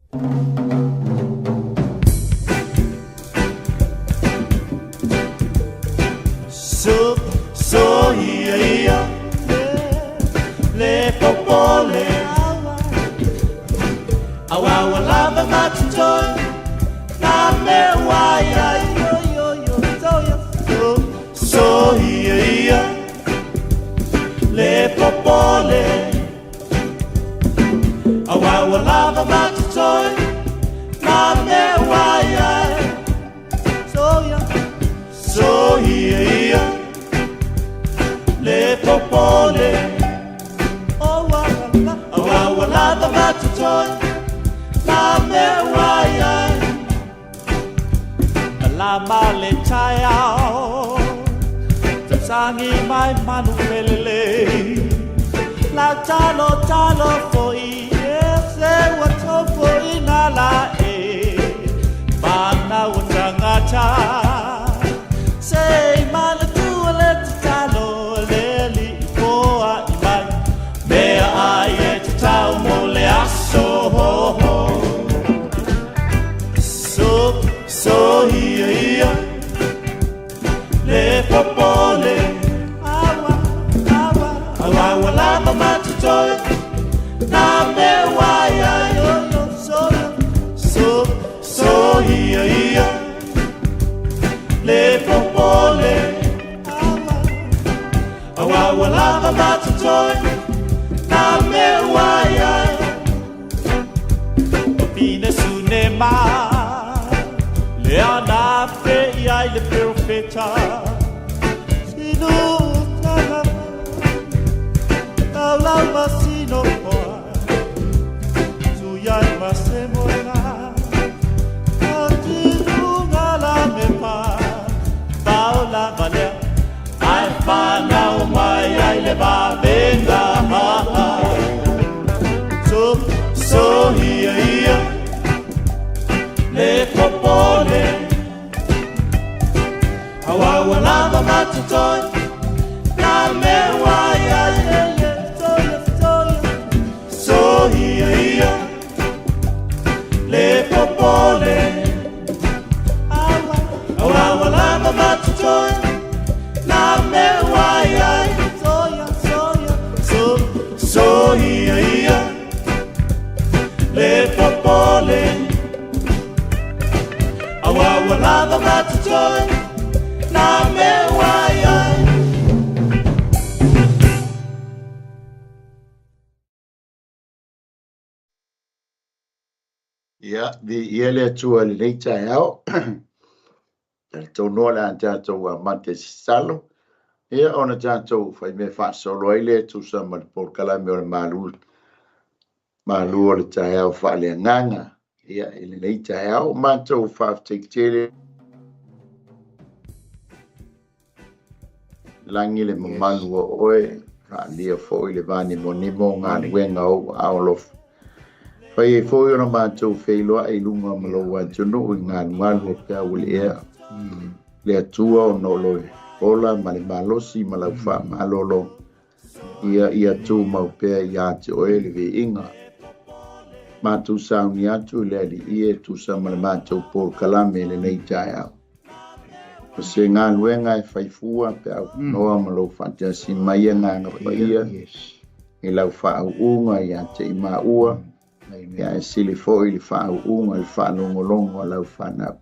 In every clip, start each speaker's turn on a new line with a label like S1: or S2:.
S1: So here le popole awa lava matitoy na me waya so here le popole awa lava matitoy na me waya so here le popole wala the matatoy na me waya la male chaya sangi mai manu pelele la chalo foi se wato foi na la mana utanga cha say malatu let chalo leli poa ibai me ai tau mole aso so here le popole awa wala mama toy na me waya so here le popole awa wala mama toy na me waya opine sunema le ana fe ai le profeta sino tala tala masino por su ya masemona atinunga la me pa paula vale ai fa now mai ai le ba venga so here le popole awa lava matatoy na me waya so here le popole awa lava matatoy na me waya so here le popole awa lava matatoy na me waya
S2: ya di ele tua le leita ao el tono la tato wa mate salo ia ona tato fai me fa solo ile tu sama por kala me malu le tao fa le nganga ia ele leita ao mato fa tikele langi le mamalu oe fa lia fo ile vani monimo ngani wenga o aolof fai foi ona matou feilo ai lunga malo wa tunu ngan malu ka ulia le atua o no lo ola mali malosi malau fa malolo ia tu mau pe ia te oele ve inga matou sauni atu le ali ie tu sa mali matou por kalame le nei taia se ngan wenga fai fua pe no malo fantasi mai nga pa ia e lau fa unga ia te ma ua ya sili foi li fa unga li fa longo lau fa na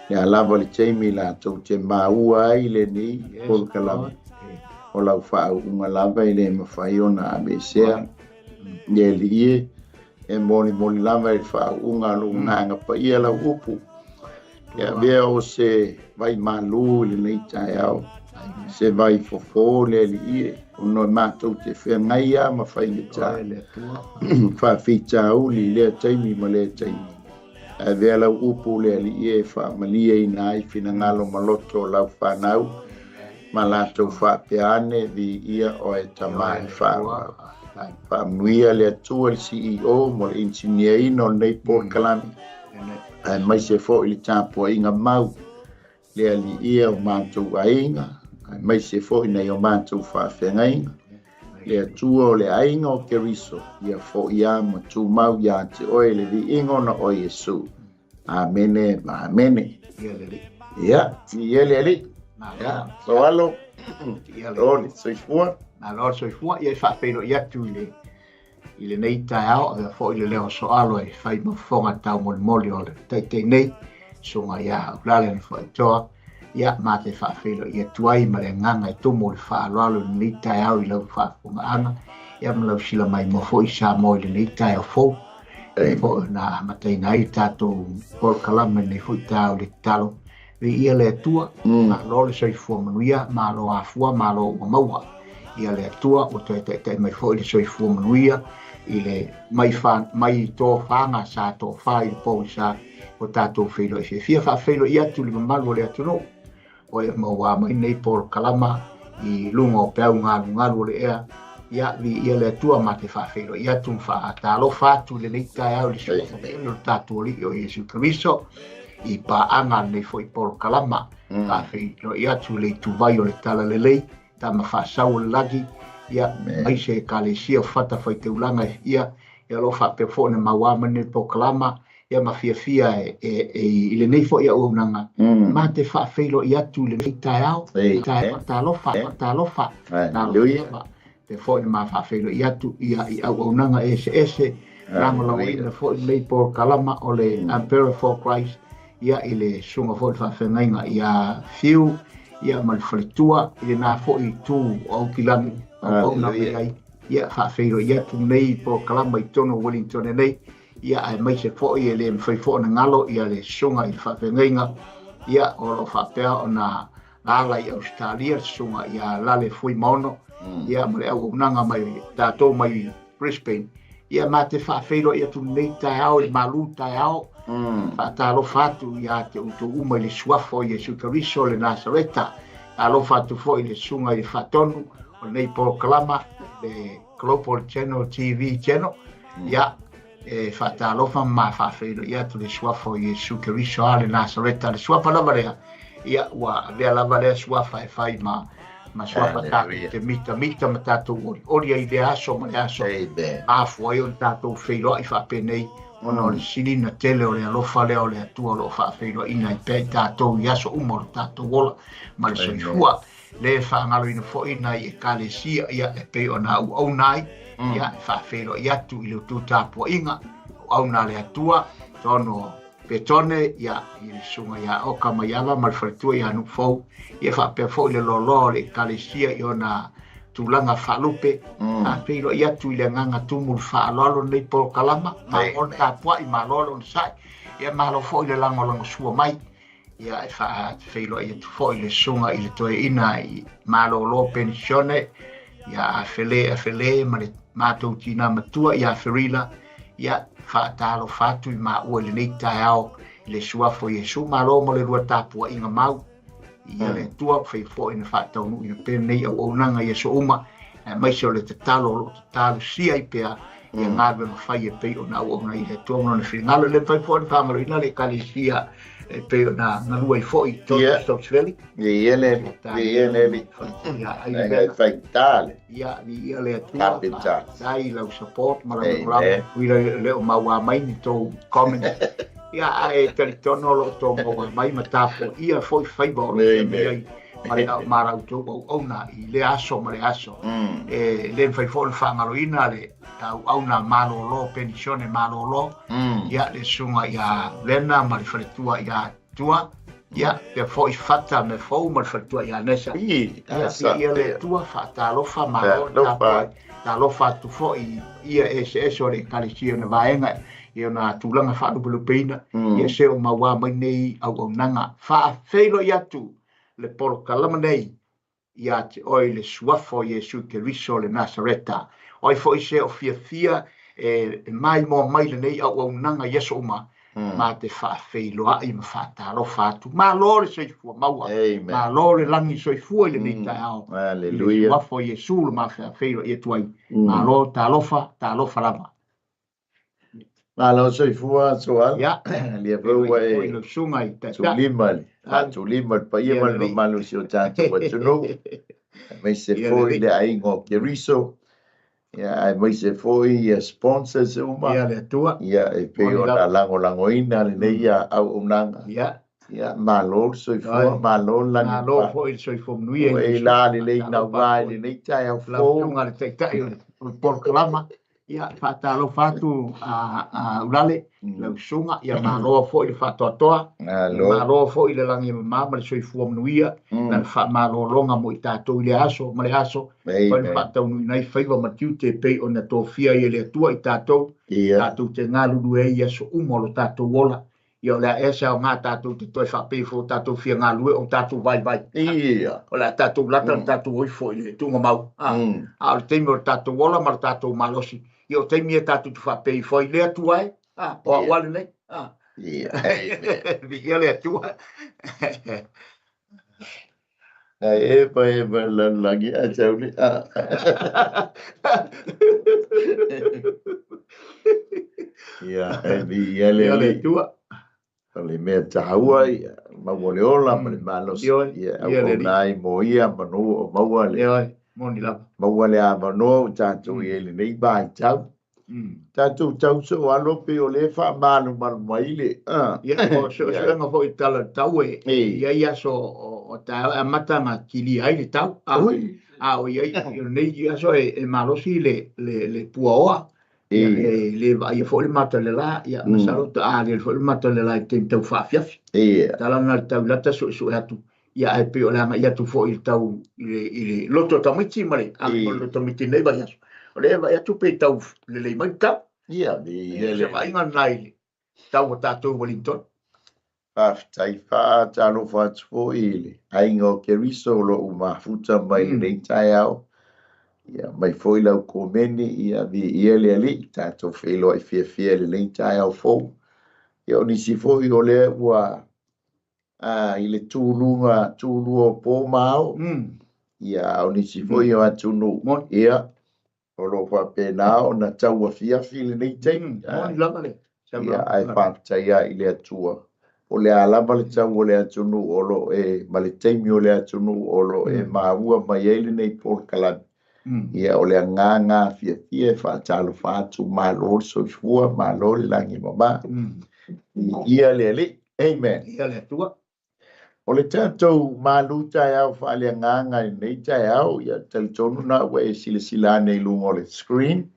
S2: ya lava le chemi la to te ma ua ile ni por kalame o lau fa unga lava ile ma fai ona abesea ye lie e moni lava ile fa unga lunga pa ia la upu ya vea o se vai malu le nei taiao se vai fofo le lie no mato te fe ngai ma fai le tai fa fita uli le taimi ma le taimi e vea la upu le lie fa malia inai fina ngalo maloto la fa nau ma la to fa peane di ia o e tamai fa muia le tu el CEO mo engineer no nei por kalami ai mai se fo ili tapo inga mau le ali ia o mantu ainga ai mai se fo nei o mantu fa fengainga le tua le ainga o Keriso ia fo ia ma tu mau ia te oe le vi ingo na o Yesu. Amene, ma amene. Ia, ia le ali. Ia, so alo. Lord, soifua.
S3: Na Lord soifua ia fa pelo ia tu ile nei tai ao e fo ile leo so alo e fai mo fonga tau mo moli o te nei so nga ia lale fo to ia ma te fa pelo ia tuai ma le nganga e tomo le fa alo nei tai ao ile fa fonga ana ia ma lo sila mai mo fo isa mo ile nei tai ao fo fo na ma te nei tato por kalama nei fo tau le talo ia le tua na lo le soifua manuia ma lo afua ma lo maua ia le tua o te mai fo le soifua manuia ile mai to fanga sa to fai po sa o tato filo e fia fa filo ia tu le malu le atu no o e maua mai nei por kalama i lunga o pau ngalu le ea ia ia le tua ma te fa filo ia tu fa talo fa tu le nei tai au le soifua le tato li o Yesu Kristo i pa anga nei foi por kalama ka filo ia tu le tu vai o le tala le lei ta ma fa sau le lagi ia ai se kalesia fata foi te ulanga ia lo fa pe fone maua mane po kalama ia ma fia e le nei fo ia o nanga ma te fa filo ia tu le tai au ta lo fa na te fone ma fa filo ia tu ia o nanga ese rango le fo nei por kalama o le Emperor for Christ ia ile sunga fo fa fenga ia fiu ia mal fritua ile na fo i tu o kilangi o na ia fa feiro ia tu nei po kalama i tono Wellington nei ia ai mai se fo i le fai fo na ngalo ia le sunga i fa fenga ia o lo fa pe ona ala i Australia sunga ia lale foi mono ia mo le au nanga mai dato mai Brisbane ia mate fa feiro ia tu nei tai au i malu tai au fa talo fatu ia te uto uma le suafo Yesu Kristo le Nazareta alo fatu fo le sunga i fatonu o nei por kalama le Global Channel TV channel ia fa talo fa ma fa feiro ia tu le suafo Yesu Kristo le Nazareta le suafa la marea ia wa le la marea suafa e fai ma suafa te mita matato ori ai de aso ma aso a foi on tato feiro i fa penei ono le silina tele o le alofa le o le atua lo fa feiro ina i pe tato iaso umor tato wola ma le soifua le fa ngalo ina fo ina i kalesia ia e pe ona au nai ia fa feiro ia tu i lo tu tapo inga au na le atua tono petone ia i sunga ia o kama iava ma le fretua ia nu fo ia fa pe fo le lolo le kalesia i ona tulanga falupe a pilo ia tu le nganga tumu fa lolo nei por kalama ma on ta pua i malolo sai ia malo fo le lango sua mai ia fa filo ia tu fo le sunga i le toe ina i malolo pensione ia fele ma le mato tina matua ia ferila ia fa talo fatu i ma o le nei tao le sua fo Yesu malo mo le rua tapua inga mau ia le tua fai fo ina fa tau nu ina pe nei o nanga Yesu uma mai so le talo sia i pea ia ngabe ma fai e pe o na o na i le tua no le finalo le fai fo fa ngalo ina le kalisia e pe na lua i fo i to sto sveli
S2: ia le ia fai tale
S3: ia le tua sai la support ma le o maua mai ni to comment ia e teletono lo to mo mai matapo ia foi faibo ma ra to o na i le aso le fai fo fa ngaloina le au na malo lo pensione malo lo ia le sunga ia lena ma le fretua ia tua ia pe foi fatta me fo ma fretua ia nesa ia le tua fatta lo fa malo ta lo fa tu fo ia eso le kalisia na vaenga ia na tulanga fa do peina ia se o maua mai nei au nanga fa feilo ia tu le por kalama nei ia te oi le suafo Yesu Kristo le Nazareta oi foi se o fia mai mo mai le nei au nanga Yesu uma ma te fa feilo ai ma fa talo fa tu ma lo le se fu maua ma lo le langi so fu le nei tao
S2: alleluia
S3: suafo Yesu ma fa feilo ia tu ai ma lo talo fa lava
S2: malo soifua soal
S3: ia
S2: le vua e
S3: no sunga i
S2: tulima pa ia malo malo si o tanto wa tunu mai se foi le aingo Keriso ia ai mai se foi ia sponsors uma
S3: Ia le tua.
S2: ia e pe o na lango ina le nei ia au unanga
S3: Ia.
S2: ia malo soifua malo langi
S3: Na lo fo il soi fo nui
S2: e la le nei na vai le nei tai au
S3: la
S2: fo
S3: tunga le tai o por klama ia fata lo fatu a ulale la sunga ia ma lo fo il fatu toa ma lo fo il langi mama le soi fo nuia na fa ma lo longa mo tato ile aso ma le aso pa il fatu nui nai faiva ma tiu te pe ona to fia ile tua i tato tato te ngalu due ia so umo lo tato wola ia la esa o ngā tātou te toi whapefo tātou whia ngā lue o tātou vai.
S2: Ia.
S3: O la tātou lata tātou oifo i le tunga mau. A o teimi o tātou wola ma tātou malosi. Ia o teimi e tātou tu whapefo i lea tuai. O a wale nei.
S2: Ia.
S3: Ia lea tuai.
S2: E pa langi a tau ni. Ia, ia lea
S3: tuai.
S2: Le mea tahaua ma wale ola ma le malos ia au nai mo ia manu o maua le
S3: moni lava
S2: maua le a manu tātou i ele nei bai tau tātou tau so alo pe o le wha manu manu maile
S3: ia o so nga fo i tala tau ia so o tau a mata ma kili ai le tau o ia nei ia so e malosi le puaoa le ia fo le mata le la ia masalo ta le fo le mata le la te tau fa fiaf tala na tau lata so atu ia ai pe ola ma ia tu fo il tau ile loto tamiti male a lo tamiti nei ba ia o le va ia tu pe tau le mai ta
S2: ia
S3: le vai ngan nai tau ta tu Wellington
S2: tai fa talo fa fo ile ai ngo ke riso lo uma futa mai le tai au ia mai foi lau komeni ia vi ia le ali tato felo ai fia le lentai au fo ia o nisi foi o le ua ile tulu po mau ia o nisi foi o atunu ia o lo fa pena o na tau fia le lentai ia ai fa ia ile atua o le alama le tau o le atunu o lo ma le taimi o le atunu o lo maua mai ele nei por kalani ia o le nganga fia fa talo fa tu malo so fua malo langi mama ia le amen
S3: ia le tua
S2: o le tatou malu tai au fa le nganga nei tai au ia tel tonu na we sila nei lungo le screen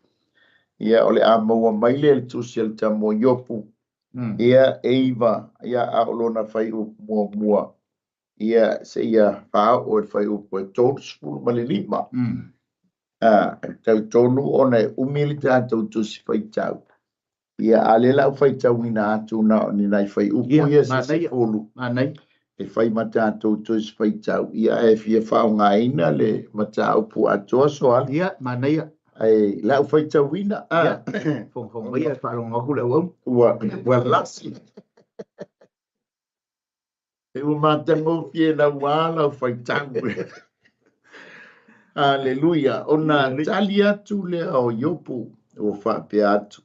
S2: ia o le amo mai le social tamo yopu ia eva ia aulona fai u mua ia se ia fa o fai u po tot school malilima tau tonu o nei umili tātou tu si whai tau. Ia ale lau whai tau ina atu na ni nai whai upu ia si folu. E whai ma tātou tu si whai tau. Ia e fia whao ngā ina le ma tā upu atua soal.
S3: Ia, manai.
S2: Ai lau whai tau ina.
S3: Ia, whong ia wharonga hula wau.
S2: Ua lasi. E umatango fie na wala whai tau. Hallelujah. Ona tali atu le o yopu o whape atu.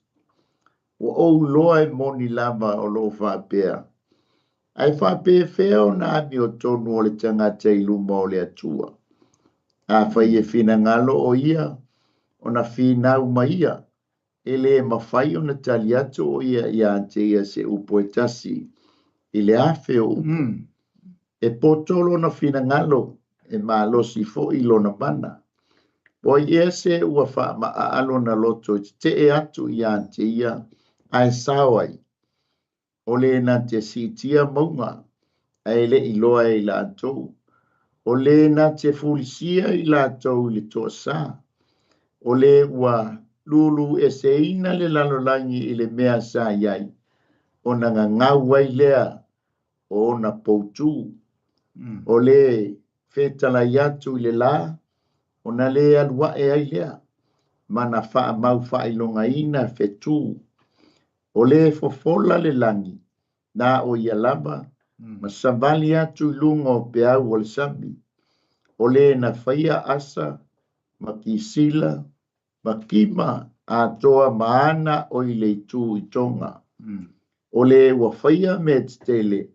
S2: O loa e moni lava o lo whapea. Ai whape whea o na ami o tonu o le tangata i luma o le atua. A whai e whina ngalo o ia, o na whinau ma ia. E le mawhai o na tali atu o ia i ante ia se upo e tasi. I le awhe o upo. E potolo na whina ngalo. E malosi fo i lona mana. O ia se ua wha maa alo na loto te e atu i ante ia ai sawai. O le na te sitia maunga ai le i loa i la atou. O le na te fulisia i la atou le toa sa. O le ua lulu e se ina le lalolangi i le mea sa iai. O na ngau wai lea o na poutu. O le fetala yatu le la, o na le alua e ai lea, mana faa mau faa ilonga ina fetu, o le fofola le langi, na o ia lava, ma savali atu lungo pe au o le sami, o le na faia asa, ma kisila, ma kima, a toa maana o i le tu i tonga, o le wa faia me tele,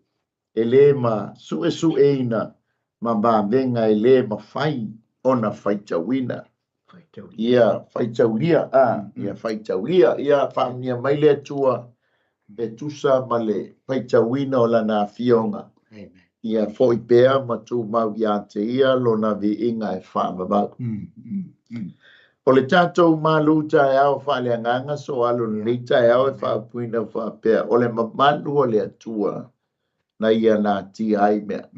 S2: e le ma su eina, ma ba venga e le ma fai ona fai tawina ia faitaulia ia faitaulia ia famia mai le tua e tusa male faitauina o lana fionga ia foi pea ma tu mau ia te ia lona vi inga e whamaba o le tatou malu tai au whaleanganga so alo ni tai au e whapuina whapea o le mamanu o le atua na ia na ti ai mea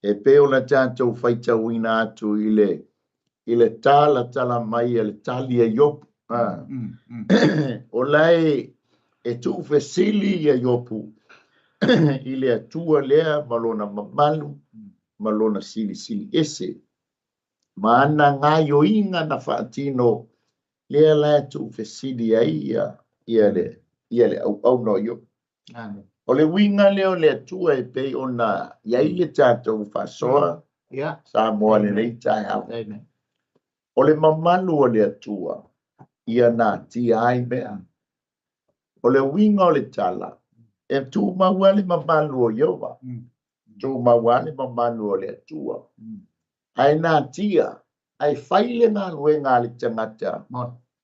S2: e pe o na tatou faitauina atu ile tala mai le tali e yopu o lai e tu fesili ia yopu ile atua lea malona mamalu malona sili ese mana ngayo inga na fatino lea la tu fesili ia le au no yo o le winga leo le atua e pe ona ia ile tatou fasoa sa moa le nei tai au o le mamalu o le atua ia na ti ai mea o le winga o le tala e tu mawale mamalu o Iowa tu mawale mamalu o le atua ai na tia ai faile na luenga le tangata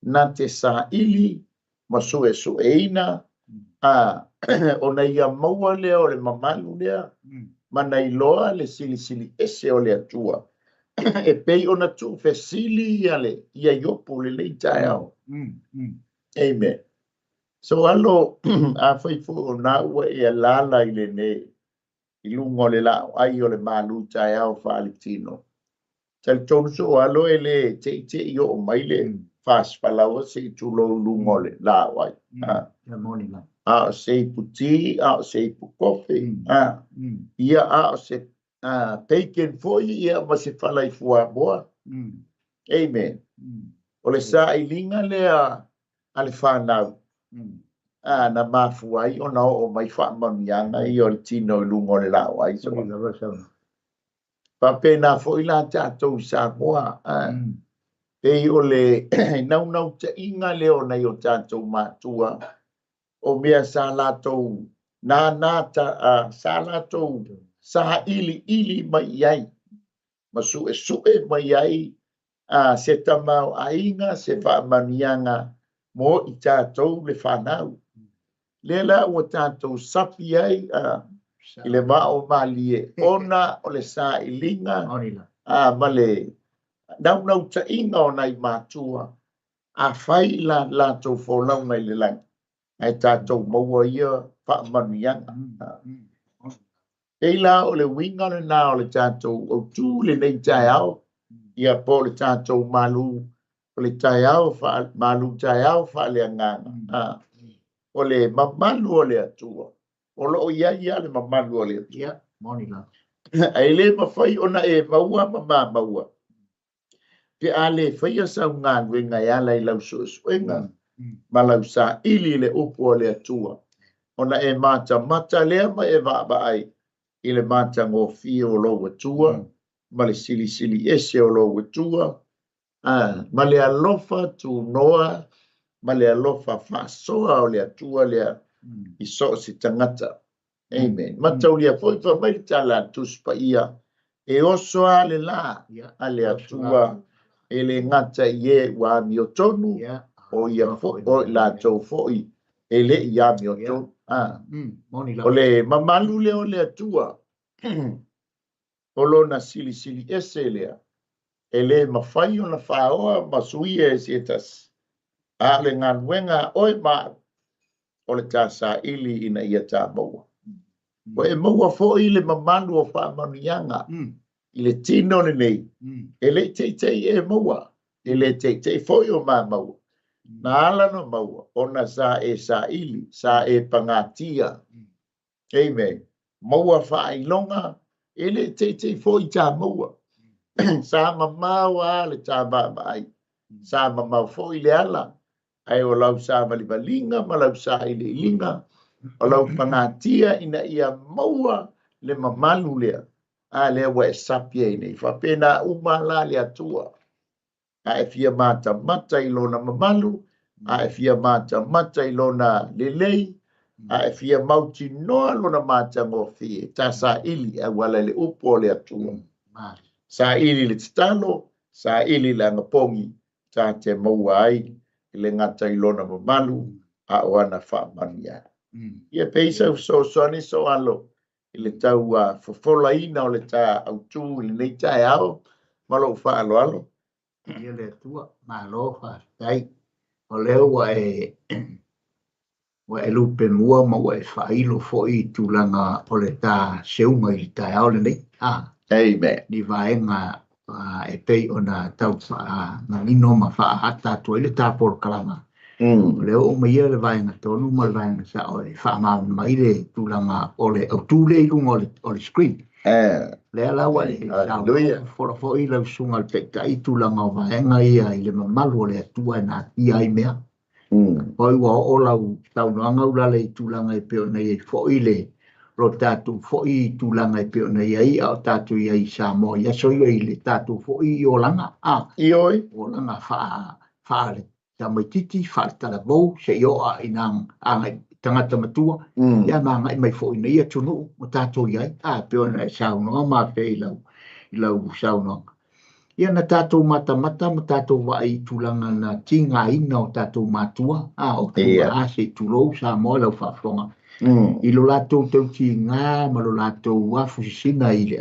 S2: na te sa ili masue sueina o na ia maua lea o le mamalu lea mana iloa le sili ese o le atua e pei ona tu fesili ia yopu le leitai au amen so alo a fai fu ona ua e lala ile ne ilungo le la ai o le malu tai au falitino tal tonu so alo ele te yo mai le fast palawa se tu lo lungo le la wai se puti se pu coffee ia se taken for ia ma se fala I fua boa amen o le sa ilinga le ale fanau na mafuai ona o mai fa mamianga I o le tino lungo le la wai so pa pena foi la tatou sa moa e o le nau te inga le o na o tatou matua o mea sa latou na sa latou sa ili mai ai masu e mai ai se tamau ainga se fa manianga mo I tatou le fanau le la o tatou sapi ai I le mao malie ona o le sa ilinga male nau ta inga o nai matua fai la tou folau mai le lang ai tatou maua ia fa manianga Eila o le winga le na o le tatou o tu le nei tai au ia po le tatou malu o le tai au malu tai au fa le nganga o le mamalu o le atua o lo ia le mamalu o le atua ai le mafai ona e maua maua pe ale fai sa ngan winga ia lai lau suenga malau sa ili le upo o le atua ona e mata lea ma e va ai ile mata ngo fio lo watua ma le sili ese o lo watua ma le alofa tu noa ma le alofa fasoa o le atua le I so si tangata amen ma taulia foi fa mai tala tuspa ia e oso ale la ale atua ele ngata ye wa miotonu o ia fo o la to foi ele ia miotonu ole mamalu le ole atua olo na sili ese lea ele mafai ona faoa masuia esietas le nganuenga oi ma ole tasa ili ina ia ta maua o e maua fo ile mamalu o fa manianga ile tino nei ele te e maua ele te fo yo maua na ala no maua ona sa ili sa e pangatia amen maua fa ilonga ele te fo I ta maua sa mamawa le ta ba sa mamaw fo ile ala ai o lau sa valivalinga ma lau sa ile ilinga o lau pangatia ina ia maua le mamalu lea le wa sapia ine fa pena umala le atua e fia mata ilona mamalu e fia mata ilona lelei e fia mauti noa lona mata ngofi ta sa ili wala le upo le atua sa ili le talo sa ili la ngapongi cha te mauai ile ngata ilona malu a wana fa mania ia peisa so ni so alo ile tau fofola ina o le ta autu ile nei ta ao malo fa alo
S3: ia le tua malo fa tai o leo wa e lupe mua ma wa e whailo fo I tūlanga o le tā seunga I tai ao le nei.
S2: Amen.
S3: Ni vaenga e pei o na tau na nino ma wha hata tu ele tā por kalama. Leo o mai le vaenga tonu ma le vaenga sa o le wha maa mai le tūlanga o le au tūle I lunga o le screen. Lea lawa e fora fo I lau sunga le pekta I tūlanga o vaenga ia I le mamalu o le atua na ia I mea. Hoi wa o lau tau noanga ulale I tūlanga I peo nei e fo I le ro tātou fo I tūlanga I peo nei ai au tātou I sa mo ia so I le tātou fo I o langa.
S2: Ioi.
S3: O langa wha le tamaititi, wha le talavou, se I o a inang angai tangata matua. Ia maanga I mai fo I nei atunu o tātou I ai. Peo nei sao noa ma pe I lau sao noa. Ia na tātou mata ma tātou wa I tūlanga na tinga ina o tātou matua. O tūma ase tūlou sa mo lau whawhonga. I lo lātou tau ti ngā ma lo lātou wafu sisina I le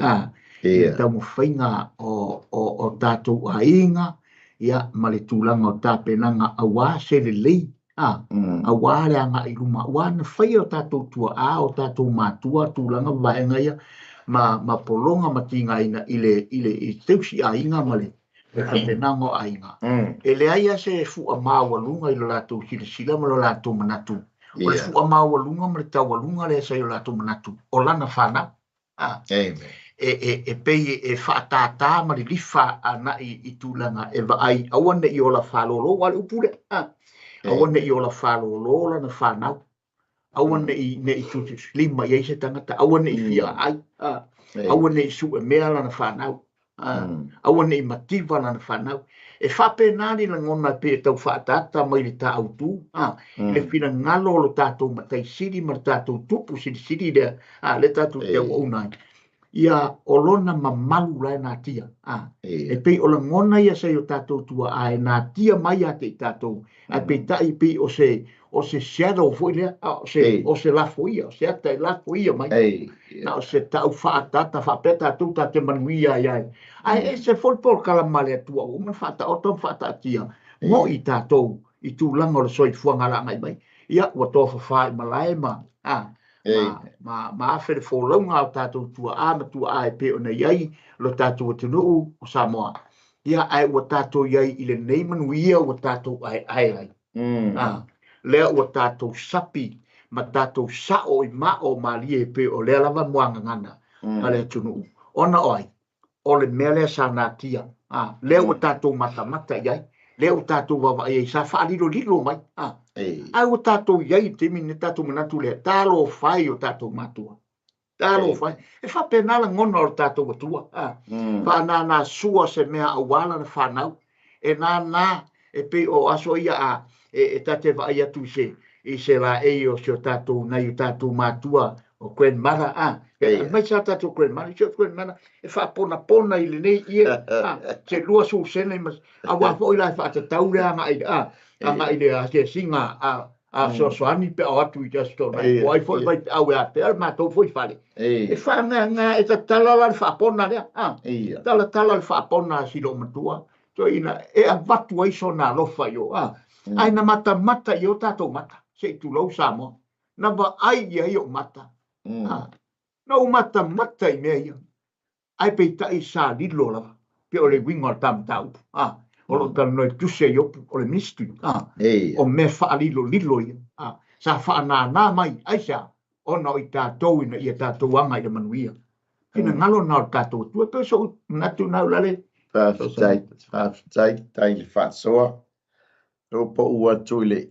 S3: I tau mo whainga o tātou a inga. Ia ma le tūlanga o tāpenanga a wā se le lei. A wā le anga I ruma. Wā na whai o tātou tua o tātou matua tūlanga vaenga ia. Ma polonga ma tinga ina I teusi a inga ma le tāpenanga a inga. E le aia se fu a māwalunga I lo lātou sila ma lo lātou manatu. O le fua māwalunga ma le taualunga le sa I lo lātou manatu. O lana whana.
S2: Amen.
S3: E pei e whaatātā ma le lifa ana I tūlanga e vaai. Awane I o la whalolo wale upure. Awane I o la whalolo lana whanau. Awane I ne I tutu slima I eise tangata. Awane I fia ai. Awane I su e mea lana whanau. Awane I mativa lana whanau. E whape nāri la ngona pe tau whaatata mai le tā autu. Le whina ngalo lo tātou matai siri ma tātou tupu siri le tātou te au unai. Ia o lona mamalu lai nā tia. E pei o la ngona ia sei o tātou tua e nā tia mai a te tātou. A pei tai pei o se shadow foi lea. O se lafo ia. O se ata lafo ia mai. Na o se tau whaatata whape tātou tā te manuia iai. E se folpol kalamale atua o man whata o tom whata tia. Ngo I tātou I tūlanga o le soi fuanga la ngai mai. Ia ua tofa whae malai ma. Ma afere fōlaunga o tātou tua ma tua e pe o nei ai lo tātou atunu o Samoa. Ia ai ua tātou iai I le nei manuia ua tātou ai. Lea ua tātou sapi ma tātou sao I mao malie pe o lea lava moanga ngana. Ale atunu ona oi. O le mele sa nā tia. Lea ua tātou mata iai. Lea ua tātou wawa iai sa whaalilo mai. Ai ua tātou iai te mine tātou manatu lea. Tālo whai o tātou matua. Tālo whai. E whapenala ngona o tātou atua. Whanā sua se mea awala na whanau. E nā e pe o aso ia e tate wa ia tu se. I se la o se o tātou nai o tātou matua. O kwen mara mai sa tātou kwen mara se kwen mara e whapona I le nei ia se lua su sene mas a wafo I lai whatatau rea anga I le se singa so soani pe o atu I jasto nai o ai fo I vai au e ate al mātou fo I whale e whanga e ta talala le whapona rea tala le whapona si lo matua so ina e a watu ai so nā lofa yo ai na mata I o tātou mata se I tu lau Samoa na wa ai I o mata na o mata I mea ia. Ai pei tai sa lilo lava. Pe o le winga o tam tau. O lo tala noi tuse I opu o le ministry. O me wha lilo ia. Sa wha nā mai. Ai sa. Ona o I tātou ina ia tātou anga I le manuia. Kina ngalo nā o tātou tua. Pe so natu nau lale.
S2: Whawhitai le whasoa. Ro po ua tuile.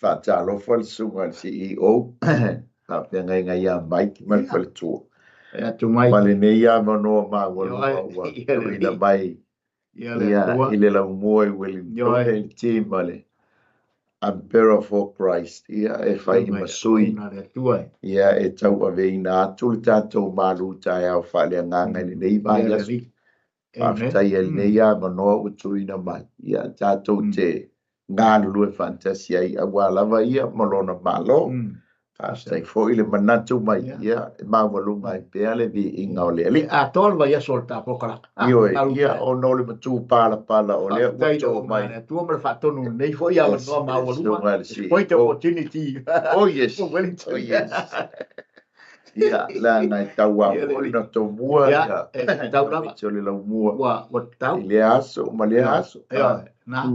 S2: Whatalo whal sunga CEO. Penga ia mai ki mai pale tu. Pale ne ia mano ma wala ina mai. Ia ile la moi weli team male. I'm better for Christ. Ia e fai masui. Ia e tau ave ina tu tato malu tai au fale nganga ni nei vai Aftai el ne ia manoa utuina mai. Ia tātou te ngānu lue fantasia i awalawa ia malona malo. Aftai fo ile manatu mai ia mawalunga i peale vi inga o le.
S3: A tol vai solta pokala.
S2: Ia o no le matu pala o le wato mai.
S3: Tu mo fa tonu nei fo ia no mawalunga. Point opportunity.
S2: Oh yes. Oh yes. Ia la ngai taua o ina to mua ia tau lava so le mua
S3: wa tau
S2: le aso ma le aso
S3: na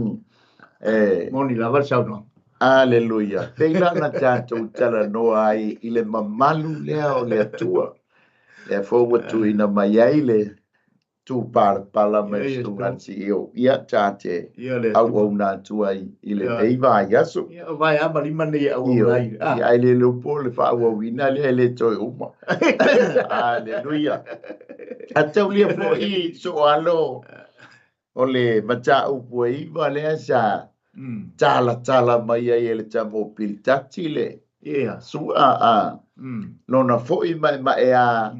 S3: moni lava sa no
S2: aleluia peila na tanto tala no ai ile mamalu le o le tua e fo tu ina mai ai le tu pala me su ansi io ia tate au au na tu ai ile deiva yaso
S3: vai a mali mani au ai
S2: ai le lo pole fa au wina le to uma aleluia atau lia fo i so alo ole macha u poi vale sa tala mai ai le tamo piltati le su a lona fo i mai a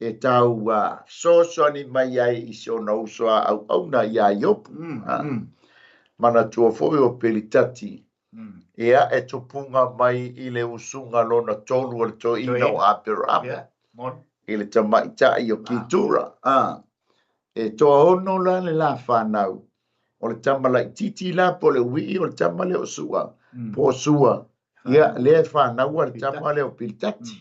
S2: e tau so ni mai ai i so no so au na ia yop mana tua foi o pelitati ia e tupunga mai i le usunga lona tolu o le to ina o aperama i le tamaita i o kitura e toa ono la le la whanau o le tamalai titi la po le wii o le tamale o sua po sua ia le whanau o le tamale o pelitati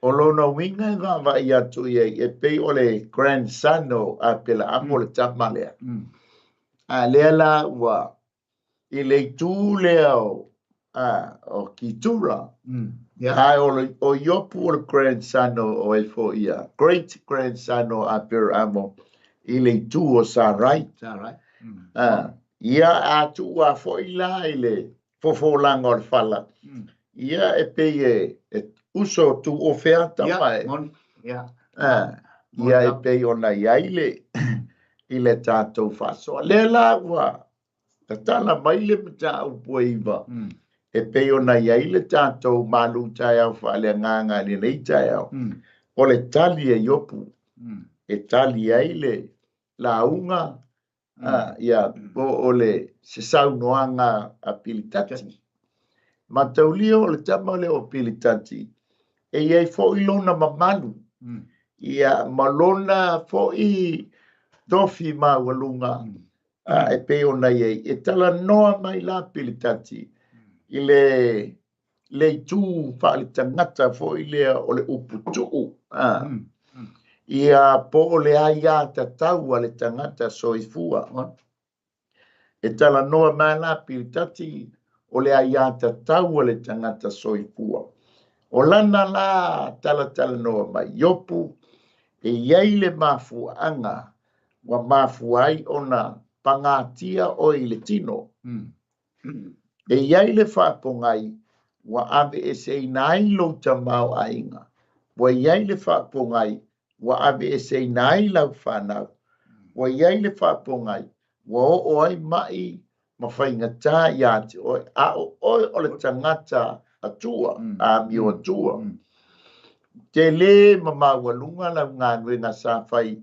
S2: o lona winga e va ia tu e pei o le grandson o a pela amo le tamale a le la wa i le tu leo o kitura ai o yopu o le grandson o e fo ia great grandson o a pela amo i le tu o Sarai ia a tu a fo ila i le fofo langa o le fala ia e pei e uso tu oferta mai ia e pei ona iaile i le tātou whasoa le la wa tala mai le mta upoiva e pei ona iaile tātou malu tai au whale nganga ni nei tai au o le tali e yopu e tali aile la unga ia o le se sau noanga a pilitati ma taulio le tamale o pilitati e iai fo i lona mamalu ia malona fo i tofi ma walunga e pe ona iai e tala noa mai la pilitati i le tu fa le tangata fo i le o le uputu ia po le aia ta tau le tangata soifua e tala noa mai la pilitati o le aia ta tau le tangata soifua o lana la tala noa mai yopu e iai le mafuanga wa mafuai ona pangatia o i le tino e iai le whapongai wa ave e sei nai lo tamau ainga wa iai le whapongai wa ave e sei nai lau whanau wa iai le whapongai wa o ai mai mawhainga tā iati o le tangata atua a mio atua te le mama walunga la ngānwe ngā sāwhai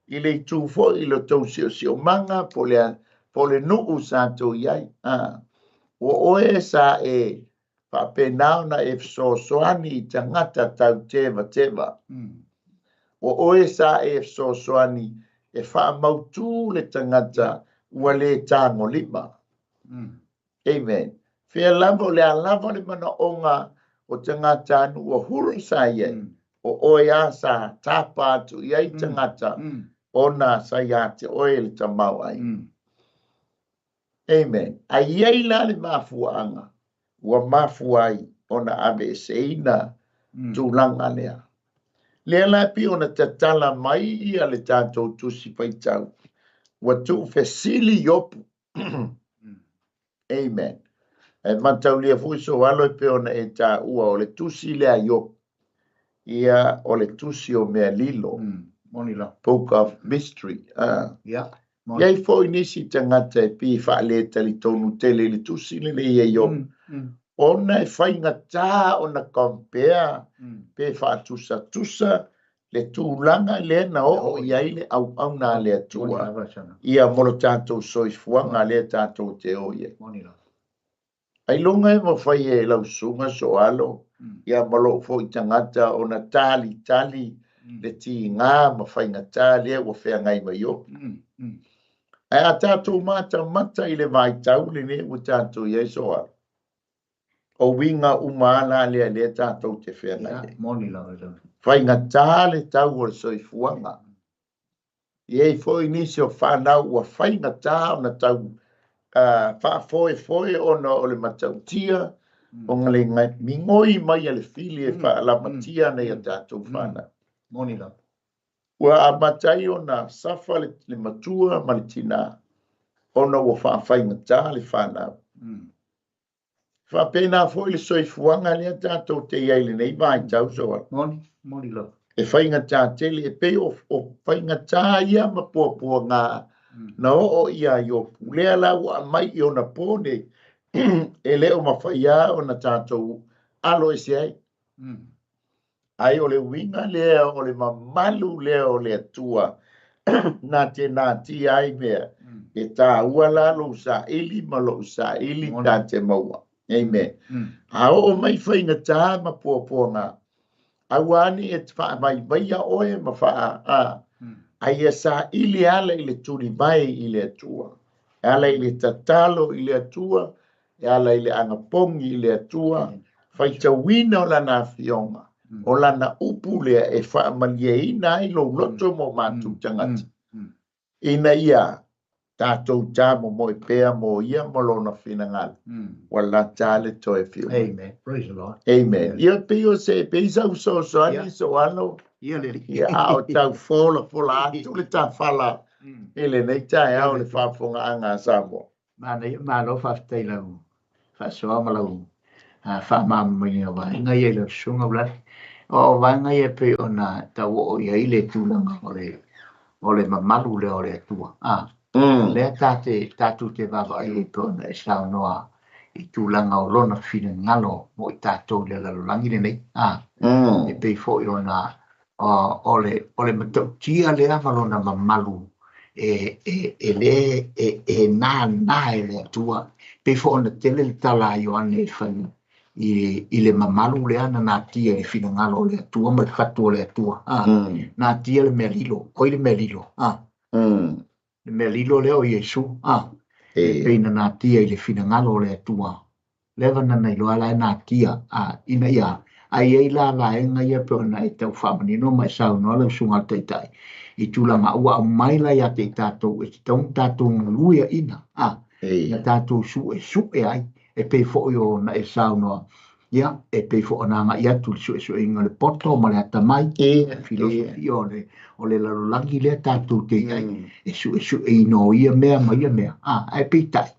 S2: i le tū fo i lo tau sio manga po le nuu sātou iai o oe sa e whapenau na e soani i tangata tau teva o oe sa e soani e whaamautu le tangata ua le tāngo lima amen fea lavo le alava le mana onga o tangata anu o huru sa iai o oia sa tapa atu iai tangata ona sa iate oe le tamau ai amen a iai la le mafuanga ua mafuai ona ave seina tūlanga lea lea la pi ona tatala mai ia le tātou tusi paitau ua tu fesili yopu amen e matau lia fui so alo pe ona e ta ua o le tusi lea yopu ia o le tusi o mea lilo
S3: monila
S2: book of mystery iai foi nisi tangata e pi whaale tali tonu tele le tusi le ia yopu ona e whainga tā ona compare pe whaatusa tusa le tūlanga le na o iai le au na le atua. Ia molo tātou soifuanga le tātou te o ia. Ai longa e mawhai e lau sunga so alo. Ia malo fo i tangata o na tali le ti ngā mawhai ngā tali e wa whea ngai mai o. Ai a tātou mata i le vai tau le ne o tātou iai so alo. O winga umala le tātou te whea ngai. Whai ngā tāle tau o le soifuanga. Iei foi nisi o whanau ua whai ngā tā o na tau wha foe ona o le matautia o ngale ngai mingoi mai ale fili e wha la matia nei a tātou whana. Ua a matai o na safa le matua ma le tina ona ua wha ngā tā le whanau. Wha pēnā foi le soifuanga le a tātou te iai le nei vai tau soa. E whai ngā tā tele e pe o whai ngā tā ia ma pua ngā na o ia i o pulea la ua mai i o na pone e leo ma whaia o na tātou alo e se ai. Ai o le winga lea o le mamalu lea o le atua nā te nā ti ai mea e tā ua la lo sa ili ma lo sa ili tā te maua. Amen. A o mai whai ngā tā ma pua ngā awani e wha mai a oe ma wha ai sa ili ala i le turi mai i le atua. Ala i le tatalo i le atua, ala i le angapongi i le atua, whai tawina o lana fionga, o lana upu lea e wha malie ina i lo loto mo mātu tangata. Ina ia, tātou tā mo mo e pēa mo ia mo lona whinangal. Wala tāle toi whio.
S3: Amen. Praise the Lord.
S2: Amen. Ia peo se peisa uso ani so ano. Ia ao tau fola atu le tā whala. Ele nei tae au le whafonga anga Samoa.
S3: Ma lo whaftai lau. Whasoa ma lau. Whamamini o vai. Ngai e lau sunga blai. O vai ngai e pe o na tau o ia i le tūlanga o le mamalu le o le atua. Lea tātou te wawa i pōna e sao noa i tūlanga o lona whina ngalo mo i tātou le lalolangi le nei. E pei fo i ona o le matau tia le amalona mamalu e nā e le atua. Pei fo ona tele le tala i o ane e whani i le mamalu le ana nā tia le whina ngalo le atua ma le whatua le atua. Nā tia le mea lilo, koi le mea lilo. Le mea lilo leo i Yesu, peina nā tia i le whina ngalo le atua. Lewa nana i loa lai nā tia, ina ia, ai ei la vaenga ia pe ona e tau whamanino mai sau noa lau sunga teitai. I tūlanga ua au maila ia te tātou, e te tātou ngaluia ina. Ia tātou su e ai, e pei fo i o na e sau noa. Ia, e pei fo o nanga ia tu su e inga le poto ma le atamai. Filosofi o le larolangi le tātou te ai. E su e ino ia mea ma ia mea. E pei tai.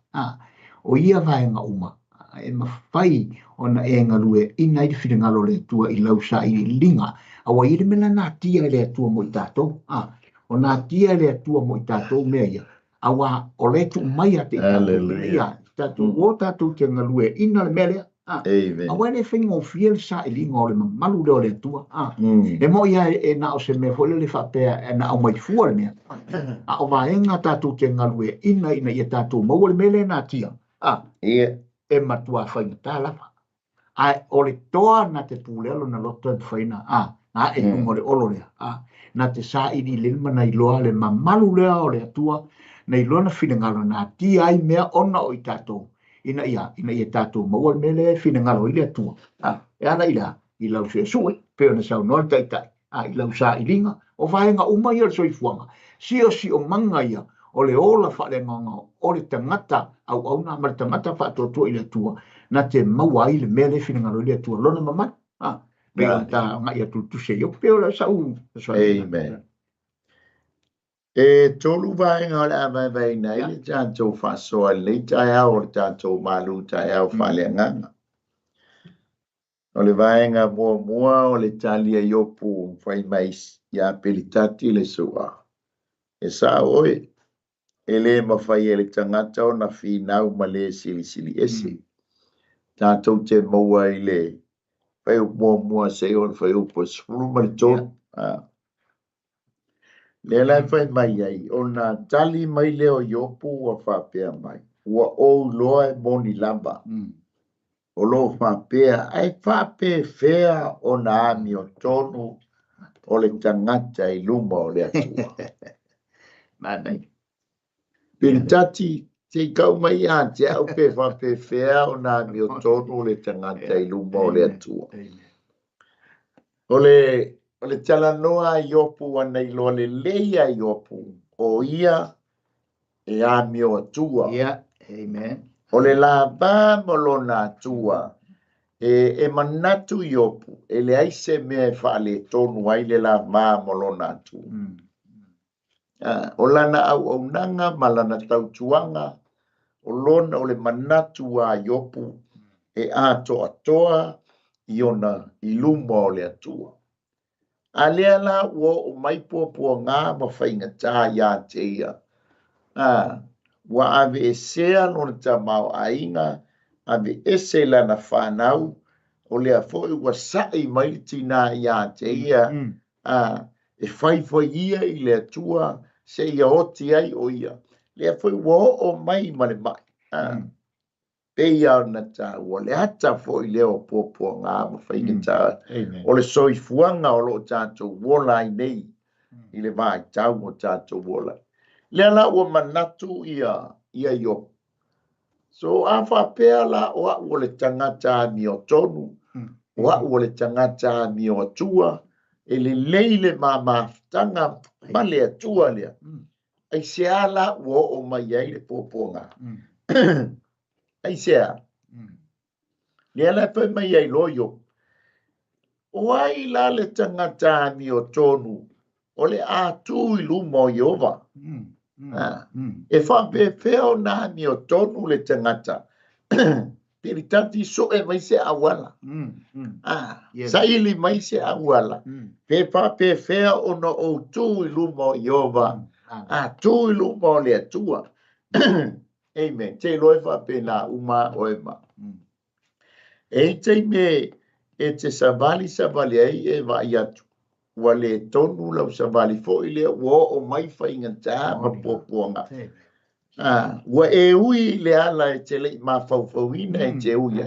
S3: O ia vaenga uma. E mawhai o na e ngalue ina i whina ngalo le tua i lausa i linga. Awa i le mena nā tia le tua mo i tātou. O nā tia le tua mo i tātou mea ia. Awa o le tu mai a te tātou. Ia, tātou o tātou te ngalue ina le mea lea. Awa ne whingo fiel sa i linga o le malu leo le tua. E mo ia e na o se me fole le whapea e na au mai fua le mea. A o vaenga tātou te ngalue ina i a tātou maua le mele nā tia. E matua whainga tā lapa. Ai o le toa na te pūlelo na loto e whaina. Na e kungo le olo lea. Na te sa i ni lilma na i loa le mamalu lea o le atua. Na i loa na whinangalo na tia ai mea ona o i tātou. Ina ia tātou maua le mele whinangalo i le atua. E ana ila, i lau se sui, peo na sau noa taitai. I lau sa i linga, o vaenga umai o le soifuanga. Si o manga ia, o le ola whale nganga, o le tangata au na ma le tangata whaatotua i le atua. Na te maua i le mele whinangalo i le atua. Lona mamai. Peo ta ngai atu tu se yo, peo la sau.
S2: Amen. E tolu vaenga o le avai nei le tātou whasoa le tai au o le tātou malu tai au whale nganga. O le vaenga mua o le talia iopu whai mais ia pelitati le sua. E sa oe, e le mawhai e le tangata o na whinau ma le sili esi. Tātou te maua i le whai mua se o le whai upo spulu ma le tonu. Le lai fai mai ai, o na tali mai leo iopu wa whapea mai. Ua o loa e moni lamba. O lo whapea, ai whapea whea o na ami o tonu o le tangata i luma o le atua.
S3: Manai.
S2: Pintati, te kau mai a te au pe whapea whea o na ami o tonu o le tangata i luma o le atua. O le tala noa iopu ana i loa le leia iopu o ia e ami o atua.
S3: Yeah, amen.
S2: O le la ba molona atua e manatu iopu e le aise mea e whaale tonu ai le la ma molona atua. O lana au nanga malana tautuanga o lona o le manatu a iopu e ato atoa iona i luma o le atua. A lea la ua o maipua ngā mawhainga tā ia te ia. Ua ave e sea lona ta mau ainga, ave ese lana whanau, o lea foi ua sai mai tina ia te ia, e whaifoi ia i lea tua, se ia oti ai o ia. Lea foi ua o mai male mai. Peia na ta ua le hata foi leo pōpua ngā mawhainga tā. O le soifuanga o lo tātou wola i nei, i le vai tau o tātou wola. Lea la ua manatu ia io. So a whapea la o a le tangata mi o tonu, o a le tangata mi o atua, e le leile ma maftanga ma le atua lea. Ai se ala ua o mai ai le pōpua ngā. Ai sea. Lea la whai mai ai loio. O ai la le tangata mi o tonu, o le atu i luma o Iova. E whape wheo nā mi o tonu le tangata. Peritati so e mai se awala. Sa ili mai se awala. Pe whape wheo o no o tu i luma o Iova. Tu i luma o le atua. Amen. Te loi whape nā uma o e ma. E te me e te savali ai e wa i atu. Wa le tonu lau savali fo i lea ua o mai whainga tā ma pōpuanga. Wa e ui le ala e te lei ma whauwhauina e te ui.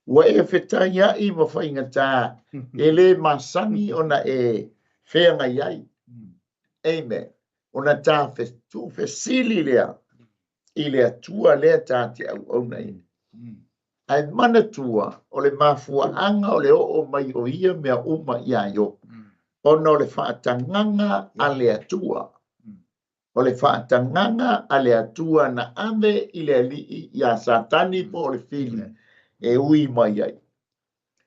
S2: Wa e whetai ai ma whainga tā e le masangi ona e whenga iai. Amen. Ona tā tu whesili lea i lea tua lea tā te au nei. Ai mana tua o le mafua anga o le o mai o ia mea uma ia yo. Ona o le whaatanganga a le atua. O le whaatanganga a le atua na ame i le alii ia satani po o le fili e ui mai ai.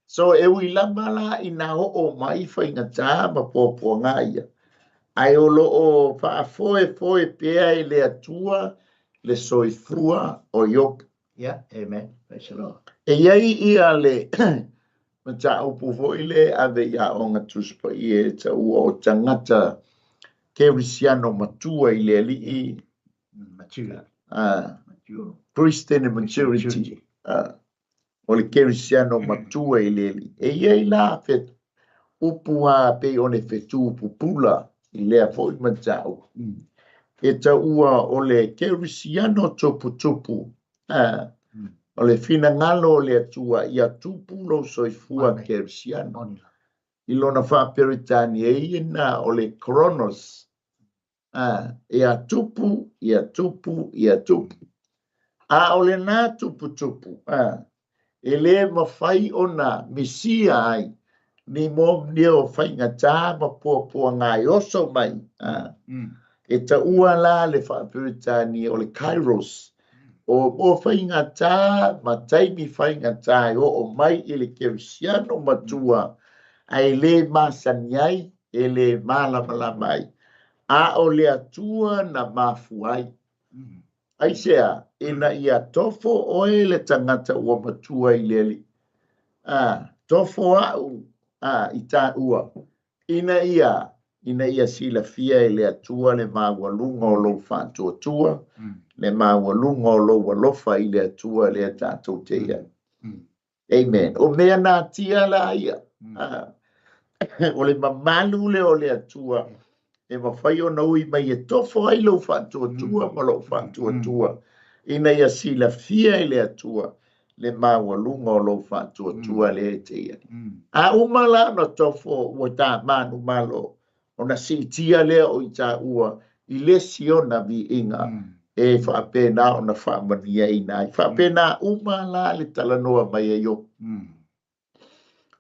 S2: So e ui lamala i na o mai whainga tā ma pōpua ngā ia. Ai o lo o whaafoe pea i le atua le soifua o yoka.
S3: Yeah, amen. Praise the Lord.
S2: E iai ia le mata upu foile ave ia o ngā tuspa i e ta ua o tangata kerisiano matua i le alii.
S3: Mature.
S2: Christian maturity. O le kerisiano matua i le alii. E iai la fet upu a pe o ne fetu pupula i lea foi mata u. E ta ua o le kerisiano tupu. O le fina ngalo o le atua ia tupu lo soifua kerisiano. I lona whaperitani e ina o le kronos. Ia tupu. A o le nā tupu. E le mawhai o na misia ai. Ni mom neo whainga tā ma pōpua ngai oso mai. E ta ua la le whaperitani o le kairos. O whainga tā, ma taimi whainga tā, o mai i le kerisiano matua, ai le masani ai, e le malamalama ai. A o le atua na mafu ai. Ai sea, ina ia tofo oe le tangata ua matua i le li. Tofo au, i tā ua. Ina ia sila fia i le atua le mawalunga o lo whantua tua. Le mawalunga o lo walofa i le atua le tātou te ia. Amen. O mea nā tia la ia. O le mamalu le o le atua e mawhai o nau I mai e tofo ai lau whātua ma lau whātua. Ina ia sila fia I le atua, le maua lunga o lau whātua le e te ia. A umala no tofo ua tā manu malo, o na sitia lea o I tā ua, I le siona vi inga, e whaapena o na whaamania I nai. Whaapena umala le talanoa mai e yo.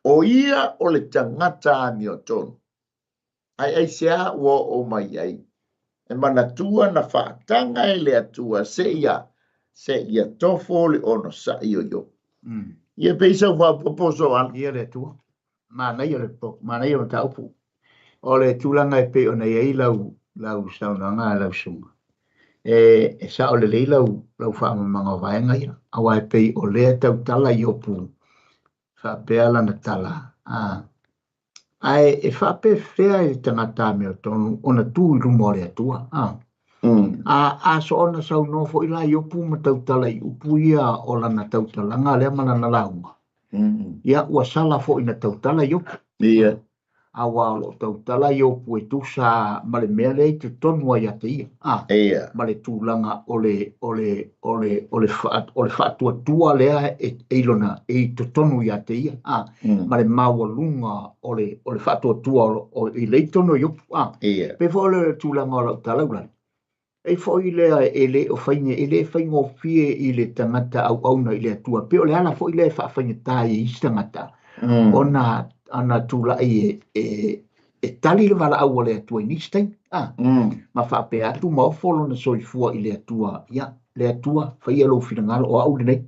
S2: O ia o le tangata ani o tonu. Ai sea ua o mai ai. E manatua na whaatanga e le atua se ia tofo le ono sa I o yo. Ia peisa ua poposo an.
S3: Ia le atua. Mānei o le po, mānei o le taupu. O le tūlanga e pe o nei ei lau saunanga lau sunga. E sa o le lei lau whaamamanga vaenga ia. Awa e pe o lea tau tala I opu. Whapea lana tala. Ai e whape whea I tangata mea tonu ona tū I rumo le atua. A so ona sau nofo I la I opu ma tau tala I upu ia o lana tau tala ngā lea mana na launga. Ia ua sala fo ina tau tala I opu.
S2: Ia.
S3: Awa lo tau tala I opu e tusa ma le mea le te tonua ia te ia.
S2: Ia.
S3: Ma le tūlanga o le whaatua tua lea e ilona e te tonu ia te ia. Ma le maua lunga o le whaatua tua o I le tonu I opu.
S2: Ia.
S3: Pe fo le tūlanga o lau tala ulani. E fo I lea e le o whainga, e le whainga o fie I le tangata au auna I le atua. Pe o le ala fo I le whainga tai I tangata. Ona ana tula e tali le wala au le atua I nistain. Ma whape atu ma ofolo na soifua I le atua. Ia, le atua, whai alo whingalo o au nei.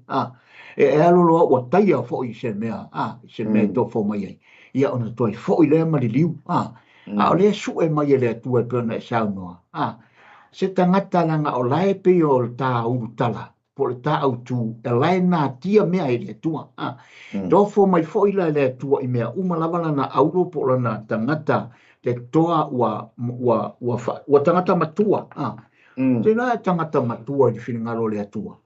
S3: E alo loa ua taia fo I se mea. Se mea to fo mai ai. Ia ona toi fo I le mariliu. O le su e mai le atua pēna e sao noa. Se tangata langa o lae pe o tā uru tala. Po le tā au tū e lae nā tia mea I le atua. Dofo mai fo I le atua I mea umalawana na auro po lana tangata te toa ua tangata matua. Te la tangata matua I whingalo le atua.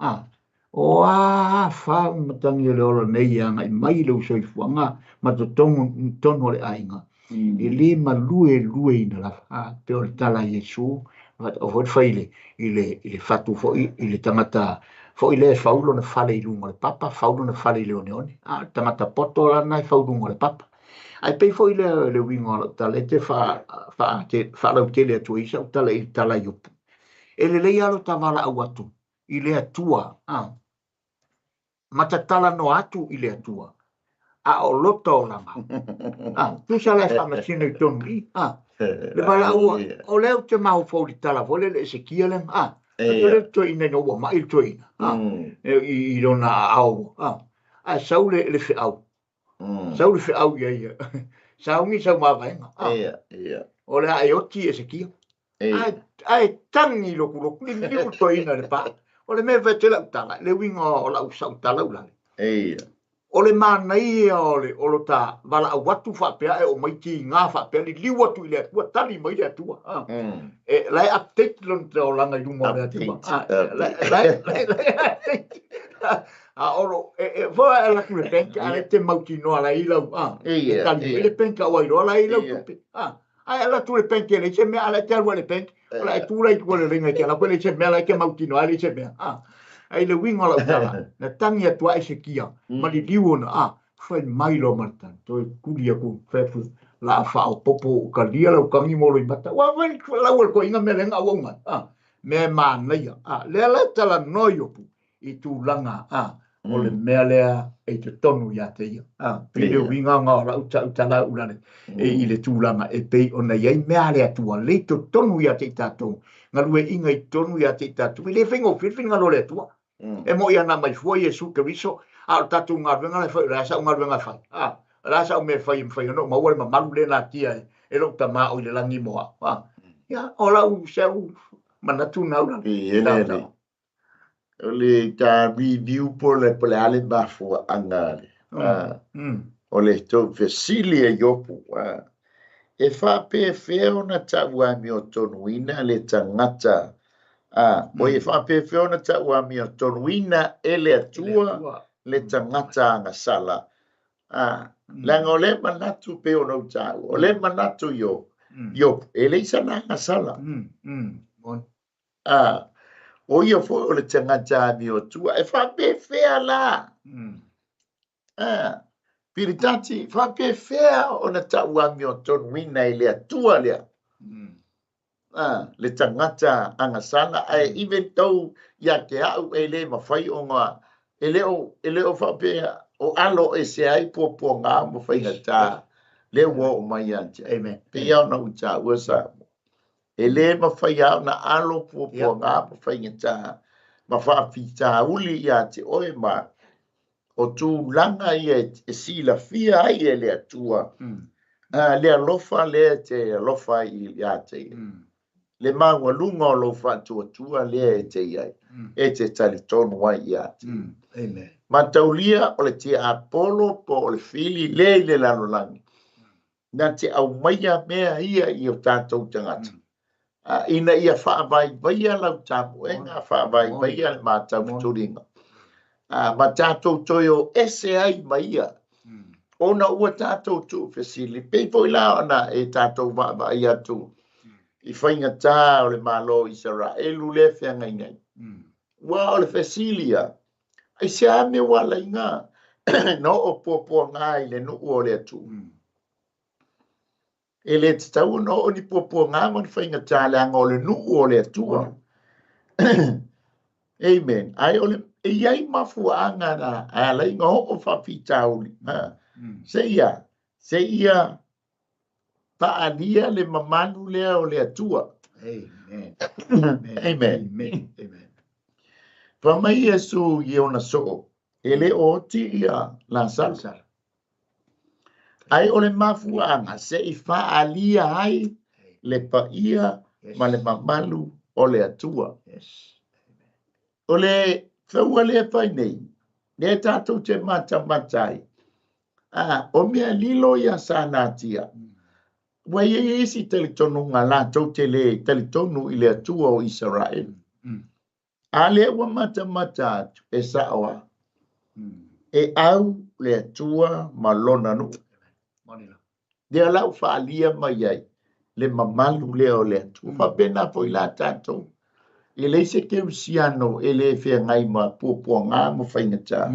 S3: O wha matangi le ora nei anga I mai leu soifuanga ma to tono le ainga. I le ma lue ina la pe o le tala Yesu. O hoi whaile I le fatu fo I le tangata fo I le faulo na fale I lunga le papa, faulo na fale I leone one. Tangata poto la nai faulunga le papa. Ai pei fo I le winga la tala te wha lau te le atua isa o tala I tala I upu. E le lei alo ta wala au atu I le atua. Mata tala no atu I le atua. O lota o langa. Tu sa le whamasino I tonu I. Le wala ua, o leo te mau fau di tala vole le se kia le, le to ina no wa mai to ina. I rona au. Sau le fe au. Sau le fe au ia. Sau ngi sau ma vaenga. O le ai oti e se kia. Ai tangi lo ku ni to ina le pa. O le me vete la tala, le winga o la usau tala ula. O le manai o lo ta wala a watu whapea e o mai ki ngā whapea li liwatu I le atua, tali mai le atua. Lai update lon te o langa I lunga le atua. Oro, voa e laku le penka, ale te mauti noa la ilau. Tali le penka o airoa la ilau tupe. Ai ala tu le penka le se mea ala te alua le penka. Ala e tūra I kua le ringa ki ala koe le se mea la ke mauti noa le se mea. Ai le winga la utala, na tangi atua e se kia, mali liu na, whai mailo marta, toi kuri aku, whefu, la wha o popo, ka lia lau kangi molo I mata, wa wai lau al ko inga me lenga wonga, me ma neia, lea la tala noi opu, I tu langa, o le mea lea, e te tonu ia te ia, pile winga ngā la utala ulane, I le tu langa, e pei o na iei mea lea tua, le to tonu ia te tatou, ngā lue inga I tonu ia te tatou, le whengo whiwhinga lo lea tua, e mo ia na mai foi Yesu Keriso a tatu ngā venga le fai rasa ngā venga fai rasa o me fai no ma wale ma malu le na tia e lo ta ma o le langi moa ya o la u seu manatu na ula
S2: le ta review por le ale bafo angale o le to vesilia yopu e fa pe feo na tawa mi o tonuina le tangata o e whape whiona ta ua mi o tonuina e le atua le tangata anga sala. Langa o le manatu pe o nau tau, o le manatu yo, Yo, ele sana ngasala.
S3: Mon.
S2: O ia fo o le tangata mi o tua e fa pe fea la. Piritati fa pe fea o na taua mi o ton wina i lea tua lea. Le tangata angasala ai even tau ia ke au e le mawhai o ngā e leo fa pe o alo e se ai po ngā mawhai ngata leo o mai ante.
S3: Amen.
S2: Pe iau na uta ua sa. E le mawhai au na alo po ngā mawhai ngata ma whaafita uli ia te oe ma o tū langa ia e sila fia ai e lea tua. Lea lofa lea te lofa i ia te. Le maua lunga o lofa tua lea e te iai. E te tali tonu wai ia te.
S3: Amen.
S2: Ma taulia o le te apolo po o le fili le i le lalolangi. Na te au maia mea ia i o tātou tangata. Ina ia whaavai vaia lau tāpu e ngā whaavai vaia le mātau turinga. Ma tātou toi o ese ai maia. Ona ua tātou tu fesili. Pei poi lao ana e tātou vai atu. I whainga tā o le malo i Israelu le whea ngai ngai. Wa o le fesilia. Ai se ame wala i ngā. No o pōpō ngā i le nuu o le atu. E le te tau no o ni pōpō ngā mani whainga tā le anga o le nuu o le atua. Amen. Ai o le e iai mafu anga na a lai ngā o whawhita uli. Se ia paalia le mamanu lea o le atua.
S3: Amen.
S2: Amen.
S3: Amen.
S2: Whamai Yesu i ona so. E le o ti ia la salsa. Ai o le mafu anga se i whaalia ai le paia ma le mamalu o le atua. O le whaua le pai nei. Ne tātou te matai. O mea lilo ia sa nātia. Wai e esi telitonu ngā lātou te le telitonu i le atua o Israel. A le ua mata e saoa. E au le atua ma lona nu. Dea lau whaalia mai ai. Le mamalu leo le atua. Whapena po i la tātou. E le se ke usiano e le whea ngai ma pōpua ngā mo whaingata.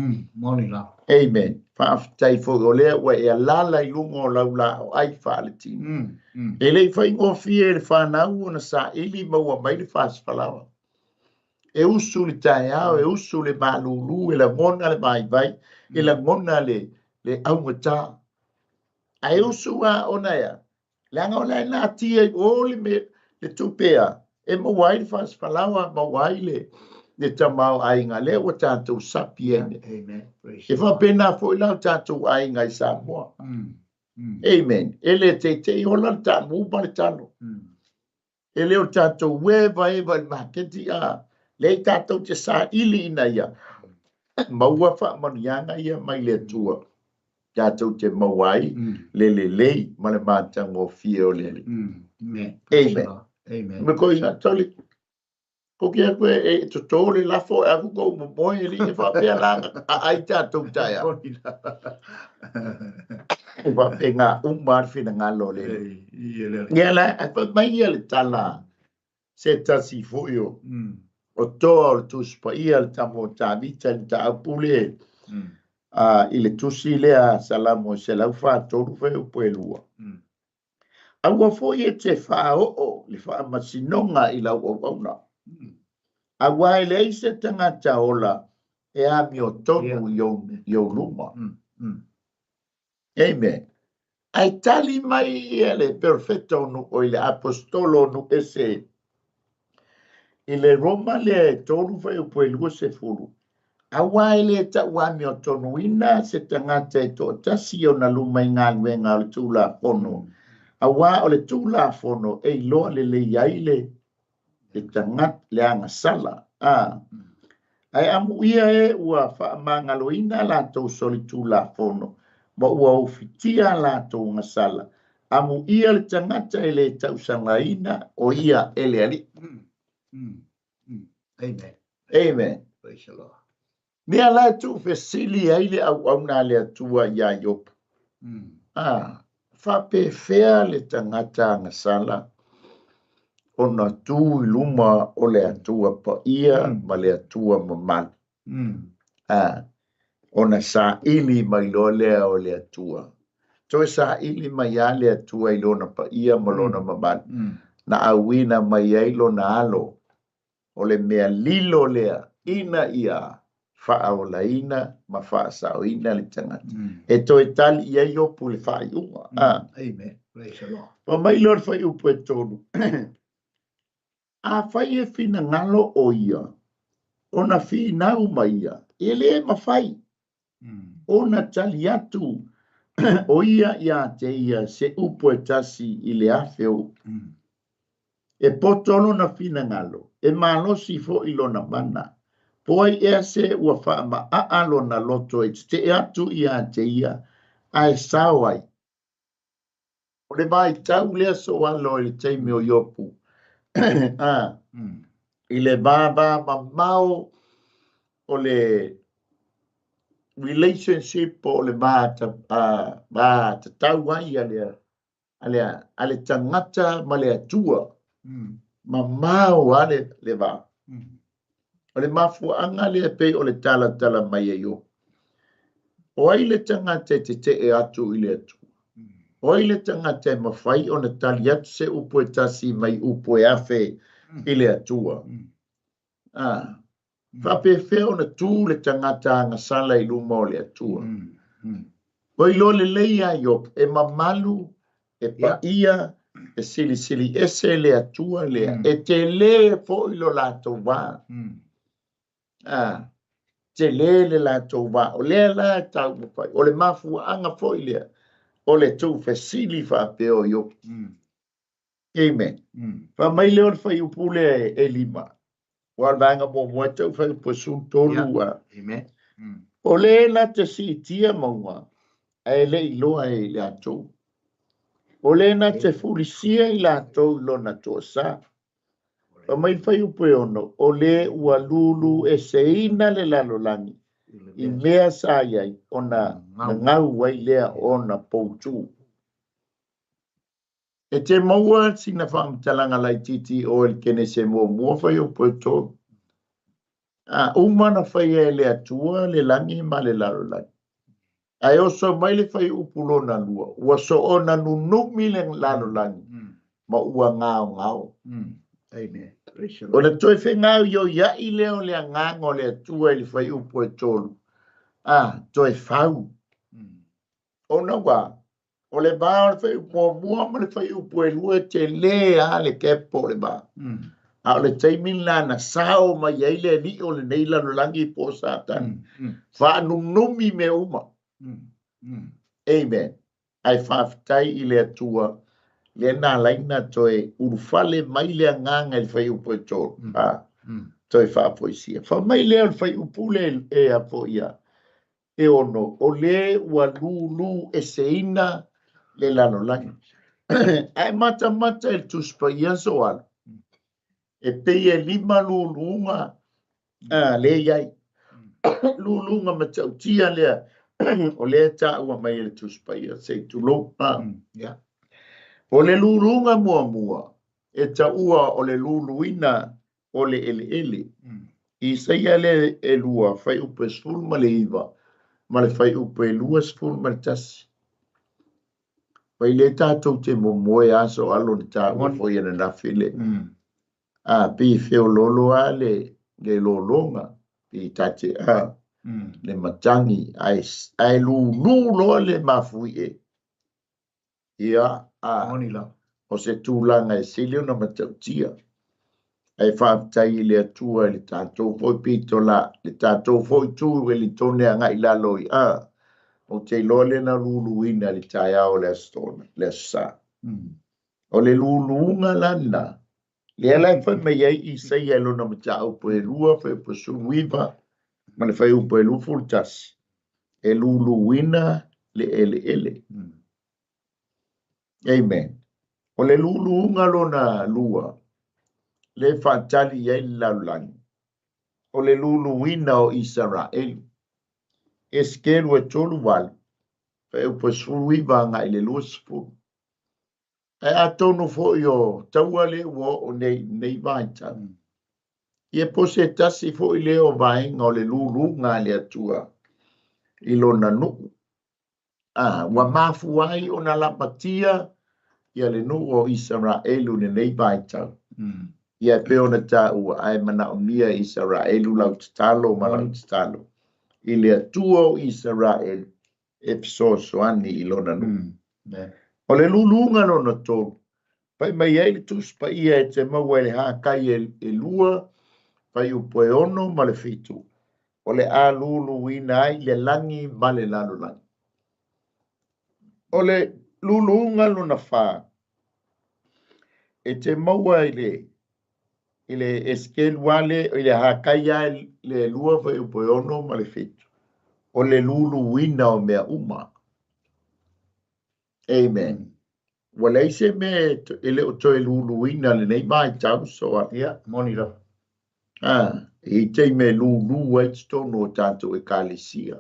S2: Amen. Whaafitai fo o lea ua e alala i lungo o laula o ai whaaletini. E le whaingo fie le whanau o na sa ili maua mai le whaaswhalawa. E usu le tae ao, e usu le malulu, e la ngona le vai, e la ngona le aungata. A e usu a ona ea. Le anga o lai nā tia i o le tupea. E mawai le whaaswhalawa, mawai le tamau ainga le o tātou sapi ene. E whapena fo i lau tātou ainga i Samoa. Amen. E le te i hola tā mūpa le talo. E leo tātou wewa i maketi a le tātou te sa ili ina ia. Maua wha manianga ia mai le tua. Tātou te mawai le ma le mātango fie o lele. Amen.
S3: Amen.
S2: Me ko inga toli. Ko kia koe e to tole lafo e aku ko mo moi li e whapea langa a aita tau taia. E whapea ngā umar whina ngā lole. Ngea lai, a wha mai ia le tala se tasi fuio. O toa o le tuspa ia le tamo tā vita le tā apule. I le tusi lea salamo se lau whātoru wheu puelua. Aua foi e te whaao le wha masinonga i lau o auna. Aua e le se tangata ola e a mi o tonu i o luma. Amen. Ai tali mai e le perfetto nu o le apostolo nu ese. I le Roma le tonu whai po e lua se furu. Aua e le ta ua mi o tonu ina se tangata e to tasi o na luma i ngā luenga o le tūla pono. Awa o le tūla fono e loa le iaile e tangat le anga sala. Ai amu ia e ua whaamangaloina la tau soli tūla fono. Ma ua ufitia la tau ngasala. Amu ia le tangata e le tau sangaina o ia e le ali.
S3: Amen.
S2: Amen.
S3: Praise the Lord.
S2: Mea la tu fesili aile au na le atua ia yopu. whapewhea le tangata ngasala ona tū luma o le atua pa ia ma le atua mamani. Ona sa ili mai lo lea o le atua. Toi sa ili mai a le atua ilona pa ia ma lona mamani. Na awina mai ai lona alo o le mea lilo lea ina ia wha o la ina ma wha sao ina le tangata. E toi tali ia iopu le wha iunga.
S3: Amen. Praise the Lord.
S2: Pa mai lor wha iupu e tonu. A whai e whina ngalo o ia. Ona whinau mai ia. E le ma whai. Ona tali atu. O ia ia te ia se upo e tasi i le awheo. E potolo na whina ngalo. E malosi fo ilona mana. Poi e se ua wha ma aalo na loto e te atu ia te ia. Ai sawai. O le mai tau lea so alo i le teimi o iopu. I le baba ma mau o le relationship o le ba ta tau ai ale tangata ma le atua ma mau ale le ba o le mafu anga le pe o le tala mai yo o ai le tangata te e atu i le atu o ai le tangata ma fai o na tali atu se upo e tasi mai upo e afe i le atua whapewheo na tū le tangata ngasala i luma o le atua. O i lo le leia yo e mamalu, e pa ia, e sili ese le atua lea. E te le fo i lo lato wā. Te le lato wā. O lea la tau mawhai. O le mafu anga fo i lea. O le tū whesili whapeo yo. Amen. Wha mai leo whai upule e lima. Wa vanga mo moto fa posu tolu
S3: Amen.
S2: o le na te si tia maua e le ilo e le ato o le na te fulisia i la to lo na to sa o mai fai upe ono o le ua lulu e seina le lalolangi i mea sa iai ona ngau wai lea ona poutu e te maua sina whaamtalanga lai titi o el kene se mua fai upe to umana fai e le atua le langi ma le lalolangi. Ai oso mai le fai upulo na lua. Ua so o na nunumi le lalolangi. Ma ua ngao.
S3: Amen.
S2: O le toi fe ngao yo ya i leo le ngango le atua le fai upo e tolu. Toi fau. O na wa. O le ba le fai upo mua ma le fai upo e lua te le a le kepo le ba. A le taimin la na sao ma yai le li o le nei lalolangi po satan. Fa nunumi me uma. Amen. Ai whaftai i le atua. Le na laina toi urufale mai le nganga i fai upo e tolu. Toi whapoisia. Fa mai le fai upule e apo ia. E ono. O le ua lulu e seina le lalolangi. Ai mata e tuspa ia soal. E pei e lima lulunga le iai. Lulunga ma tautia lea. O lea ta ua mai le tuspaia se tulo. O le lulunga mua. E ta ua o le luluina o le ele. I seia le e lua fai upe sful ma le iwa. Ma le fai upe lua sful ma le tasi. Pai le tātou te momoe aso alo ni tā ua foi ana na file. Pi feo lolo a le lolonga. Pi tate le matangi. Ai lulu loa le mafui e. Ia o se tūlanga e silio na matautia. Ai whaatai le atua le tātou foi pito la. Le tātou foi tū e li tone a ngai laloi. O te lole na luluina li tai ao le astona, le asa. O le luluunga lana. Le alai fai mai ai i sei alo na mata upo e lua, fai upo sunuiva, ma le fai upo e lufu tasi. E luluina le ele. Amen. O le luluunga lona lua, le fatali iai lalulangi. O le luluina o Israel. Eskelu e tolu walu. Fa e po sui vanga ile luspu. E atonu fo yo tauale wo o nei vaita. Ie po se tasi fo ile o vai ngā le lulu ngā le atua. Ilo na nuku. Wa mafu ai o na lapatia ia le nu o Israelu ne nei vaita. Ia pe ona ta ua ai mana o mia Israelu lau talo ma lau talo. Ile atua o Israel e so ani ilo na nuku. O le lulu ngā no na tō. Pai mai ai le tus pa ia e te maua le haa kai e lua. Pai upo e ono ma le fitu. O le a lulu wina ai le langi ma le lalo langi. O le lulu ngalo na wha. E te maua ile eskel wale ile hakai ai le lua pai upo e ono ma le fitu. O le lulu wina o mea uma. Amen. Wala ise me ele o toi lulu wina le nei mai tau soa.
S3: Ia, moni la.
S2: E tei me lulu ai tonu o tanto e kalesia.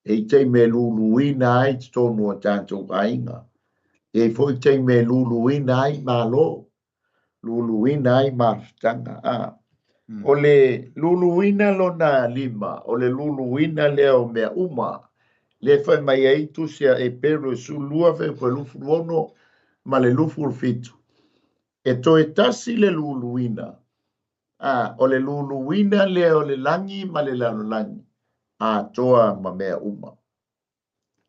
S2: E tei me lulu wina ai tonu o tanto ainga. E foi tei me lulu wina ai malo. Lulu wina ai maftanga. O le lulu wina lo na lima. O le lulu wina leo mea uma. Le fai mai ai tusia e pero su lua fe po lufu ono ma le lufu fitu. E to e tasi le lulu wina. O le lulu wina le o le langi ma le lalo langi. Toa ma mea uma.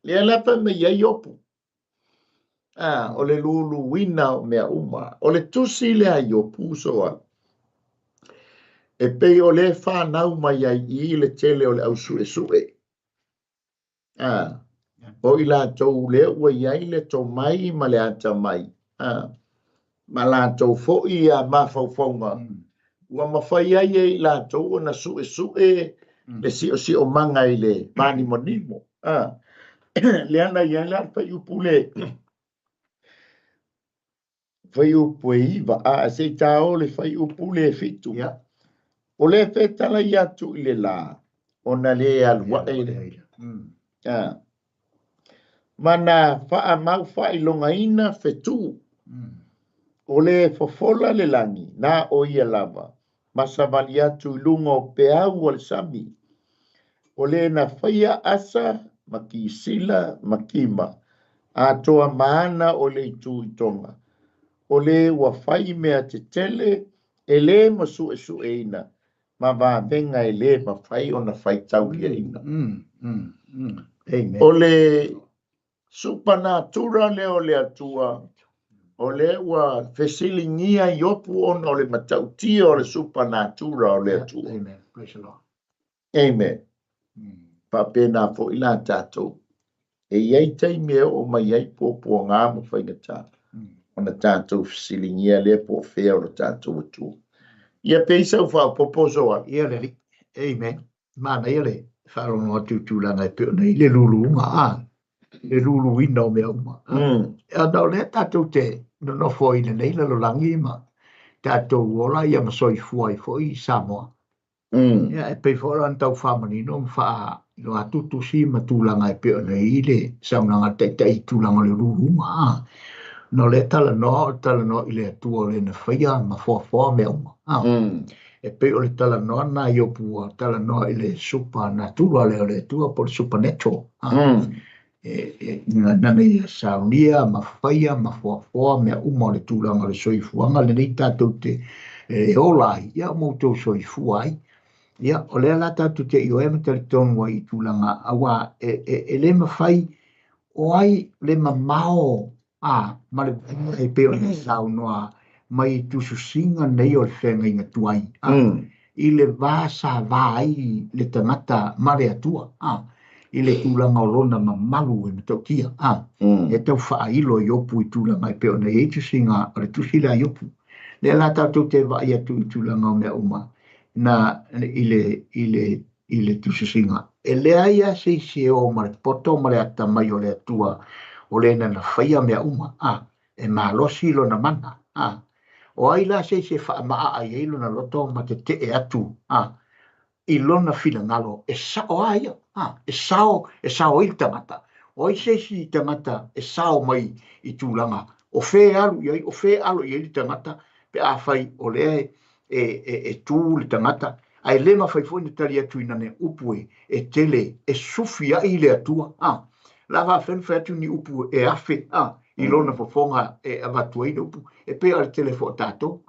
S2: Le alafa me ia yopu. O le lulu wina o mea uma. O le tusi le a yopu soa. E pei o le whanau mai ai I le tele o le au sue sue. O I la tau le ua iai le tau mai ma le ata mai. Ma la tau fo'i a mawhauwhaunga. Ua mawhai ai e la tau na sue sue le si o manga I le mani monimo. Le ana iai la whai upu le. Whai upu e iwa. Se tau le whai upu le fitu. O le whetala I atu I le la. O na le alua e le. Mana wha mau whai longa ina fetu. O le fofola le langi. Na o ia lava. Masa vali atu ilunga o peau o le sami. O le na whaia asa maki sila makima. A toa maana o le itu I tonga. O le wa whai mea te tele e le masu e su e ina. Ma va venga e le ma whai o na whai tau ia ina.
S3: Amen.
S2: O le supernatural le o le atua. O le wa fesilingia yopu ona o le matautia o le supernatural o le atua.
S3: Amen. Praise the Lord.
S2: Amen. Papena fo ila tatou. E iai taimi o mai iai popo ngā mo whaingata. Ona tatou fesilingia le po fea o le tatou atua. Ia peisa u whao popo soa.
S3: Ia le. Amen. Mana ia le. Wharo no atu tūlanga e peo nei le lulu unga. Le lulu ina o mea uma. Nau le tatou te no foi le nei le lolangi ma. Tatou ola ia masoi fuai foi Samoa. Ia e pei fora antau whamani no mwha no atutu si ma tūlanga e peo nei le saunanga tei tūlanga le lulu unga. No le tala no I le atua le na whaia ma fua mea uma. E pe o le tala noa na iopua, tala noa I le supernatural le o le atua por supernatural. Nana I saunia, ma whaia, ma fua mea uma o le tūlanga le soifuanga, le nei tātou te olai, ia moutou soifuai. Ia, o le ala tātou te io ema tali tonua I tūlanga, awa e le ma whai, o ai le ma mao, ma le vunga e pe o le saunoa, mai tusu singa nei o le whenga inga tuai. I le vasa vai le tangata mare atua. I le tūlanga o lona ma malu e matautia. E tau whailo I opu I tūlanga I peo nei e tusi ngā o le tusi la I opu. Le ala tātou te vai atu I tūlanga o mea uma. Na I le tusi singa. E le aia se o ma le poto ma le ata mai o le atua o le na whaia mea uma. E malosi lo na mana. O ai la se wha maa ai eilo na loto ma te e atu. I lona whina ngalo. E sao aia. E sao il tangata. o i se si tangata e sao mai i tūlanga. O whē alu i li tangata, pe a whai o lea e tū li tangata. Ai le ma whai fwoi ni tali atu ina ne upu e tele, e sufia i le atua. Lava whenwhai atu ni upu e awhi, i lona fofonga e avatua i upu, e pe o le tele fo tato,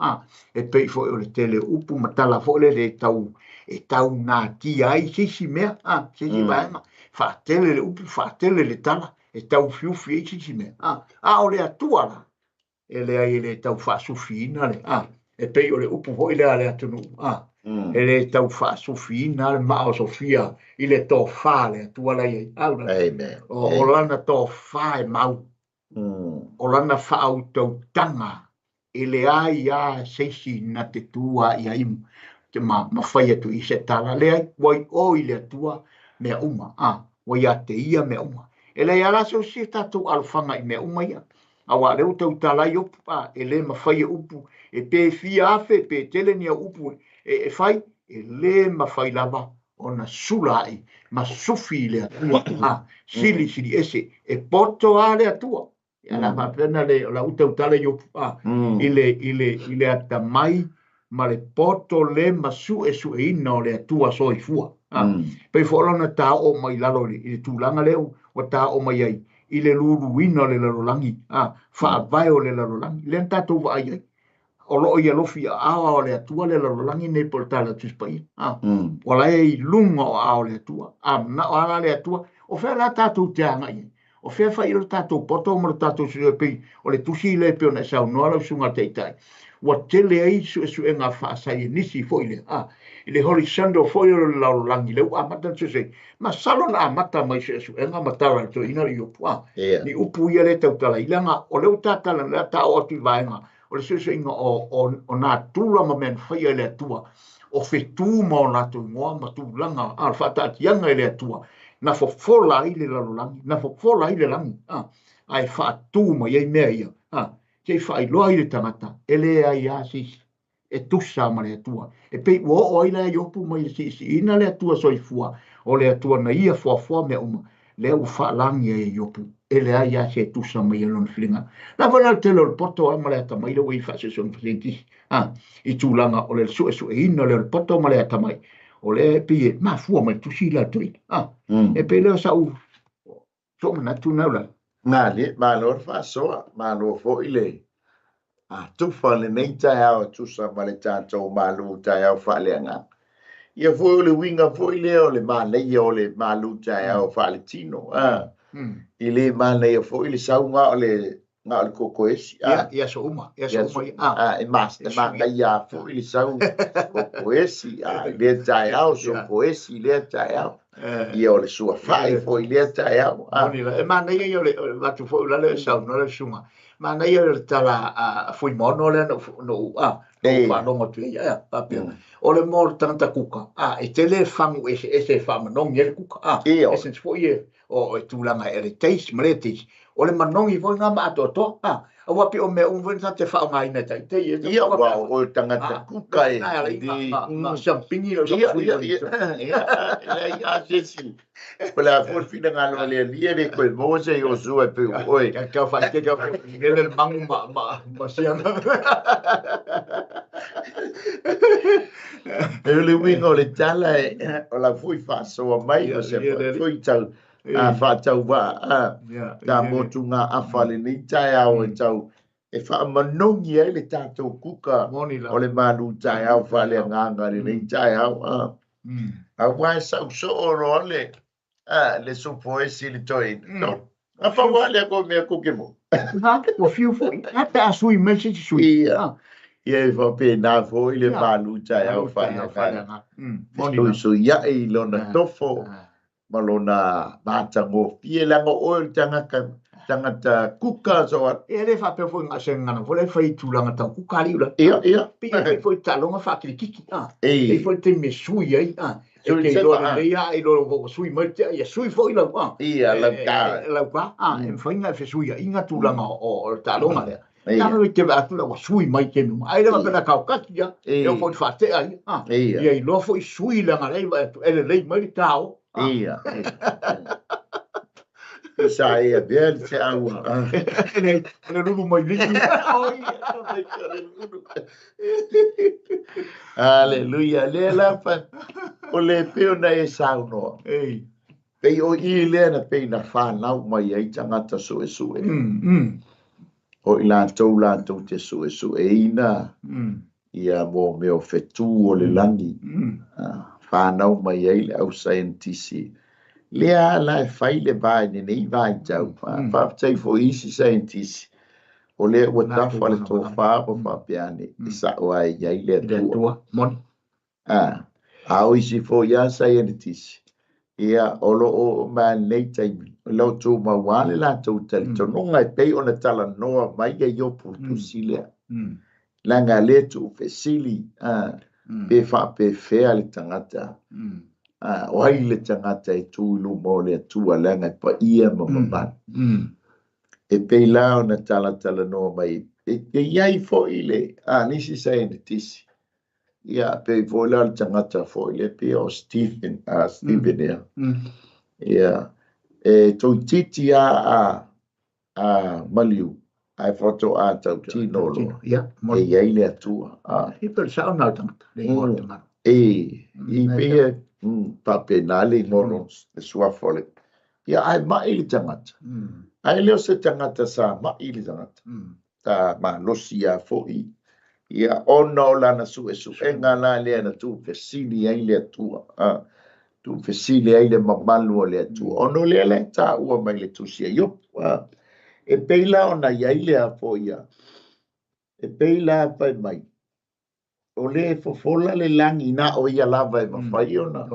S3: e pe fo o le tele upu matala fo le tau, e tau nā tia ai, sisi mea, sisi vaenga, whaatele le upu, whaatele le tala, e tau fiufi e sisi mea, o le atua la, e le ai le tau whaasufi ina le, e pe o le upu ho i le atunu, e le tau whaasufi ina le maa o Sofia, i le tō wha le atua la iei, o lana tō wha e mau, o lana wha au tau tanga, e le ai a seisi na te tua i a imu, te ma whai atu i se tala, le ai wai o i le atua mea uma, wai a te ia mea uma. E le ala so si tātou alwhanga i mea uma ia, awa leo tau tala i upu, e le ma whai e upu, e pe fia afe, pe tele ni a upu, e whai, e le ma whai lava, o na sulai, ma sufi le atua, sili ese, e poto a le atua, ala ma pena le la utau tala i upu, ile ata mai, ma le poto le masu e su e ina o le atua soifua. Pei whaolana tā o mai lalo i le tūlanga leo, wa tā o mai ai, i le lulu ina o le larolangi, whaavai o le larolangi, le tātou wa ai ai, o loo i alofi a awa o le atua le larolangi nei por tala tuspai, wala e lunga o awa le atua, na o ala le atua, o whea la tātou te anga i, o whea whai ilo tātou poto o mara tātou sui pei, o le tusi le peo na sau noa lau sunga teitai, wa tele ai su e ngā whaasai e nisi foile, i le horizontal foile lau langi leu amata tu se, ma salona amata mai su e ngā matara to ina i upu, ni upu ia le tau tala ilanga, o leu tātala le tā o atu vaenga, o le su inga o nā tūla ma men whaia le atua, o whetū ma o nā tu ngoa ma tū langa, whataatianga i le atua, na fofola i le larolangi, na fofola i le langi, ai whaatū ma iei mea ia, kei whai loa i le tangata, e le ai asis, e tusa ma le atua. E pei ua o i le iopu mai si ina le atua soifua, o le atua na ia fua mea uma, le u whaalangi e iopu, e le ai asis e tusa mai e lona whilinga. Na wana le telo le poto a ma le ata mai le wei whaase son whilintis, i tūlanga o le su e ina le poto ma le ata mai, o le pie, ma fua mai tusi la tui, e pei leo sa u, so manatu naula.
S2: Ngā le, mā lor whaasoa, mā lor fo i le. Tufa le nei tai au tusa ma le tātou mā lu tai au whaalea ngā. Ia fo le winga fo i le o le mā leia o le mā lu tai au whaale tino. I le mā leia fo i le sau ngā o le kokoesi.
S3: Ia so uma.
S2: E mā leia fo i le sau kokoesi. Le tai au so koesi le tai au. Ia o le sua whae fo i le tai au.
S3: E mā nei o le watu fo i le sau no le sunga. Ma nei le tala foi mono le no whanonga tu ia papia. O le mor tanta kuka. E tele whangu ese whamanongi e kuka. Ese foi o tūlanga e le teis, maletis. O le manongi foi ngā maato to. A wapi o mea unwena te whaonga ina tai.
S2: Ia wau o tangata kuka e.
S3: Ma sampingi lo sa fui.
S2: Ia sesi. Pela forfina ngā loa lea lia re koe mose i o sua pe oi.
S3: Ka whai te ka ngele mangu ma sianga.
S2: E le winga o le tala e o la fui whaasoa mai o se fui tau whaatau wā. Ka motu ngā awhale ni tai au e tau e whaamanongi e le tātou kuka o le mālu tai au whale ngāngare ni tai au. A wai sau so o roa le supo e sili toi. A whaua le ako mea kuke mo.
S3: O fiu foi. A te asui mesi sui.
S2: Ia e whape nā fo i le mālu tai au whale ngāngare. So ia e lona tofo. Malona mātango pie langa oil tangata kuka soa.
S3: E le whape foi ngā sengana, foi le whai tūlanga tau kuka liura.
S2: Ia.
S3: Pia e foi talonga whakiri kiki. E foi te me sui ai. E ke lora leia, e lora voko sui marte, e sui foi lau.
S2: Ia,
S3: lau ka. E whainga e whesui inga tūlanga o talonga lea. Nā me te atu lau sui mai ke numa. Ai lewa pena kau kaki ia, e o foi whate ai. Ia i loa foi sui langa leiva, e le lei mai tau.
S2: Ia. Sa e bel se au.
S3: Ele rumo mai ni.
S2: Hallelujah. Le la fa. O le peo na e sauno.
S3: Ei.
S2: Pei o I le na pei na whanau mai ai tangata sue sue. O I lātou te sue sue ina. Ia mo meo fetu o le langi. Whanau mai ai le au scientisi. Lea la e whai le vai ne nei vai jau. Whaptai fo isi scientisi. O le ua tafa le tō wha o whapiane. Isa o ai iai le tua.
S3: Mon.
S2: Au isi fo ia scientisi. Ia olo o ma nei taimi. Lau tō ma wale la tau tali. Tononga e pei o na tala noa mai e yo putusi lea. Langa le tu fesili. Pe wha pe fea le tangata. O hai le tangata e tūlu mo le tua langa pa ia mamaman. E pei lao na tala noa mai. E iai fo i le. Nisi sai na tisi. Ia pe fo lao le tangata fo i le pe o Stephen ea. Ia. E tau titi a maliu. Ai foto a tau tino lo.
S3: Ia.
S2: E iai le atua.
S3: I per sao nau tangata.
S2: I pia pape nale moros e sua fole. Ia ai mai le tangata. Ai leo se tangata sa mai le tangata. Ta ma losia foi. Ia ona o lana su e ngana le na tu fesili ai le atua. Tu fesili ai le mamalu o le atua. Ono le ta ua mai le tusia yo. E peila ona iai le a foia. E peila pai mai. O le fofola le langi na o ia lava e mawhai ona.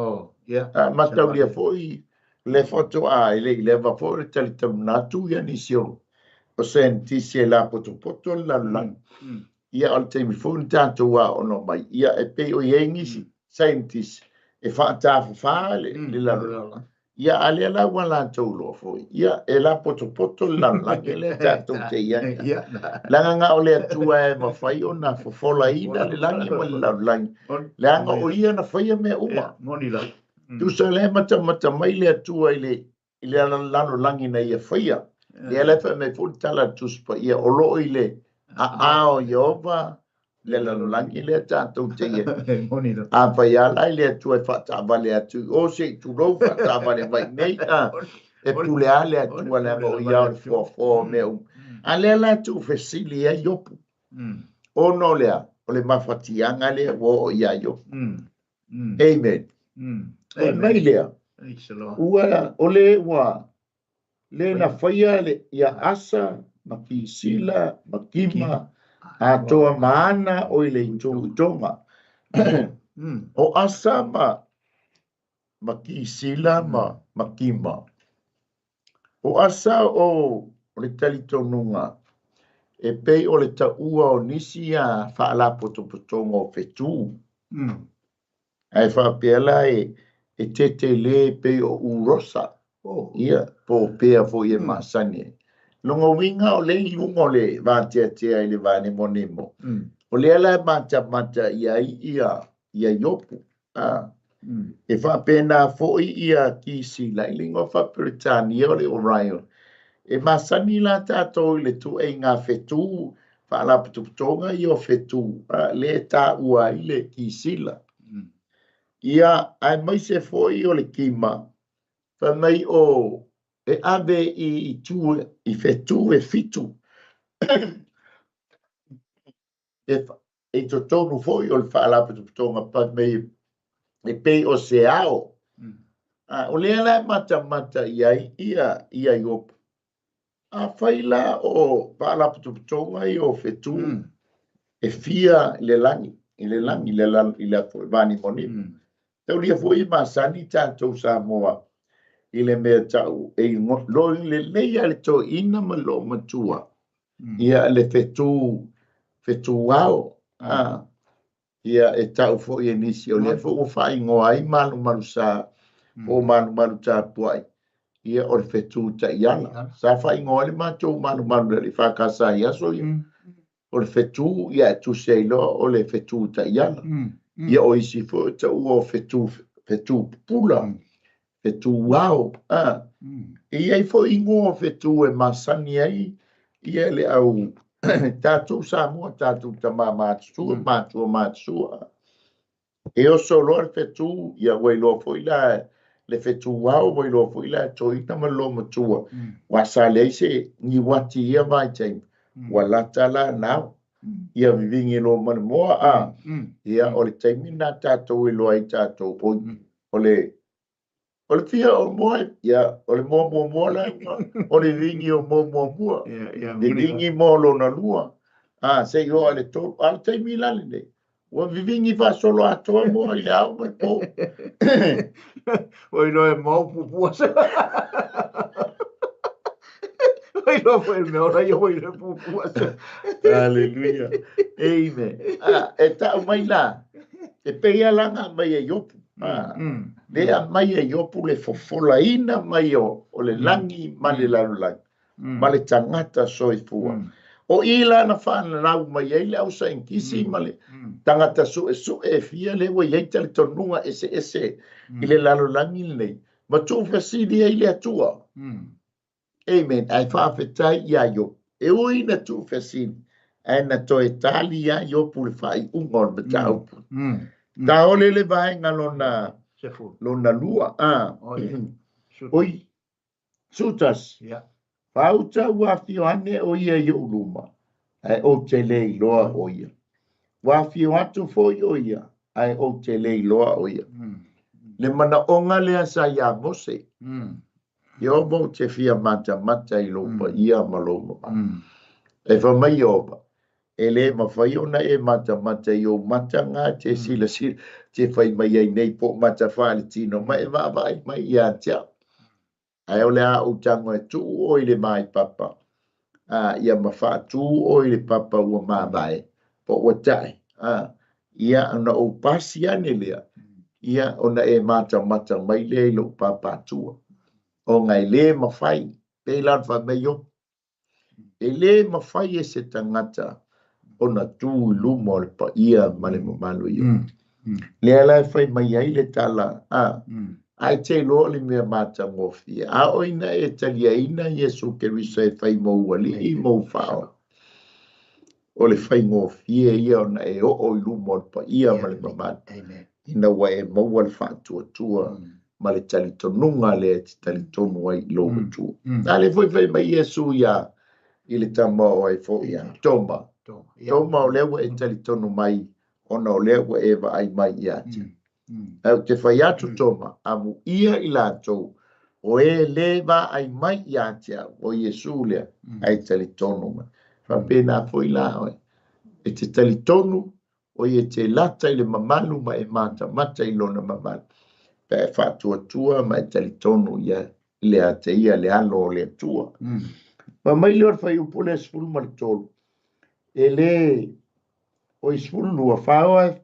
S2: Matau lia foi le foto a ele i leva foi tali tau natu ia nisio. O sen tisi e la poto la lang. Ia al teimi foi tanto wa ono mai. Ia e pe o iengisi scientist e whaata wha le la. Ia ale la wala tau lo foi. Ia e la poto la lang ele tanto te ia. Langa nga o le atua e mawhai ona fofola ina le langi ma le lang. Langa o ia na whaia mea uma.
S3: Moni la.
S2: Tu sa le mata mai le atua i le lano langi na ia whaia. Le alefa me fun tala tuspa ia olo i le ao Iova le lano langi le tātou te ia.
S3: Moni la.
S2: A whaia lai le atua e whata vale atu. O se tu rou whata vale mai nei. E pule a le atua le anga o ia o fo meu. A le la tu fesili e yopu. O no lea. O le mawhatianga le o ia yopu. Amen. Mai lea. Ua o le ua. Le na whaia le ia asa, maki sila, makima, a toa maana o ile itonga. O asa maki sila makima. O asa o le talitonunga. E pei o le taua o nisi a whaala potopotonga o fetu. Ai whaapela e tete le pei o urosa. Ia, po pea fo ia masani. Longo winga o le ilungo le vātea i le vāne monemo. O le ala mata ia yopu. E whapena fo ia kisi la ilingo whaperitani o le Orion. E masani la tātou le tu e ngā fetu, whaala putuputonga i o fetu, le tā ua i le kisila. Ia, ai mai se fo i o le kima, fa mai o e ave i tu i fetu e fitu. E to tonu foi o le whaala putuputonga pa mai e pei o se ao. O le ala mata ia iopu. A whaila o whaala putuputonga i o fetu e fia i le langi i le vani moni. Tau lia foi masani tātou sa moa. Ile mea tau e lo le leia le to ina malo matua ia le fetu wao ia e tau fo e nisi o le fo fai ngoai malu sa o malu ta puai ia o le fetu ta iana sa fai ngoai le matou malu le fa kasa ia so o le fetu ia tu seilo o le fetu ta iana ia o isi fo ta o fetu pula fetu wao ia i fo ingo fetu e masani ai ia le au tatu sa mo tatu tamama tu matua e o solo fetu ia welo fo ila le fetu wao welo fo ila toi tamalo matua wa sale se ni wati ia vai tai wala tala now ia vivingi lo man mo ia o le taimina tatu i lo ai tatu o le fia o moe, ia, o le mo la, o le vingi o mo, le vingi mo lo na lua. Se yo ale to, ale te mila le ne. O vingi fa solo a to mo i le au mai po.
S3: O i lo e mo pupua sa. O i lo fo e me ora i o i le pupua sa.
S2: Hallelujah. Amen. E ta mai la, e peia langa mai e yopu. Lea mai e yopu le fofola ina mai o le langi ma le lalulangi. Ma le tangata soifua. O ila na whaana rau mai e le au sa inkisi ma le tangata su e fia le wa yeita le tonunga ese i le lalulangi nei. Ma tu fasidi e le atua. Amen. Ai whaafetai ia yo. E oi na tu fasidi. Ai na toe tali ia yopu le whai ungol ma taupu. Ta ole le vaenga lona lua. Oi, sutas. Pauta wafio ane o ia i uluma. Ai o te lei loa o ia. Wafio atu foi o ia. Ai o te lei loa o ia. Le mana onga lea sa ia mose. Ia mo te fia mata i lopa ia maloma. E fa mai oba. Ele ma fai ona e mata i o mata ngā te sila te fai mai ai nei po mata whaale tino mai vai mai ia tia. Ai o le a o tango e tu o i le mai papa. Ia ma wha tu o i le papa ua ma vai. Po ua tai. Ia ana o pasi ane lea. Ia ona e mata mai le lo papa tua. O ngai le ma fai. Pe lan fa me yo. E le ma fai e se tangata. Ona tu lumo le pa ia male malu yo. Le ala fai mai ai le tala. Ai te lo le mea mata ngofia. A oina e talia ina Yesu Keriso e fai mo wali i mo fao. O le fai ngofia ia ona e o lumo le pa ia male mamata. Ina wa e mo wal fa tua. Ma le talitonunga le talitonu ai logo tua. Ale fai mai Yesu ia i le tama o ai fo ia. Toma o lewa e talitonu mai. Ona o lewa e va ai mai ia tia. Au te whai atu toma, amu ia i lātou, o e lewa ai mai i atia, o Yesu lea, ai talitonu ma. Whapena fo i la oi. E te talitonu, o e te lata i le mamalu ma e mata i lona mamalu. Pea e whātua ma e talitonu ia, lea te ia le alo o lea tua. Ma mai leo whai upole sfulu ma le tolu. E le, o i sfulu lua whaoa,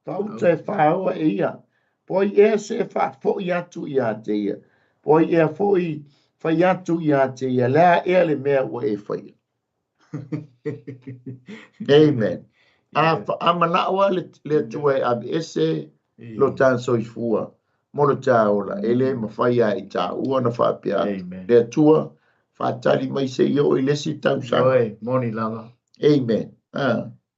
S2: Pauta e whaoa e ia. Poi e se fo i atu i a te ia. Poi e fo i whai atu i a te ia. Lea e le mea o e whai. Amen. A manaua le tua e abi ese lo tan soifua. Mono ta ola. Ele ma whai a i ta ua na whapia. Le tua whatali mai se io i lesi tau sa.
S3: Moni lava.
S2: Amen.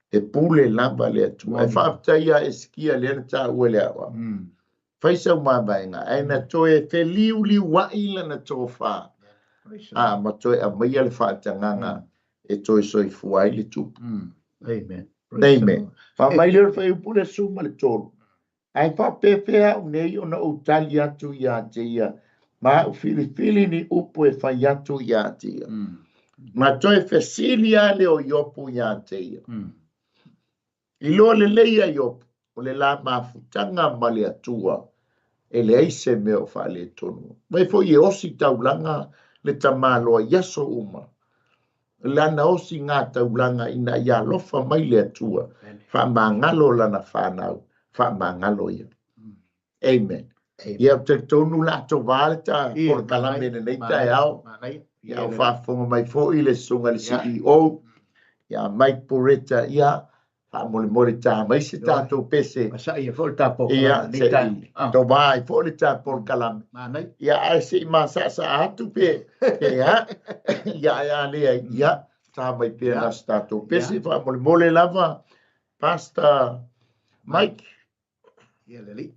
S2: E pule lamba le atu. E whaftaia e skia le ta ua le awa. Whaisa umabainga. E na toe te liu wa ila na tō wha. Ma toe a maia le whaatanganga e toe soi fuai le tu.
S3: Amen.
S2: Amen. Wha mai leo whai upule suma le tōru. Ai wha pepea unei ona utali atu i a te ia. Ma u fili ni upu e whai atu i a te ia. Ma toe fesilia le o yopu i a te ia. I loa le leia yopu, o le la mafutanga ma le atua, e le aise meo wha le tonu. Mai fo i osi taulanga le tamaloa yaso uma. Lana osi ngā taulanga ina ia lofa mai le atua, wha mangalo lana whanau, wha mangalo ia. Amen. Ia te tonu la to valeta, por kalamene nei tai au. Ia wha fonga mai fo i le sunga le CEO, ia Mike Poreta ia, mole mole ta mai se tatou pese
S3: Masa ia fo ta po.
S2: ia se to vai fo le ta por kalam
S3: Manai.
S2: ia ai se ma sa atu pe ia ia le ia ta mai pe na tatou pese fa mole mole lava pasta Mike
S3: Ia leli.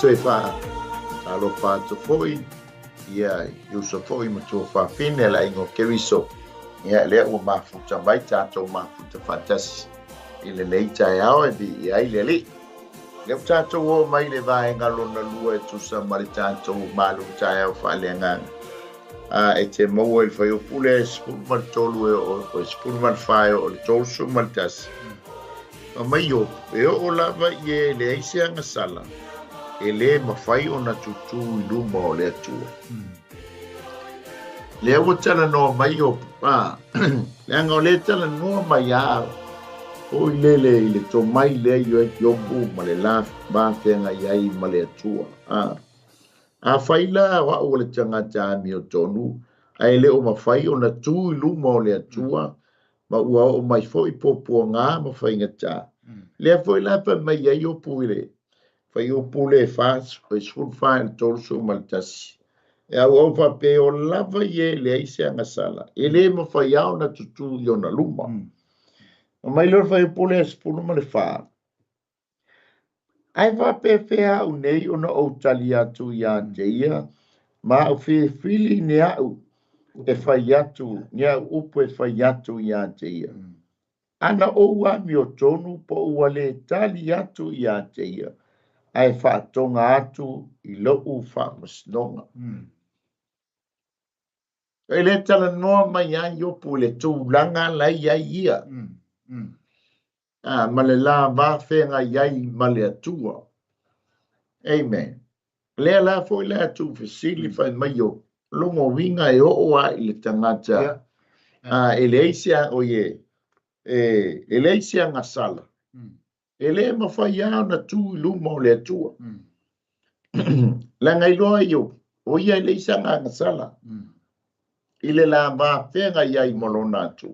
S2: Tui wha alo wha tu foi ia iusa foi ma tu wha fine la ingo keriso ia lea ua mafuta mai tātou mafuta whatasi i le leita e ao e bi ia i le li leo tātou o mai le vaenga lona lua e tusa ma le tātou malu tai au wha le nganga e te maua i whai o pule e spuru mal tolu e o spuru mal whai o le tolu su mal tasi mai o e o lava i e le eise anga sala e le mawhai o na tutu i luma o le atua. Le awa tala noa mai o le anga o le tala noa mai a o i lele i le to mai le i o yobu ma le la mawhenga iai ma le atua. A whai la wa o le tangata mi o tonu a e le o mawhai o na tu i luma o le atua ma ua o mai fo i popua ngā mawhai ngata. Le a fo i la pa mai iai o puile fai o pule fas o sful fan tolso maltasi e au fa pe o lava ye le ise anga sala e le mo fai au na tutu yo na luma o mai lor fai pule sful mal fa ai va pe fe au nei ona o talia tu ya jeia ma o fi fili ne au e fai atu nia upo e fai atu ya jeia ana o wa mi o tonu po ua le talia tu ya jeia ai whaatonga atu i lo'u whaamasnonga. E le tala noa mai ai opu le tūlanga lai ai ia. Ma le la wāwhenga iai ma le atua. Amen. Lea la foi le atu whisili whai mai o longo winga e o a i le tangata. E le eisia o ye. E le eisia ngasala. E le mawhai au na tū luma o le atua. La ngai loa i o ia le isa ngā sala. I le la mā whenga iai molona atu.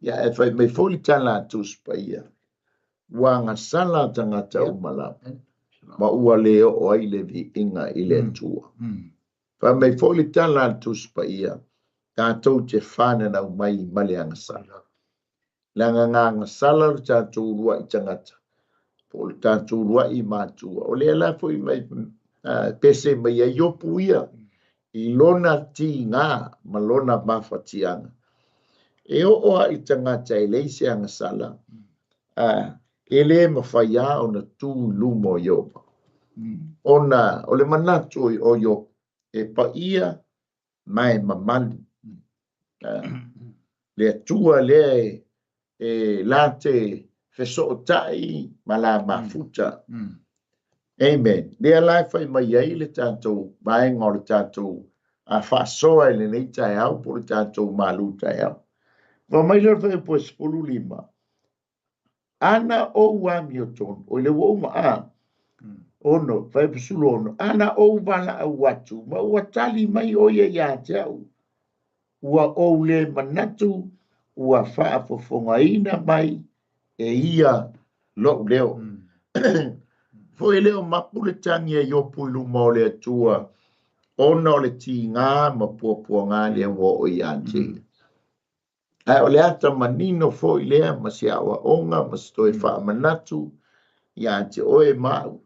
S2: Ia e whai mei foli tala atu spa ia. Wa ngā sala tangata umala. Ma ua leo o ai le vi inga i le atua. Whai mei foli tala atu spa ia. Tātou te whānana umai male anga sala. Langa nganga sala tātou rua i tangata. Po le tātou rua i mātua. O le ala foi mai pese mai a iopu ia. I lona ti ngā ma lona mawhatianga. E o a i tangata e leise anga sala. E le mawhaia o na tū lumo iopa. Ona, o le manatu o iopa. E pa ia mai mamani. Le atua le e late fesotai mala mafuta. Amen. Le alai fai mai ai le tātou maenga o le tātou a whasoa le nei tai au po le tātou malu tai au. Wa mai lor fai po spulu lima. Ana o wami o tonu. O le woma a. Ono, fai pusulu ono. Ana o wala au watu. Ma ua tali mai o ia ia te au. Ua o le manatu. Ua wha fofonga ina mai e ia lo leo. Foi leo mapule tangi e yopu ilu mo le atua ona o le ti ngā ma puapua ngā le wo o iante. Ai o le ata manino foi lea ma si awa onga ma stoi wha manatu iante oe mau.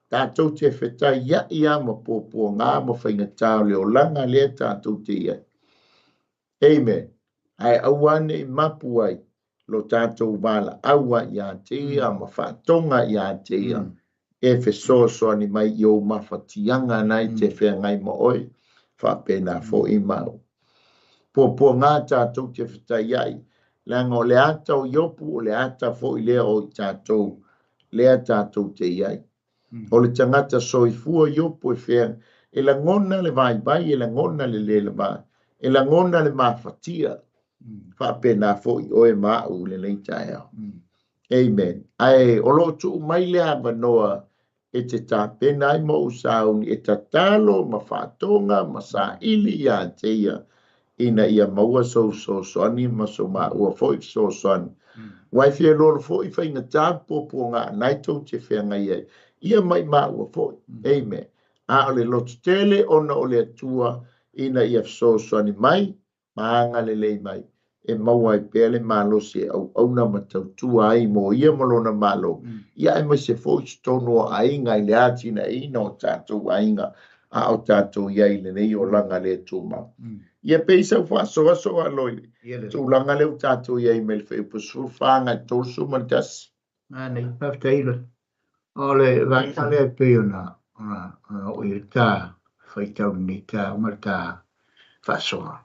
S2: Tātou te whetai ia ma puapua ngā ma whainga tau leo langa lea tātou te ia. Amen. Ai awane i mapu ai lo tātou wala awa iante ia ma whaatonga iante ia. E whesoa ni mai i o mawhatianga nei te whea ngai mo oi, whapena fo i mau. Pua ngā tātou te whetai ai, langa o le ata o iopu o le ata fo i lea o tātou, lea tātou te iai. O le tangata soifua iopu e whea, e la ngona le vai bai, e la ngona le le vai, e la ngona le mawhatia, whapena fo i oe mau le leitai au. Amen. Ai, o lo tu mai lea manoa, e te tāpena ai mo usaungi e tatalo ma whātonga ma sa ili ia te ia ina ia maua so soani ma so ma ua foi so soani. Wai fia loro foi fai na tāpo po ngā naito te whenga ia mai ma ua foi. Amen. A ole lotu tele ona ole atua ina ia so soani mai ma anga lelei mai. E maua i pele malo se au na matautua ai mo ia malona malo. Ia e mai se foi stono ai ngai le ati na ina o tātou ainga a o tātou iai le nei o langa le tūma. Ia peisa ufa so aloi. Tu langa le o tātou iai me le whai upasu whanga tōsu mantas.
S3: Nei, pafteila. Ole, vai tale pe ona o i tā whaitau ni tā umarta whasoa.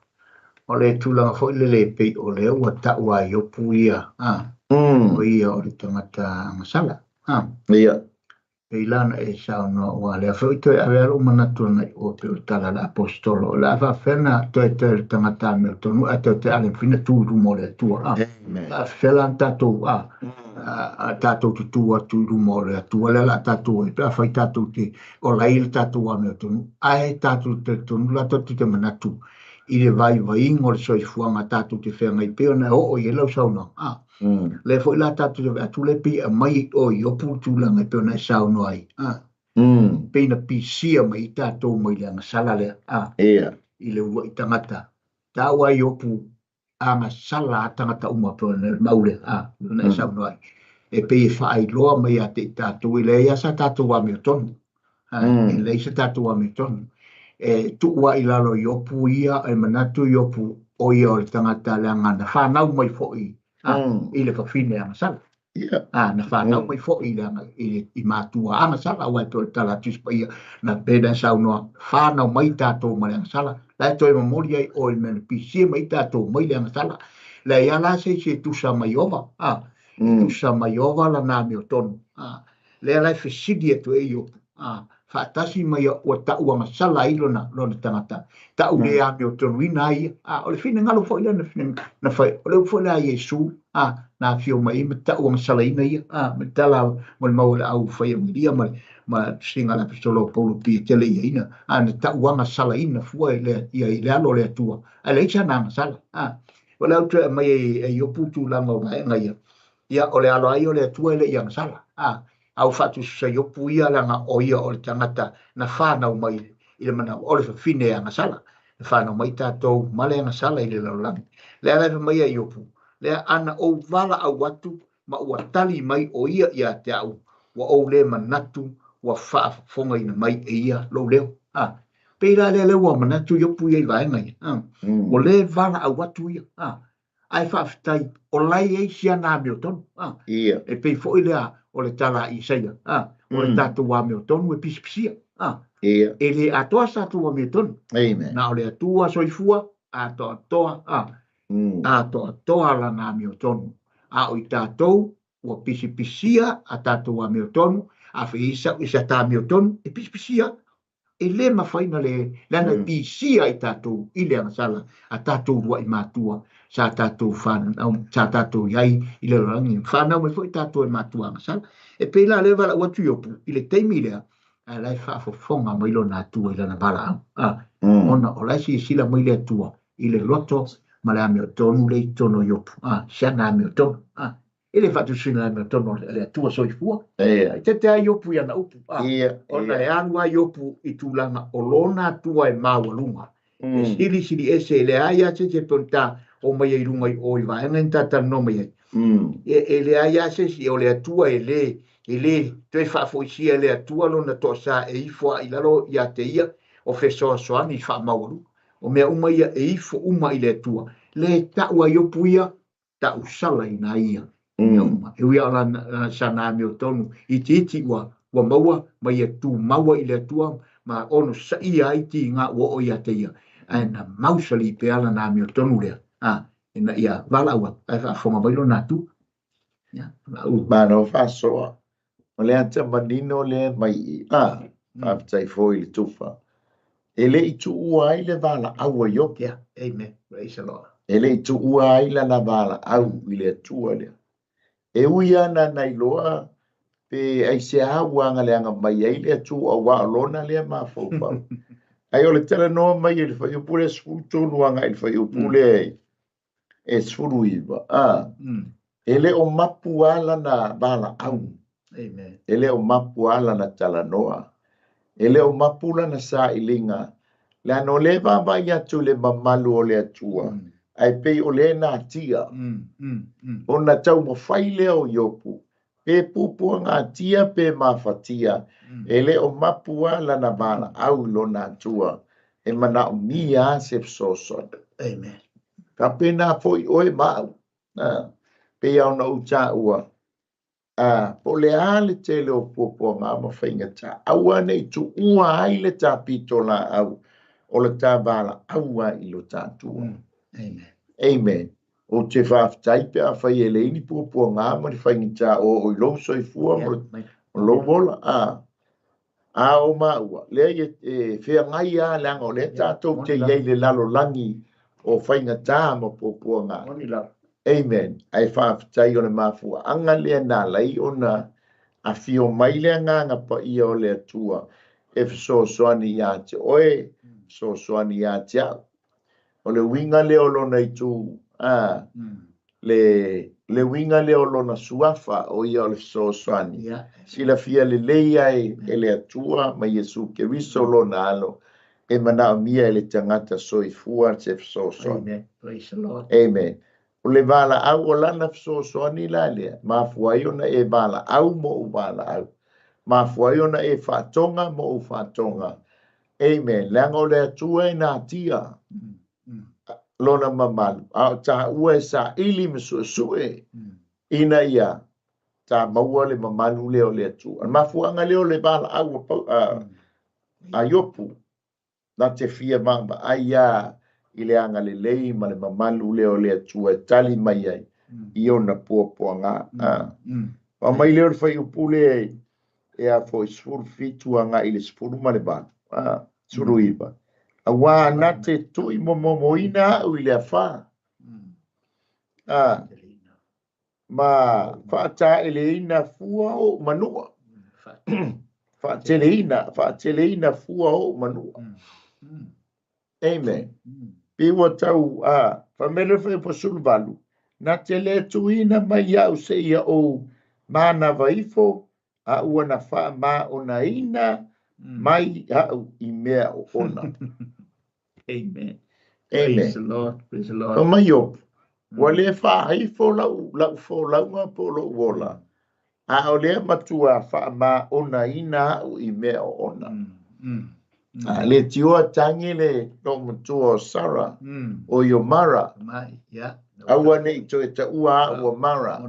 S3: Ole tūlanga fo le pe o le ua taua i opu ia. O ia o le tangata masala.
S2: Ia.
S3: Pei lana e sauna ua lea whaitau e awea umanatua nei o te utala la apostolo. La awha whena toi te tangata me tonu a te ale whina tūru mo le tua. La whelan tātou tātou te tua tūru mo le tua le la tātou e pia whai tātou te o laile tātou a me tonu. Ai tātou te tonu la tātou te manatu. I le vai ingo le soifuanga tātou te whenga i peo na o i lau sauna. Le fo la tātou te atu le pi a mai o i opu tūlanga i peo na sauna ai. Pena pi sia mai tātou mai le anga sala le. I le ua i tangata. Tāua i opu anga sala tangata uma peo na maule. Na sauna ai. E pe e whaai loa mai a te tātou i le ia sa tātou a me tonu. E le isa tātou a me tonu. E tuua i lalo i opu ia e manatu i opu o ia o le tangata le angana. Whanau mai fo i le whawhine anga sala. Na whanau mai fo i i mātua anga sala wai pe o le tala tuspa ia na pēna saunoa whanau mai tātou mai anga sala. Lai toi mamori ai o il mena pisia mai tātou mai le anga sala. Lai ala se tusa mai ova. Tusa mai ova la nami o tonu. Le alai whesidi atu e i opu. Whaatasi mai o taua masala i lona tangata. Tau le ame o tonu ina ai. O le whina ngalo fo ila na whai. O le ufo le a Yesu. Na fio mai me taua masala ina ia. Me tala mo le mau le au whai amiria ma singa la pistolo Paulo Pia tele ia ina. Na taua masala ina fua i le alo le atua. A le isa na masala. O le autua mai e ioputu langa o vaenga ia. Ia o le alo ai o le atua ile ia masala. Au fatu sa yopu ia langa o ia o le tangata na whanau mai i le mana o le whine anga sala. Na whanau mai tātou male anga sala i le laulangi. Le alaifa mai a yopu. Le ana o wala au watu ma ua tali mai o ia ia te au. Wa o le manatu wa whaafonga ina mai e ia lo leo. Peira le wa manatu yopu ia i vaenga ia. O le wala au watu ia. Ai whaafitai o lai e sia nā meo tonu. E pei fo i lea o le tala i saia. O le tātou wa meo tonu e pisipisia. E le atoa sa tu wa meo tonu. Na o le atua soifua, atoa. Atoa la nā meo tonu. A o i tātou wa pisipisia a tātou wa meo tonu. A whi isa tā meo tonu e pisipisia. E le mawhaina le lana pisia i tātou i le angasala. A tātou rua i mātua. Sa tātou whanau, sa tātou iai i le rangi. Whanau me fo i tātou e mātua angasala. E peila le wala watu iopu, i le teimi lea, a lai whaafofonga mailo nā tua i lana bala au. Ona o lai si sila maile atua, i le loto, ma le ame o tonu le i tono iopu. Siana ame o tonu. E le whatu sina ame o tonu le atua soifua. I te te a iopu i ana upu. Ona e anua iopu i tūlanga o lona atua e māwalunga. E siri ese le aia se ponta o mai i runga i oi vaenga in tata no mai. E le aia se si o le atua e le te whaafoisia le atua lona to sa e ifo i lalo i a te ia o fesoa soani i whaamawaru. O mea uma ia e ifo uma i le atua. Le taua iopu ia tau sala i na ia. E ui ala sana me o tonu i te iti wa maua mai tu maua i le atua ma ono sa ia i ti ngā ua o i a te ia. Na mausali pe ala na me o tonu lea. Ina ia wala ua, ai whaafonga mailo nātu.
S2: Mano whasoa. O le ata manino le mai i. Whaafitai fōi le tufa. E le i tu ua ai le wala aua yo.
S3: Amen. Praise the Lord.
S2: E le i tu ua ai la wala au i le atua lea. E ui ana nai loa pe ai se wanga le anga mai ai le tu o wa lona le ma fo fa ai o le tele no mai le fa yo pure sfuto luanga il fa yo pure e sfuruiva ele o mapu ala na bala au
S3: Amen.
S2: ele o mapu ala na tala noa ele o mapu la na sa ilinga la no le va ba ya tu le mamalu o le atua ai pe o le na tia o na tau mo fai le o yopu pe pupu nga tia pe mafatia ele o mapu ala na bala au lo na tua e mana o mia se so
S3: Amen.
S2: ka pena foi oi ma pe au na ucha ua po le ale te le o pupu nga ma fainga ta aua nei tu ua ai le ta pito la au o le ta bala aua i lo ta tua
S3: Amen.
S2: amen o te whaftai pe a whai ele ini pupu nga ma le fainga ta o lo soi fua o lo vola o maua le e fea ngai a langa o le tātou te iei le lalo langi o whainga tā ma pupu nga amen ai whaftai o le mafua anga lea nā lai o na a fio mai lea nganga pa ia o le atua e so soani ia te oe so soani ia te au o le winga leo lona i tu le winga leo lona suafa o ia o le so soani sila fia le leia e le atua ma Yesu ke riso lona alo e mana mia e le tangata soifua te so soani
S3: Amen. Praise the Lord.
S2: amen o le vala au o lana so soani la lea ma fuai ona e vala au mo u vala au ma fuai ona e whatonga mo u whatonga amen langa o le atua e nā tia lona mamalu a ta ua sa ili msue ina ia ta maua le mamalu leo le atua ma fuanga leo le vala au a yopu na te fia mamba aia ile anga le lei ma le mamalu leo le atua tali mai ai i ona puapua nga ma mai leo le fai upule e a fo isfuru fitu anga ile sfuru ma le bala suru iba awa na te tui momo ina u ile fa ma fata ile ina fua o manua fata ina fua o manua amen piwa tau famele fe po sulvalu na te le tuina mai au se ia o mana vaifo a ua na fa ma ona ina mai au i mea o ona
S3: Amen.
S2: amen
S3: Praise the Lord. Praise the Lord.
S2: o mai o wale fa haifo lau fo lau nga po lo wola a o le matua fa ma ona ina au i mea o ona le tua tangi le no matua Sara o yo Mara aua nei to te ua o Mara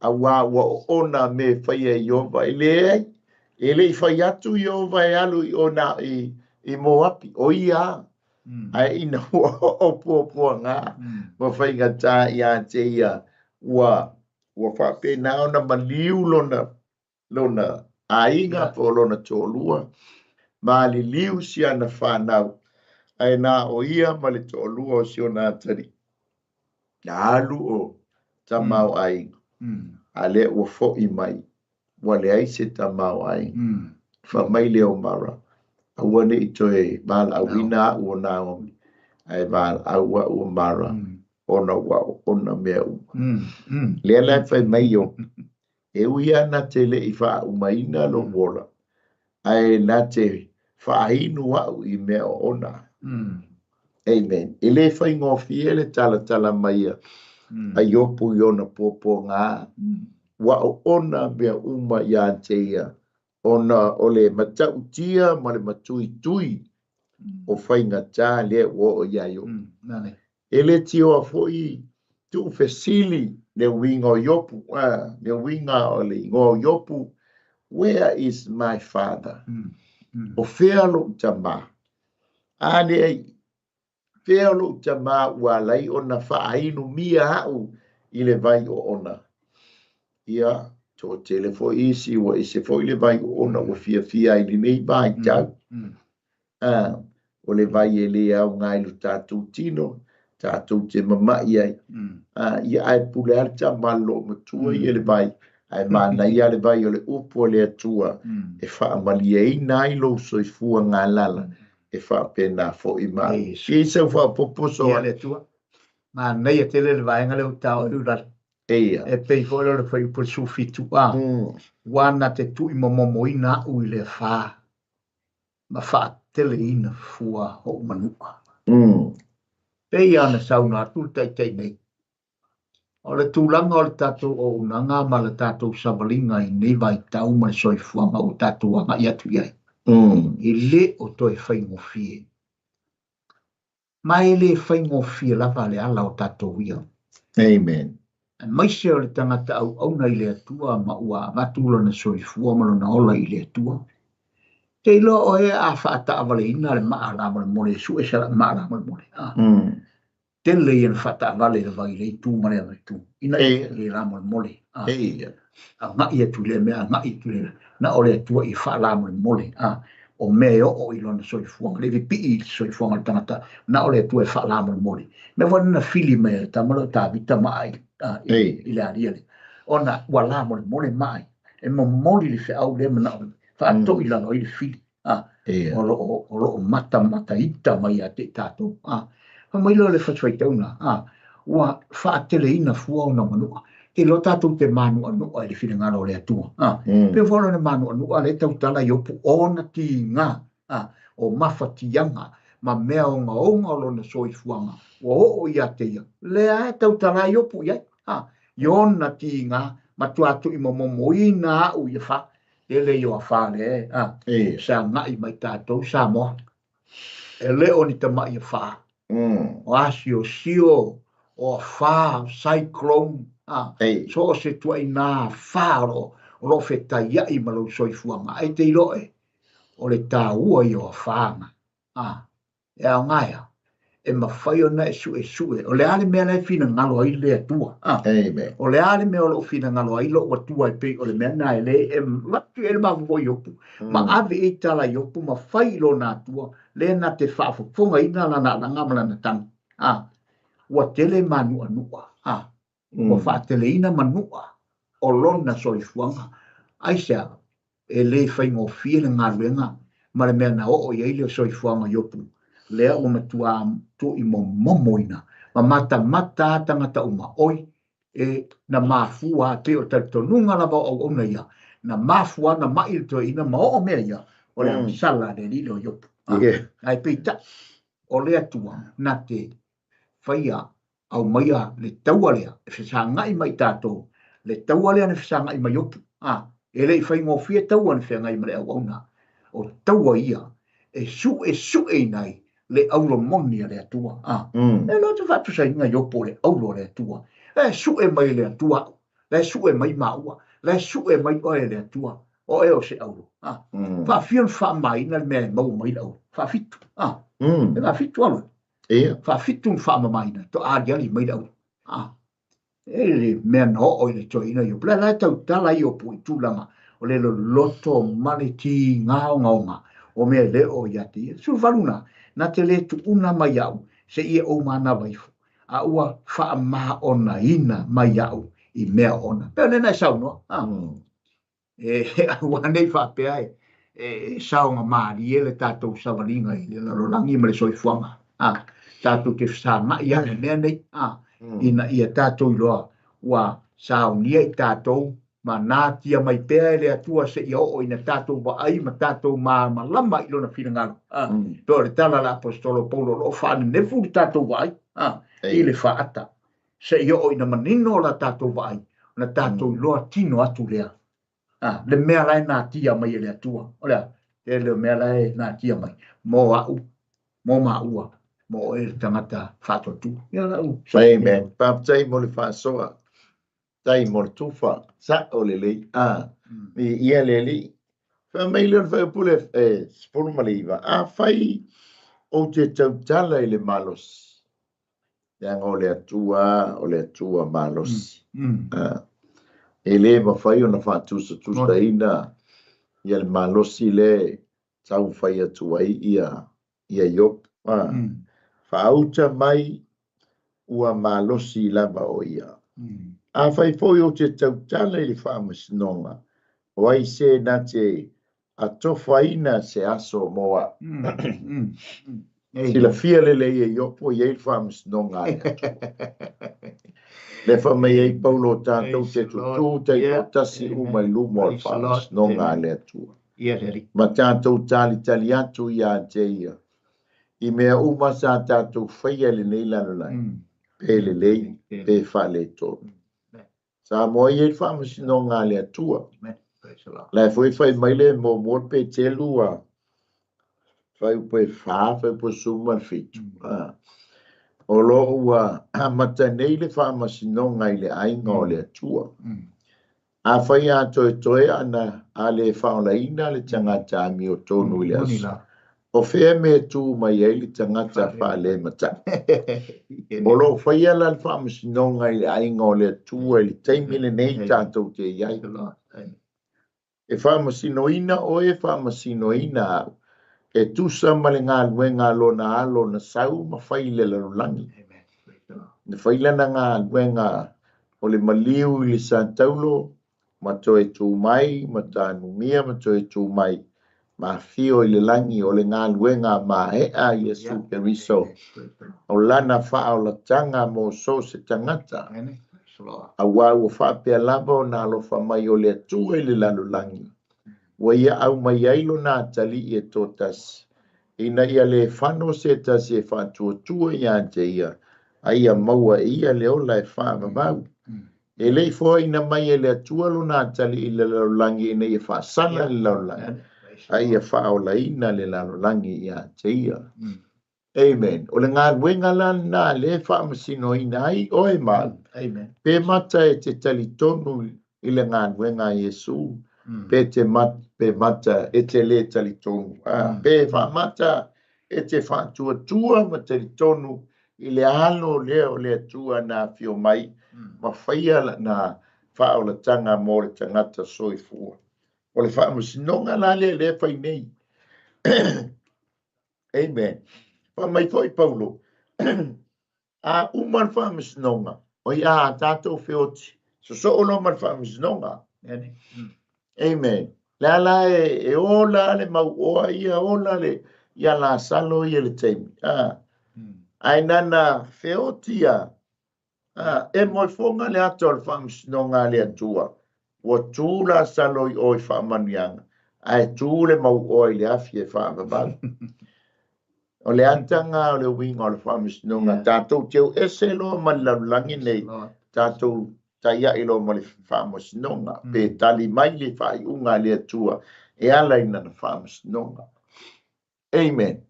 S2: aua wa ona me faia Yehova ele fai atu Yehova e alu i ona i Moapi o ia ai ina o po nga ma fai ngata ia te ia wa fa pe na ona maliu lona ainga po lona tolua ma li liu si ana whanau ai na o ia ma le tolua o si ona tari na alu o tamau ai ale o fo i mai wale ai se tamau ai fa mai leo Mara aua ne i toe bala awina ua Naomi ai bala aua ua Mara ona wao ona mea lea lai fai mai yo e uia na te le i wha umaina lo wola ai na te whaahinu au i mea ona amen ele fai ngofi ele tala mai a yopu yona popo ngā wa ona mea uma ia te ia ona ole matau tia ma le matui tui o whainga tā le o ia yo ele tio a foi tu fesili le winga o yopu le winga o le ngo yopu where is my father o fealo tama ane fealo tama walai ona whaainu mia au i le vai o ona ia to telefo isi wa ise fo le vai o ona o fia i nei vai tau o le vai ele au ngai lu tatu tino tatu te mama ia ia ai pule arta malo matua i le vai ai mana ia le vai o le upo le atua e whaamalia i lo soifua ngā lala e whaapena fo i maa. I se whaapoposo
S3: ia le atua ma nei e tele le vaenga le utao e ura e pei fo le whai upo sufi tua wana te tui momomo i na ui le wha ma wha tele ina fua ho manua pei ana sauna atu tai nei o le tūlanga o le tātou o unanga ma le tātou savalinga i nei vai tau ma le soifua ma o tātou anga i atu iai. I le o toi whaingofie. Mai le whaingofie lava le ala o tātou ia.
S2: Amen.
S3: Mai se o le tangata au auna i le atua ma ua matula na soifua ma lona ola i le atua. Te ilo o e a whaata avale ina le maa rama le mole, su e sara maa rama le mole. Tele i an whata avale le vai le tū mare a tū. Ina le rama le mole. A ngai atu le mea, ngai atu le na ole atua i wha rama le mole. O mea o i lona soifuanga, le vi i soifuanga le tangata, na ole atua i wha rama le mole. Me wana na fili mea, ta mara ta vita mai i le aria le. Ona ua rama le mole mai. E mo moli le wha au le mana ole. Wha ato i lana o i le fili. O lo mata ita mai a te tātou. Mai lo le whatuai tauna, ua whaatele ina fua o na manua. Te lo tātou te manu anua e le whina ngaro le atua. Pe wholo ne manu anua le tau tala i opu ona ti ngā, o mawhatianga, ma mea o ngā onga o lona soifuanga, o ia te ia. Le a tau tala i opu iai, i ona ti ngā, ma tuatu i momo i ngā au i wha, e le i o a wha le, sa ngai mai tātou, sa moa. E le o ni ta mai i a wha. O asio sio o fa cyclone so se tu ina faro lo feta ia i malo soifuanga ai te iroe o le tāua i o whānga e au ngaia e mawhai ona e sue o le ale mea le whina ngalo ai le atua o le ale mea o le whina ngalo ai lo watua i pei o le mea na ele e matu e le mafuo i opu ma ave e tala i opu ma whai lo na atua le na te whaafufunga ina na ngamala na tang ua tele manua nua ua whaatele ina manua o lona soifuanga ai sea e le whaingo whina ngā ruenga ma le mea na o i eile o soifuanga i opu lea o matua tu i momoina ma mata tangata uma oi e na mafua te o tartonunga lava o ona ia na mafua na mai to ina ma o mea ia o le sala le lilo i opu ai peita o le atua na te whaia au maia le taua lea e whasangai mai tātou le taua lea ne whasangai mai opu e le i whaingo whia taua ne whaingai mai au ona o taua ia e su e nei le auro moni le atua e lo te whatu sa inga yopo le auro le atua e su e mai le atua le su e mai maua le su e mai oe le atua o e o se auro wha whion wha mai na mea mau mai lau wha fitu e wha fitu alo wha fitu wha mai na to a diali mai lau e le mea no o le toi ina yopo la tau tala i opo i tūlanga o le loto maniti ngaonga o mea le o iati su valuna na te le tu una mai au se ia o mana waifu a ua wha maa ona ina mai au i mea ona peo le nai sau no e ua nei wha pea e sau nga maari e le tātou savalinga i le larolangi ma le soifuanga tātou te whasanga ia e mea nei ina ia tātou i loa ua sau nia i tātou ma nātia mai pēa le atua se ia o ina tātou wa ai ma tātou ma lama i lona whina ngalo. Pēo le tala la apostolo Paulo lo whaane nefu li tātou wa ai i le whaata. Se ia o ina manino la tātou wa ai na tātou i loa tino atu lea. Le mea lai nātia mai le atua. Olea, le mea lai nātia mai. Mō au, mō maua, mō e tangata whātotu.
S2: Amen. Pāptai mo le whāsoa. Tai mo tufa sa o le lei mi ia le lei fa mai le fa pule spor maliva fai o te tala le malos yang o le atua malos ele ma fai ona fa tu ina ia le malos le tau fai atua ia yo fa uta mai ua malosi lava o ia A fai foi o te tautala i le whaamasnonga. O ai se na te a tofaina se aso moa. Sila fia le e iopo i e whaamasnonga le atu. Le whamai e paulo tātou te tutu te kotasi u mai lumo al whaamasnonga le atua. Ma tātou tali atu i a te ia. I mea umasa tātou whaia le nei lanolai. Pe le lei, pe whale tō. Sa mo i e whaamasnonga le atua. Lai foi mai le mo pe te lua. Fai upe wha, fai upe suma fitu. O lo ua mata nei le whaamasnonga i le ainga o le atua. A whai a toe ana a le whaolaina le tangata mi o tonu i le asu. O whea me tū mai e le tangata wha le mata. O lo whai ala le whaamasnonga i le ainga o le atua i le teimile nei tātou te iai. E whaamasinoina o e whaamasinoina au. E tusa male ngā luenga lona alo na sau ma whaile la rulangi. Ne whaile na ngā luenga o le maliu i le Santaulo, ma toe tū mai, ma tānu mia, ma toe tū mai, ma fio i le langi o le ngā luenga ma hea Iesu Keriso. O lana wha o la tanga mo so se tangata. A wau o whapea lava o nā lo whamai o le atua i le lalulangi. Wa ia au mai ailo nā tali i e tōtas. Ina ia le whano se tasi e whātua ia te ia. A ia maua ia le ola e whaamamau. E lei fōa ina mai e le atua lo nā tali i le laulangi ina ia whaasana le laulangi. A ia whaola ina le laulangi ia te ia. Amen. O le ngā wenga lan nā le whaamasino ina ai oe maa. Pe mata e te tali tonu i le ngā wenga Iesu. Pe mata e te le tali tonu. Pe whamata e te whātua ma tali tonu i le alo leo le atua nā whio mai. Ma whaia nā whaola tanga mō le tangata soifua. O le whaamusinonga la le whai nei. Amen. Whamai fwoi Paulo. A uman whaamusinonga. O ia tātou whioti. So ono man whaamusinonga. Amen. La la e ola le mau oa ia ola le ia la salo ia le teimi. Ai nana feotia. E moi fonga le ato al whamsinonga le atua. Wa tū la salo i oi whamanianga. Ai tū le mau oa i le afi e whamabal. O le antanga o le winga o le whamsinonga. Tātou teo ese lo malalangi nei. Tātou taia ilo mo le whaamasnonga. Pe tali mai le whaiunga le atua. E ala ina na whaamasnonga. Amen.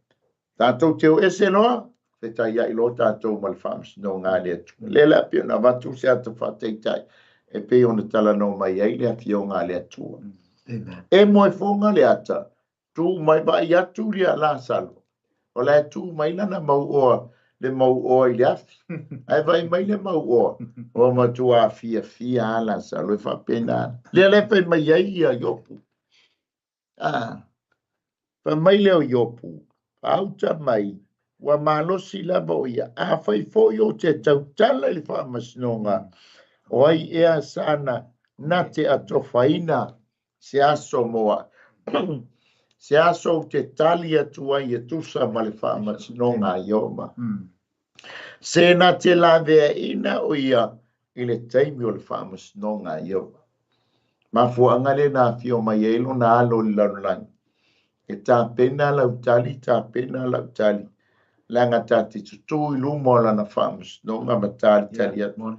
S2: Tātou teo ese loa. Pe taia ilo tātou mo le whaamasnonga le atua. Lela pio na watu se ata whateitai. E pe ona tala no mai ai le afionga le atua. E moe fonga le ata. Tu mai vai atu lia la salo. O le tu mai lana mau oa. Le mau oa i le afi. Ai vai mai le mau oa. O matua fia ala sa lo fa pena. Le lefe mai ai a yopu. Pa mai leo yopu. Auta mai. Wa malosi la boia. A fai foi o te tautala i whaamasnonga. O ai ea sana na te atofaina se aso moa. Se aso te tali atua i tusa ma le whaamasnonga ioma. Se na te lawea ina o ia i le taimi o le whaamasnonga ioma. Ma fuanga le na fio mai elo na alo i larulangi. E tā pena lau tali, tā pena lau tali. Langa tā te tutu i lumo la na whaamasnonga ma tali atu.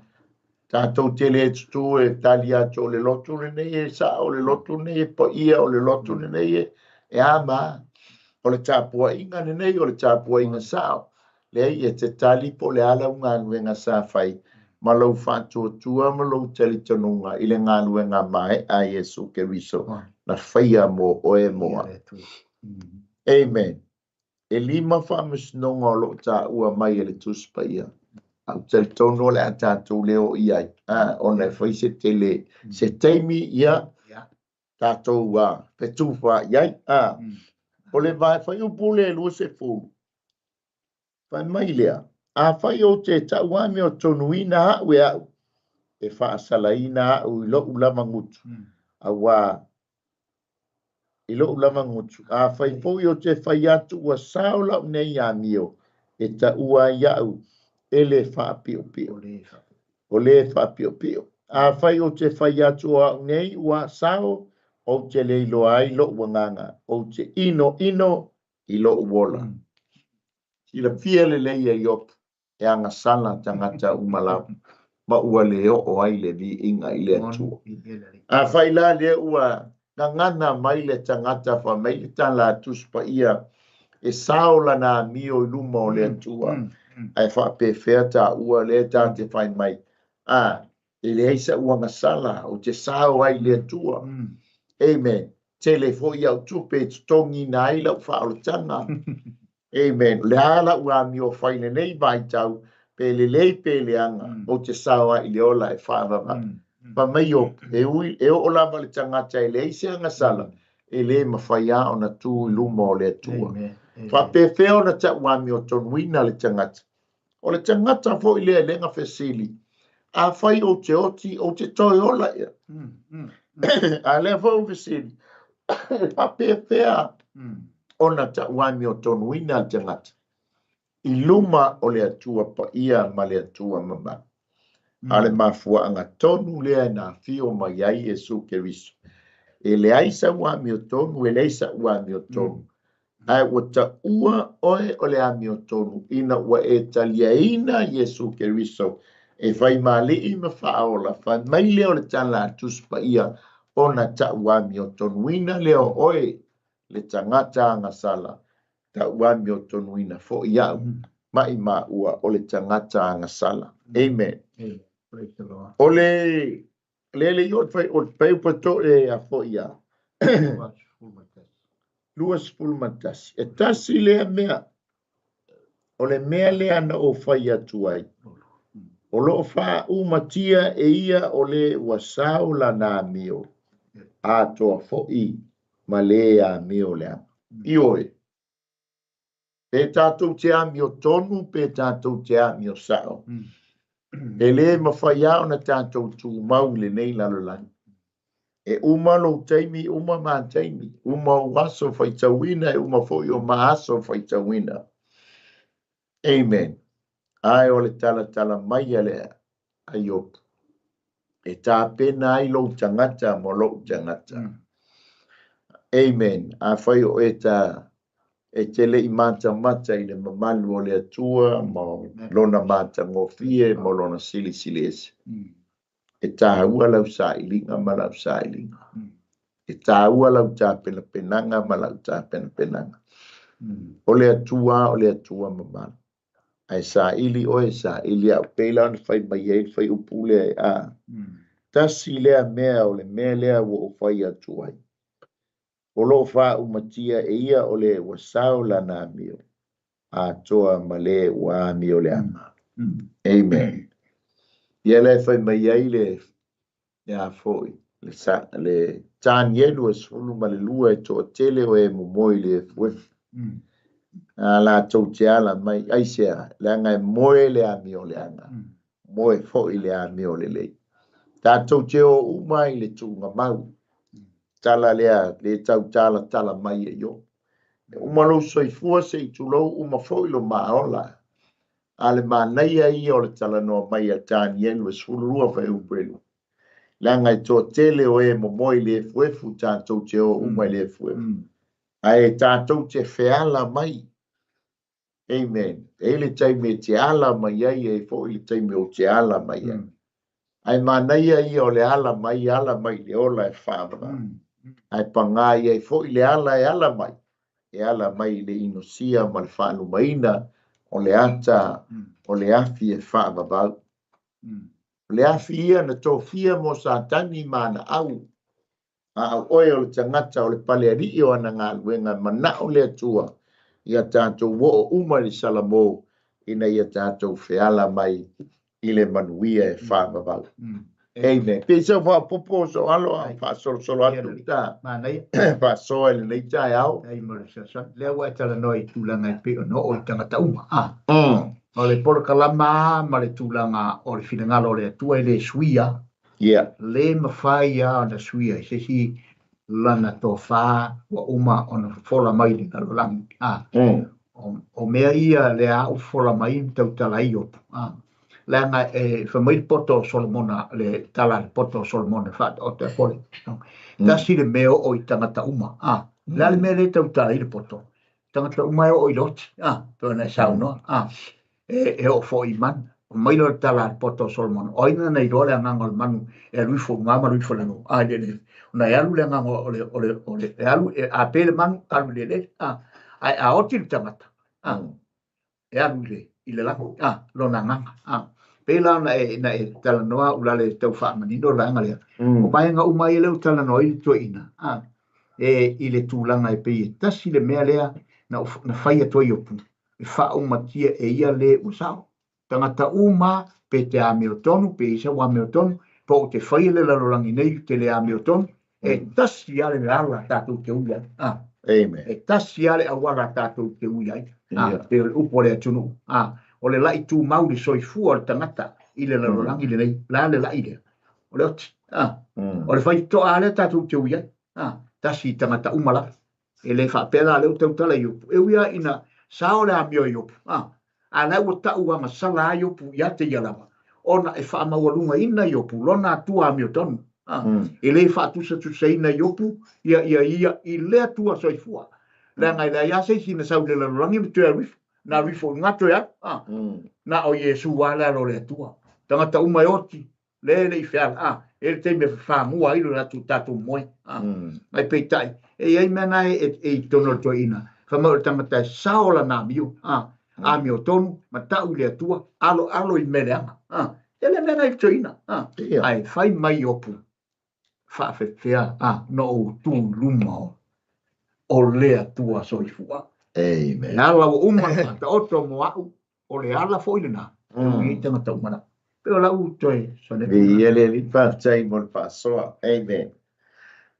S2: Tātou te le tutu e tali atu o le lotu nei e sa o le lotu nei e po ia o le lotu nei e ama. O le tāpua inga nei o le tāpua inga sao. Le e te tali po le ala unga nuenga sa fai. Ma lau whātua ma lau tali tanunga i le ngā nuenga mai a Iesu Keriso. Na whaia mo oe moa. Amen. E lima whaamasnonga o lo tā ua mai e le tuspa ia. Au tali tono le a tātou leo iai. O nei whai se te le. Se teimi ia tātou petuwha iai. O le vai whai upule e lua se fulu. Whai mai lea. A whai o te tauami o tonuina haue au. e whaasalaina o ilo ulama ngutu. Awa ilo ulama ngutu. A whai fōi o te whai atu ua saola nei a mio e ta ua iau ele whaapio pio. O le whaapio pio. A whai o te whai atu a nei ua sao o te leilo ai lo wanganga. O te ino i lo uola. Ila fia le leia iop e anga sala tangata umalau. Ma ua leo o ai le vi inga i le atua. A whai la le ua ngana mai le tangata wha mai le tala tuspa ia e saola na mio i luma o le atua. Ai wha pe whea ua le ta te whai mai. E le eisa ua ngasala o te sao ai le atua. Amen. Te le fo i au tupe tongi na i lau wha o tanga. Amen. Le ala ua mio whaine nei vai tau pe le lei pe le anga o te sawa i le ola e whaavava. Pa mai o e o lava le tangata e le eise anga sala e le mawhaia o na tū luma o le atua. Wha pe wheo na ta ua mio tonuina le tangata. O le tangata fo i le lenga whesili. A whai o te oti o te toi ola ia. A le fo whesili. Pa pe whea ona ta wami o tonuina le tangata. I luma o le atua pa ia ma le atua mama. Ale mafua anga tonu lea na fio mai ai e su ke riso. E le aisa wami o tonu, e le aisa wami o tonu. Ai wata ua oe o le ami o tonu. Ina ua e talia ina Yesu ke riso. E fai mali i ma whaola. Fai mai leo le tala tuspa ia ona ta wami o tonu. Ina leo oe le tangata anga sala. Ta wami o tonu ina fo iau. Mai ma ua o le tangata anga sala. Amen. O le yot fai o fai pato e a fo ia. Luas fulmatasi. E tasi lea mea. O le mea lea na o fai atu ai. O lo fa umatia e ia o le wasau la na mio. A toa fo i ma le a mio lea. Ioe. Pe tātou te amio tonu, pe tātou te amio sao. E le mawhaiao na tātou tū mau le nei lalolani. E uma lo taimi, uma ma taimi. Uma waso whaitawina, e uma foi o maaso whaitawina. Amen. Ai o le tala mai alea aiop. E tā pena ai lo tangata mo lo tangata. Amen. A whai o e tā e te le i mata i le mamalu o le atua, mo lona mata ngofie, mo lona sili ese. E tā ua lau sa ilinga, ma lau sa ilinga. E tā ua lau tā pena penanga, ma lau tā pena penanga. O le atua mamalu. Ai sa ili o e sa ili au peila na whai mai e whai upule ai a. Tasi lea mea o le mea lea o whai atuai. O lo fa umatia e ia o le wasau la na mio. A toa male wa mio le ama. Amen. Ia le fai mai ai le ia foi. Le tan yelu e sulu ma le lua e toa tele o e mumoi le fuef. A la tau te ala mai aisea. Le anga e moe le a mio le anga. Moe foi le a mio le lei. Ta tau te o umai le tunga mau. Tala lea, le tau tala mai e yo. Umalo soifua se i tulo uma foilo maola. Ale manaia i o le tala noa mai a tānielu e sulurua fai ubrelu. Langa i tō tele o e momoi le fuefu tātou te o umai le fuefu. Ai tātou te feala mai. Amen. E le taime te ala mai ai e fo i le taime o te ala mai ai. Ai manaia i o le ala mai le ola e whāmara. Ai pangai ai fo i le ala mai. E ala mai le inosia ma le whaanu maina o le ata o le afi e whaamabau. Le afi ia na tō fia mo sa tani mana au. A oe o le tangata o le pale ari o ana ngā luenga mana o le atua. Ia tātou wo o uma li salamo ina ia tātou feala mai i le manuia e whaamabau. Amen. Pesa wa popo so alo fa solo atu ta.
S3: Manai
S2: Fa so ele nei tai au.
S3: ai mo sa le wa tala noi tu la ngai pe no o tanga ta uma. O le polo kalama ma le tūlanga o le whinangalo le tua le suia.
S2: Yeah.
S3: Le mawhai a na suia. Se si lana tō whā wa uma o na whola mai le kalolangi. O mea ia le a o whola mai tau tala i opu. Langa e whamai poto Solomona le tala le poto Solomona wha o te pole. Tasi le meo o I tangata uma. La le mea le tau tala I le poto. Tangata uma o I loti. Pēna sau no. E o fo I man. O mai lo tala le poto Solomona. O ina nei roa le angangol manu. E ruifo ngama ruifo lango. Una e alu le angango ole. E alu a pele man alu le le. A oti le tangata. E alu le. I le lango. Lo na nganga. Pela na e tala noa ulale tau wha manino ranga lea. O mai nga umai leo tala noa I tua ina. E I le tūlanga e pei e tasi le mea lea na whaia tua I opu. E wha o matia e ia le usao. Tangata uma pe te a meo tonu, pe isa wa meo tonu, po o te whaia le larorangi nei te le a meo tonu, e tasi ale le ala tātou te uia.
S2: Amen.
S3: E tasi ale awara tātou te uia. Te upo le atunu. O le lai tū mauri soi fua o le tangata I le larorangi le nei, la le lai le. O le oti. O le whai toa ale tātou te uia. Tasi tangata umala. E le whapela leo tau tala I opu. E uia ina sao le amio I opu. Ana ua tau ama sala I opu ia te ialawa. Ona e whaamawalunga ina I opu. Lona atua amio tonu. E le whaatusa tusaina I opu. Ia I le atua soi fua. Le ngai le iase sina sau le larorangi me tua rifu. Na rifo ngato ya. Na o Yesu wala lo le atua. Tangata umai oti. Le I whea. E le teime whaamua ilo na tu tatu moe. Mai peitai. E iei mena e tono to ina. Whamau tangata saola na miu. Amio tonu. Ma tau le atua. Alo I meleanga. E le mena I to ina. Ai whai mai opu. Whaafewhea. No o tū luma o le atua soifua.
S2: Amen.
S3: Ala o umana ta oto mo au o le ala fo ina. Ngi tangata umana. Pero la u toi sone.
S2: Vi ele li pa tai mon pa so. Amen.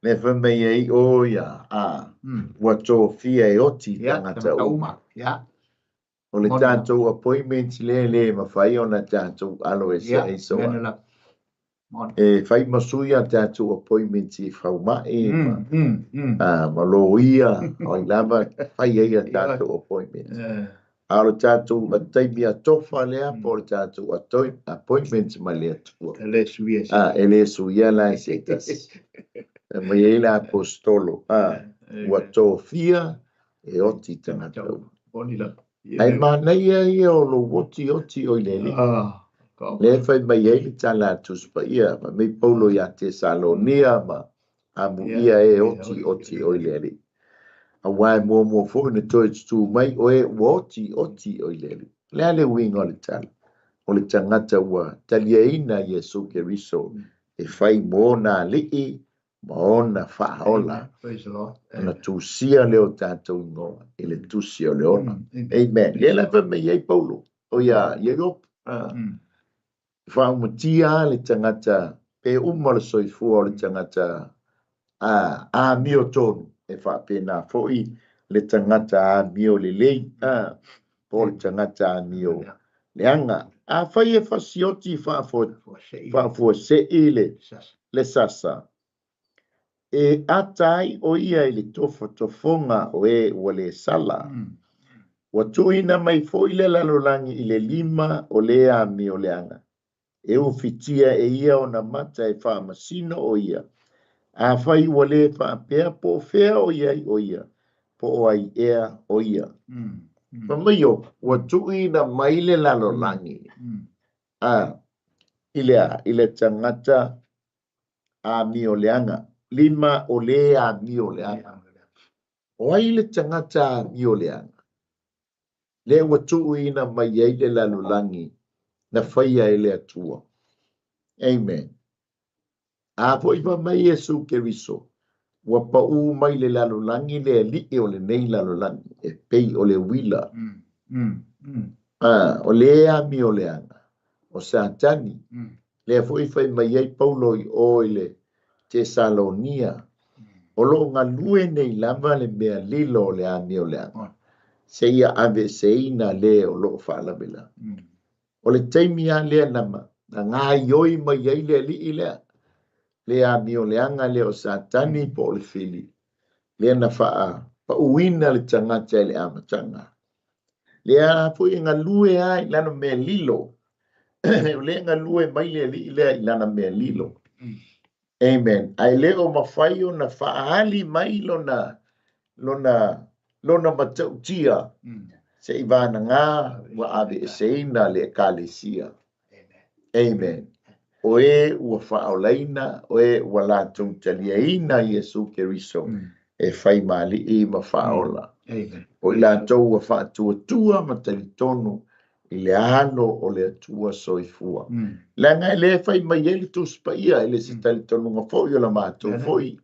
S2: Me fame ye o ya. Wa to fia e oti tangata uma.
S3: Ya.
S2: O le tātou appointment le ma whai ona tātou alo e se e so. E whai masuia tātou appointment I whaumai. Ma lo ia. O I lava whai eia tātou appointment. Alo tātou a taimi a tofa lea po le tātou appointment ma lea tua.
S3: Ele suia.
S2: Ele suia la I se tas. Ma e la apostolo. Wa tō fia e oti tātou.
S3: Bonila.
S2: Ai manai ai o lo oti o I lele. Le fai mai ai le tala tuspa ia. Ma me paulo ia te Salonia ma amu ia e oti o I lele. A wai mo fo ne toi tu mai o e oti o I lele. Le ale winga o le tala. O le tangata ua taliaina Yesu Keriso. E fai mo na lii. Maona whaola.
S3: Praise the Lord.
S2: Na tusia leo tātou ingoa. Ele tusia leona. Amen. Ele fa me iei paulo. O ia, iei op. Whaumutia le tangata. Pe umara soifua le tangata. A mio tonu. E whapena foi le tangata a mio le lei. Po le tangata a mio leanga. A whai e whasioti whafua se ile. Le sasa. E atai o ia I le tofonga o e wale sala. Wa tuina mai fo I le lalolangi I le 5 o lea mi o leanga. E o fitia e ia o na mata e wha masino o ia. A whai wale wha pēr po whea o ia. Po o ai ea o ia. Mamaio, wa tuina mai le lalolangi. Ile tangata a mi o leanga. 5 o lea mi o leanga. O ai le tangata mi o leanga. Le watu ina mai ei le lalolangi na whaia e le atua. Amen. A po iwa mai Yesu Keriso. Wa pau mai le lalolangi le li o le nei lalolangi. E pei o le wila. O lea mi o leanga. O Satani. Le foi fai mai ei Paulo I o le Tesalonia. O lo ngā lue nei lava le mea lilo le a mi o leanga. se ia ave seina le o lo whaalamila. O le taimia lea nama, na ngā ioi mai iei lea li i lea. Lea mi o leanga lea o satani po o le fili. Lea na whaa, pa uina le tangata le amatanga. Lea pui ngā lue ai lana mea lilo. Lea ngā lue mai lea li i lea i lana mea lilo. Amen. Ai leo mawhai o na whaahali mai lona matautia. Se ivana ngā wa ave eseina le kalesia. Amen. Oe ua whaolaina, oe ua lātou taliaina Iesu Keriso. E whai mali I ma whaola. O I lātou ua whaatua ma talitonu I le ano o le atua soifua. Langa le whai mai ele tuspa ia ele se talitonunga fōi o la mātou fōi.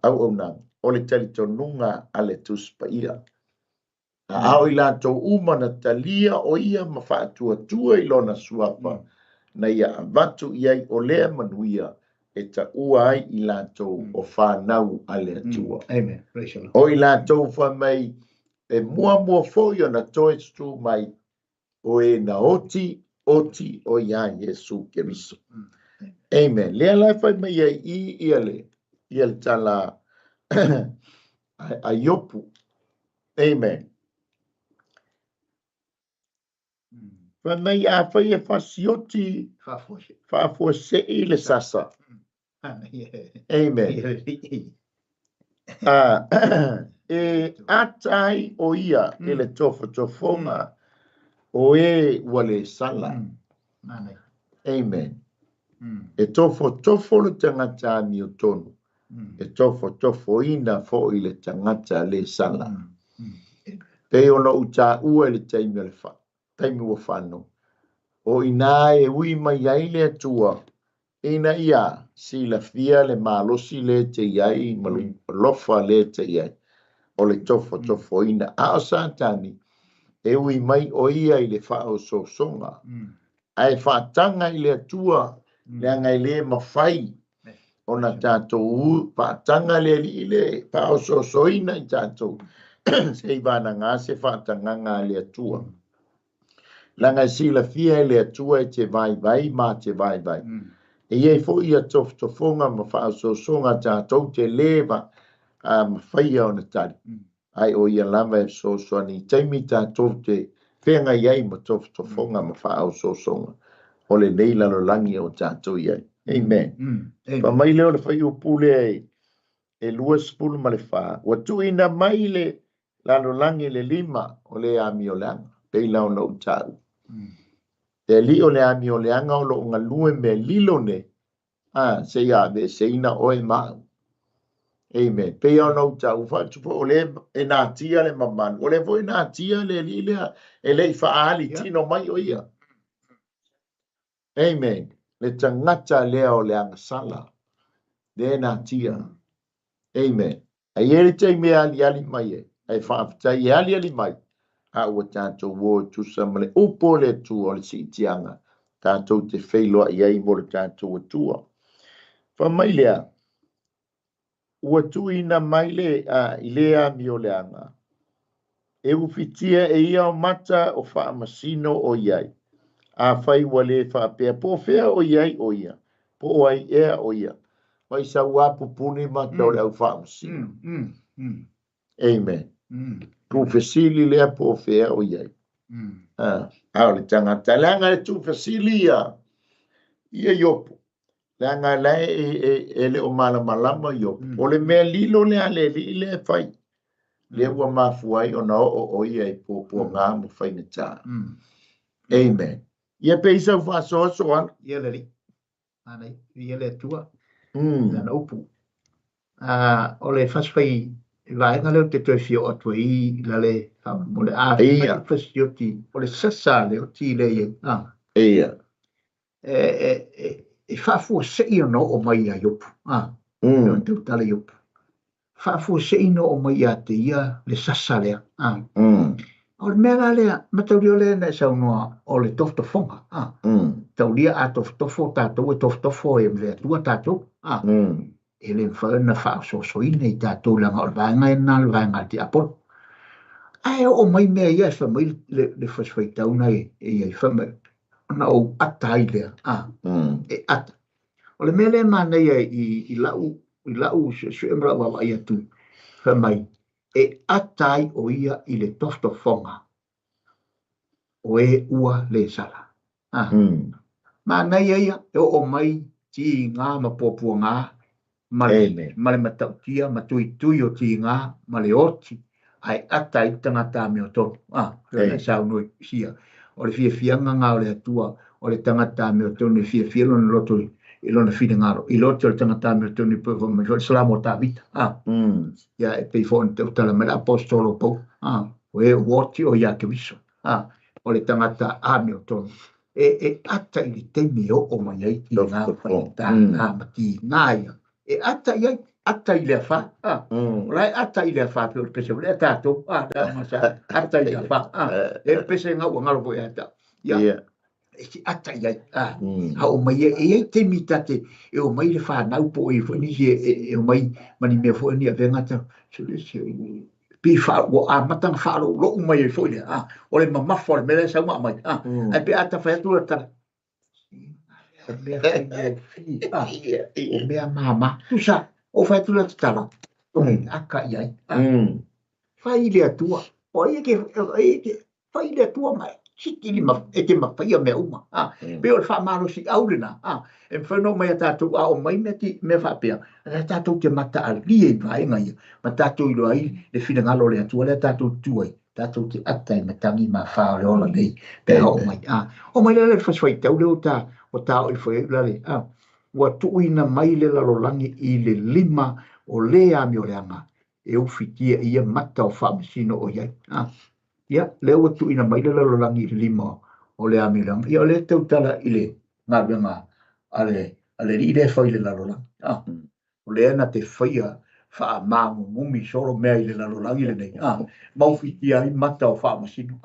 S2: Au nang, o le talitonunga ale tuspa ia. Ao I lātou umana talia o ia ma whaatua I lona suapa. Na ia avatu iai o lea manuia e ta ua ai I lātou o whanau ale atua.
S3: Amen.
S2: O I lātou whamai e mua fōi o na toe stu mai o e na oti o ia Iesu Keriso. Amen. Lea lai whai mai I iale tala a iopu. Amen. Whamai a whai e whasioti whaafua I le sasa. Amen. E atai o ia e le tofonga o e wale sala. Amen. E tofo le tangata mi o tonu. E tofo ina fo I le tangata le sala. Pe ono uta ua le taimi le fa. Taimi ua whano. O ina e ui mai ai le atua. Ina ia si la fia le malosi le te iai malu lofa le te iai. O le tofo ina. Ao satani. E ui mai o ia I le whao songa. Ai whaatanga I le atua. Le angai le mawhai. O na tātou whaatanga le li le. Whao soina I tātou. Se ivana ngā se whaatanga ngā le atua. Langa si la fia le atua e te vai ma te vai. E iei fo ia tofonga ma whao songa tātou te lewa mawhai au na tari. Ai o ia lama e soani taimi tātou te whenga iei ma tofonga ma whao songa. O le nei lalo langi o tātou iei. Amen. Pa mai leo le whai upule e lua spulu ma le wha. Wa tuina mai le lalo langi le 5 o le ami o leanga. Pei lau na utau. Te li o le ami o leanga o lo ngā lue me lilo ne. Se ia ve se ina oe mau. Amen. Pei au na utau. Whatupo o le e nā tia le mamanu. O le vo e nā tia le li lea. E le I whaali tino mai o ia. Amen. Le tangata lea o leanga sala. Le nā tia. Amen. A ieri te mea ali mai e. Ai whaafitai ali mai. A ua tātou wō tusa male upo le tu o le si tianga. Tātou te wheiloa iei mo le tātou atua. Whamai lea. Ua tuina mai le I lea mi o leanga. E ufitia e ia o mata o whaamasino o iei. A whai wale whaapea. Po whea o iei o ia. Po ai ea o ia. Mai sa wapu puni mata o le au whaamasino. Amen. Tu fesili lea po whea o iei. Ao le tangata. Leanga le tu fesili ia iopo. Leanga le e le o malama iopo. O le mea lilo lea le li le whai. Le ua mafuai o na o iei po ngā mo whai na tā. Amen. Ia peisa whasoso ana.
S3: Ia le li. Anei. Ia le tua. Nana upu. O le whaswhai vai nga leo te toi fio atua I la le mo le a fasioti o le sasa le o ti le ia e whaafu sei no o mai a yopu te utale yopu whaafu sei no o mai a te ia le sasa lea o le mea lea mataurio lea na sau noa o le toftofonga taulia a toftofo tātou e toftofo e mlea tua tātou ele na fa so ina I tātou langa o vanga e nā vanga te apol. ai o mai me ia fa mai le fa tau nai e fa mai na o atai le e ata o le mele ma nei i lau se mra wa ia tu fa mai e atai o ia i le tostofonga o e ua le sala ma nei ia e o mai ti ngā ma popua ngā ma le matautia ma tui o ti ngā ma le oti ai ata i tangata me o tonu. Rena sau noi sia. O le fia ngā o le atua, o le tangata me o tonu, fia lona loto i lona fina ngaro. I loto le tangata me o tonu i pua me o salamo o tāwita. Ia e pei fōn te utala me le apostolo pou. O e woti o ia ke wiso. O le tangata a me o tonu. E ata i le teime o mai ai i ngā whaita ngā mati ngā ia. E ata i ai. Ata i le fa rai ata i le fa pe o pese le tato ata i le fa e pese nga o ngalo bo ata ya e ki ata i ha o mai e te mitate e o mai le fa na po e fo ni e o mai mani me fo ni a venga ta se pi fa o a matang fa lo mai e fo ni o le mama fo me le sa mai ai pe ata fa tu ta o me mama tu sa o fai tu la tala o aka ia fai le tua o ia ke fai le tua mai siki ma e te ma fai me uma pe o fa malo si aulina e fa no mai ta tu o mai me fa pe ta tu ke mata ali e vai ngai ma ta tu lo ai le fina ngalo le tua le ta tu tu ai ta tu te ata me tangi ma fa le ola nei pe o mai le fa fai tau le o ta o foi la le wa tuina mai le lalolangi i le 5 o lea mi o le anga e ufitia ia mata o whaamisino o iai. Ia, le wa tuina mai le lalolangi i le 5 o lea mi o le anga. Ia, le tautala i le ngā wenga ale i le whai le lalolangi. O lea na te whaia wha māmu mumi soro mea i le lalolangi le nei. Maufitia i mata o whaamisino.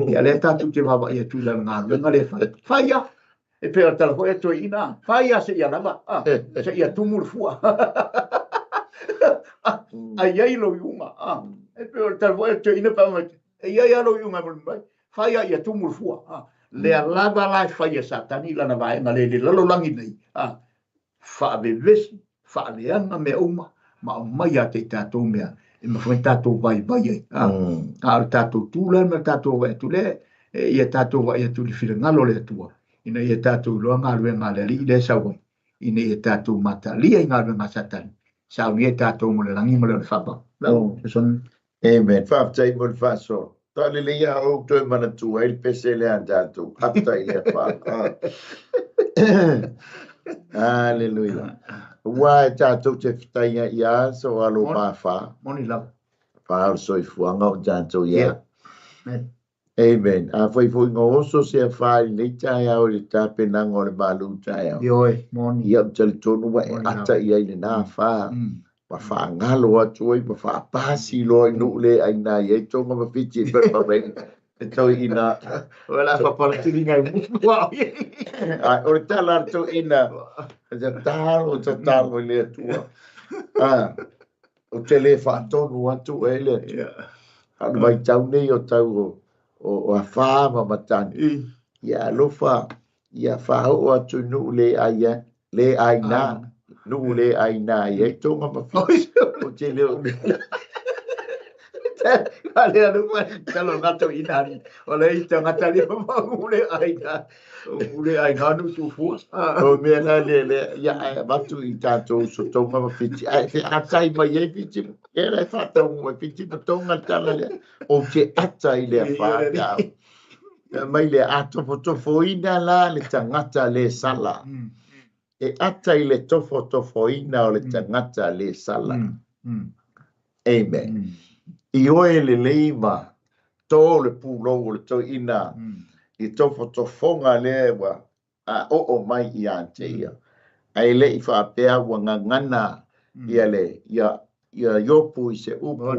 S3: Ia, le tatu te wawa ia tuila ngā wenga le whaia. E pēr tala ko e toi ina. Whaia se ia lava. Se ia tumul fua. Ai ai lo iunga. E pēr tala ko e toi ina pa mai. E ai lo iunga mai. Whaia ia tumul fua. Lea lava lai whaia satani lana vai ngale le lalolangi nei. Wha ave vesi. Wha leanga me uma. Ma o mai a te tātou mea. E ma whain tātou vai ai. Ka tātou tūla me tātou vai tūle. E ia tātou vai atu li whira ngalo le atua. Ina ia tātou loa ngā rue ngā le li le sawai. Ina ia tātou mata lia ngā rue ngā satani. Sau ia tātou mo le langi mo le whapa.
S2: Amen. Whaptai mo le whaso. Tale le ia o toi mana tua il pese le an tātou. Haptai le wha. Hallelujah. Wa tātou te whtaia ia so alo mā wha.
S3: Moni lau.
S2: Wha au soi fuanga o tātou ia. Amen. Foi ngō oso se whai nei tai au le tāpenanga o le malu tai au.
S3: Ioi, moni.
S2: Ia tali tonu wa e ata ia i le nā wha. Ma wha ngalo atu ai, ma wha pāsi loa i nule ai nā i ei tonga ma whiti e pēr pāpeng. E tau i nā.
S3: Wala whapara tiri ngai mufu au.
S2: O le tala atu i nā. E talo i le atua. O te le wha tonu atu e le atua. Anu mai tau nei o tau o a wha ma matani. Ia lofa, ia wha o atu nu le ai nā. Nu le ai nā, ia i tonga ma whiti. O te leo.
S3: Ale anu mai talo ngato inari. O le ita ngata le ule ai nā. Ule ai nā nu tu fu.
S2: O mea nā le, ia matu i tātou so tonga ma whiti. Te atai mai e whiti. E rei whatonga mai whiti ma tonga tala le. O te atai le whātau. Mai le atofo ina la le tangata le sala. E atai le tofo ina o le tangata le sala. Amen. I oe le leima, tō le pūlo o le tō ina, i tofonga lewa, a o mai i ante ia. Ai le i whaapea wa ngana, ia le, ia yopu i se upu,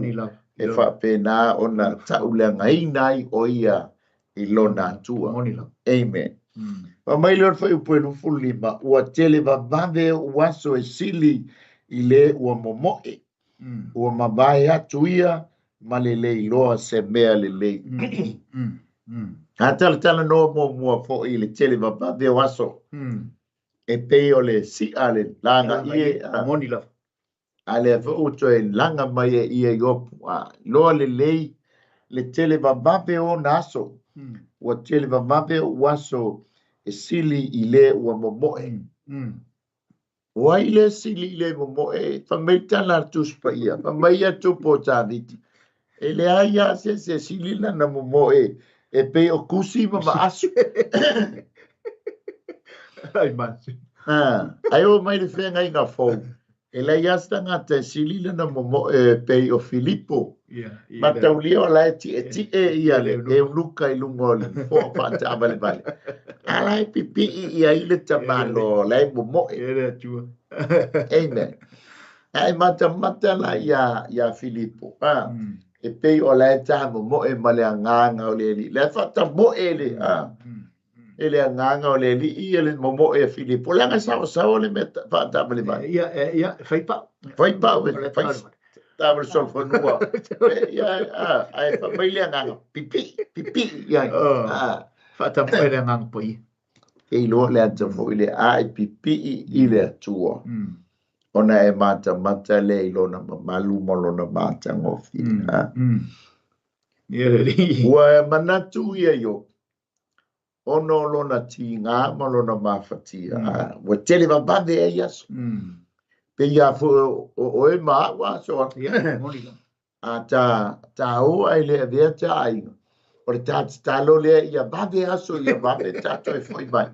S2: e whaapea nā o na taulanga inai o ia i lona tua. Amen. Wa mai lor whai upu e lufu lima, ua tele wa vave uaso e sili i le ua momoe, ua mabae atu ia, ma le lei loa se mea le lei. Tala no mua fo i le tele vapave o aso. E pei o le si ale langa ie.
S3: Moni la.
S2: Ale fo uto e langa mai e ia iopu. Loa le lei le tele vapave o naso. Ua tele vapave o aso e sili i le ua momoe. Ua i le sili i le momoe. Whameitana tuspa ia. Whamaia tupo tāviti. E le aia se sili na momoe. E pe o kusi ma asu.
S3: Ai masi.
S2: Ai o mai le whenga i ngā fōu. E le iasta ngā te silila na momoe pe o Filippo. Ma tau lia o lai ti e ia le. E unuka i lungo le. Fō pāta abale bale. Alai pipi i a ile tamalo. Lai momoe.
S3: E le tua.
S2: Amen. Ai mata la ia Filippo. E pei o lai taha momoe ma le anganga o le li. Le fata moe le. E le anganga o le li i le momoe a Filippo. Langa sao le meta fata abale bale.
S3: Ia, faipa.
S2: Faipa. Tawal sol fonua. Ia, ai mai le anganga. Pipi. Ia.
S3: Fata moe le anganga poi.
S2: E lo le ata mo ile ai pipi i le atua. Ona e mata le ilona malu molona mata ngofi. Ua manatu ia yo. Ono lona ti ngā malona mafatia. Ua tele vabande e yaso. Pe ia fu o e maawa so. Ta o ai le vea ta ai. O le talo le ia bade aso ia bade tato e foi mai.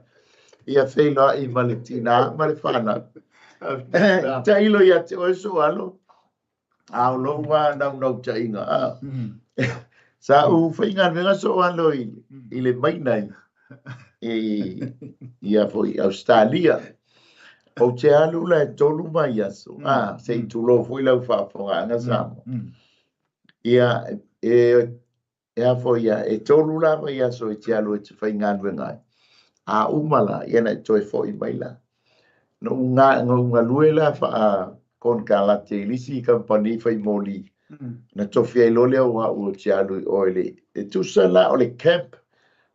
S2: Ia feila i maletina malefana. Ta ilo ia te o so alo. Au lo wa nau ta inga. Sa u fainga venga so alo i le mai nai. Ia foi Australia. O te alu la tolu mai aso. Se i tulo foi lau whafonga anga samo. Ia Ea foi e tolu la mai aso e te alu e te whainga ngai. A umala iana e toi foi mai la. No unga lue la wha kon ka la te lisi company whai moli. Na tofia i lole au o te alu o ele. E tusa la o le camp.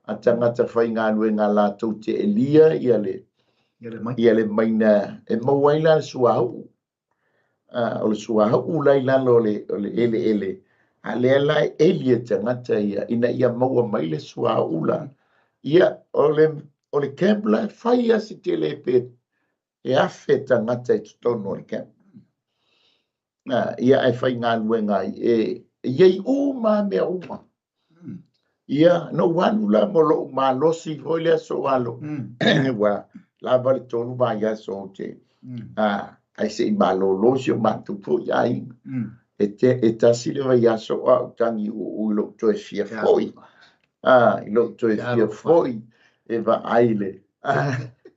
S2: A tangata whainga ngā la tau te elia ia le maina. E mauaila suahu. O le suahu lai lalo o le ele. A lea lai elia tangata ina ia maua mai le sua ula. Ia o le camp lai whaia si te le pe e awhe tangata i tutono o le camp. Ia e whai ngā luengai iei uma mea uma. Ia no wanu la molo ma losi hoi lea so alo. Wa la vale tonu ma ia so te. Ai se i malo losi o matupo ia inga. E tasi le vai aso a tangi u lo to e fia foi. I lo to e fia foi e va aile.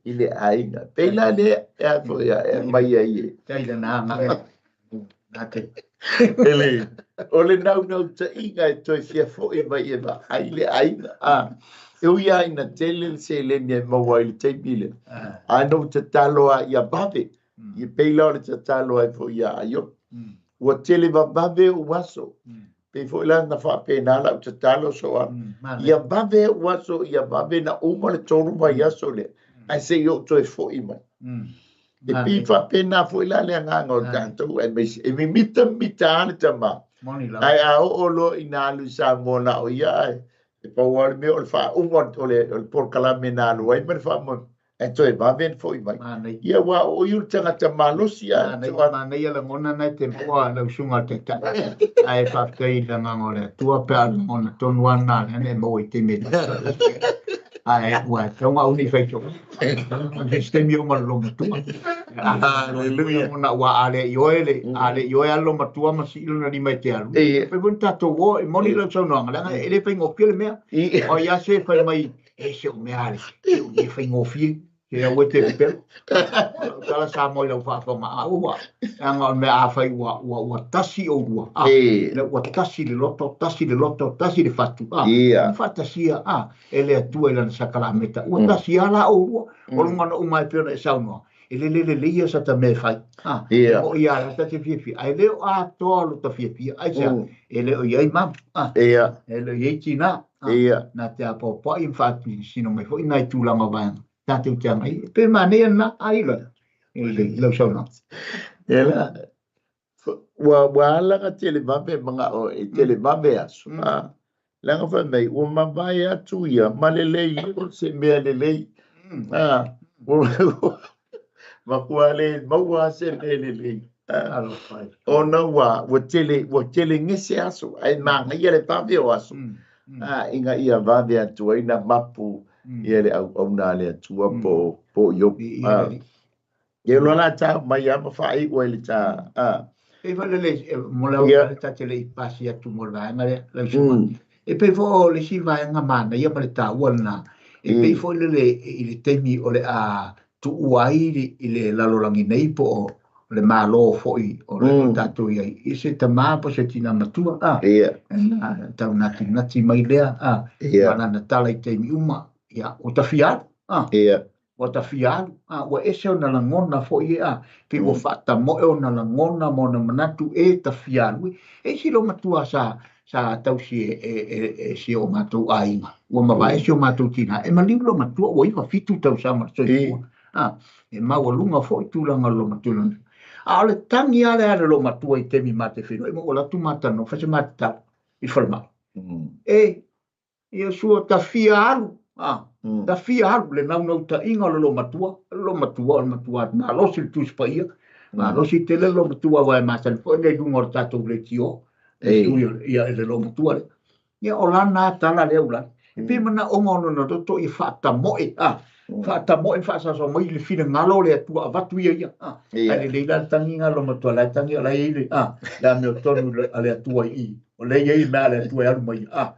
S2: Ile ainga. Pela le e foi e mai ai.
S3: Taila na te.
S2: Ele. Ole nau te inga e to e fia foi mai e va aile ainga. Eu ia ina tele se le ne mo ile te bile. No te talo a ia babe. I pela le te talo ai foi ia ayo. Ua tele vabave u waso. Pe fo ila na fa pena la te talo so a. Ia bave u waso, ia bave na uma le tonu mai aso le. Ai se yo to e fo ima. E pi fa pena fo ila le nganga o tanto. E mi mita ane tama. Ai a o lo ina alu sa mona o ia. E pa wale me o le fa umon o le porkala mena alu. Ai me fa mon. E toi bave fo ima. Ia wa o yu tangata malosi a.
S3: Na ia la ngona nai te poa la usunga te ta. Ai fa kai la ngole. Tua pe al ngona ton wana ne mo i te me. Ai wa tonga uni fai cho. Este mi o malo tua. Hallelujah. Na wa ale yoele alo matua masilo na di mai te alu. Pe bunta to wo mo ni lo so no ngala ele pe ngopile me. O ya se fa mai e se o me ale. E fa ngofie. Ke o te pe. Kala sa mo lo fa ma wa. Anga me a fa wa tasi o wa. Le wa tasi le loto, tasi le fatu. Fatasia ele tu ele na sakala meta. Wa tasi ala o wa. O ngana o mai pe na sa no. le ia sa ta me fai o ia la ta te fia ai le o a to lo ta fia ai sa ele o ia mam ele ia tina na te apo po in fatti sino me foi nai tu langa ba ta te tanga pe mane na ai la ele lo so na
S2: ela wa la ka tele mabe manga o tele mabe asu langa fa mai o mavai atu ia malele o se me lele ma kuale maua se me lele ona wa tele ngese asu ai manga ia le pape o asu inga ia vave atu ina mapu ia le au na le atu po yo ye lo la ta mai ama fai o le ta
S3: e fa le mo la ta tele pasi atu mo va ma le e pe fo le si va nga mana ia ma le ta wona e pe fo le i temi o le a tu uai i le lalolangi nei po le malo foi o le tatu ia i se tama po se tina matua ta nati mai lea mana na tala i temi uma ia o ta fia o ta fia o ese o na langona foi pe o fata mo e o na langona mo na manatu e ta fia e si lo matua sa tau si si o matu ainga o ma vai si o matu tina e ma libro matua o iwa fitu tau sa ma so e ma o lunga foi tu langa lo matua ale tangi ale lo matua i temi mate fino e mo o la tu mata no fa se mata i forma e io suo ta fia alu ta fia alu le nau ta inga lo matua ma lo si tu spaia ma lo si tele lo matua vai ma sa fo ne dungo ta to le tio ia le lo matua ia o lana tala le ula pe mana o ngono no to i fata mo fata mo fa sa so mo i fina ngalo le tu avatu ia ale le la tanginga lo matua la tangia la ile la me tonu ale tu i o le ia me ale tu ia mai fa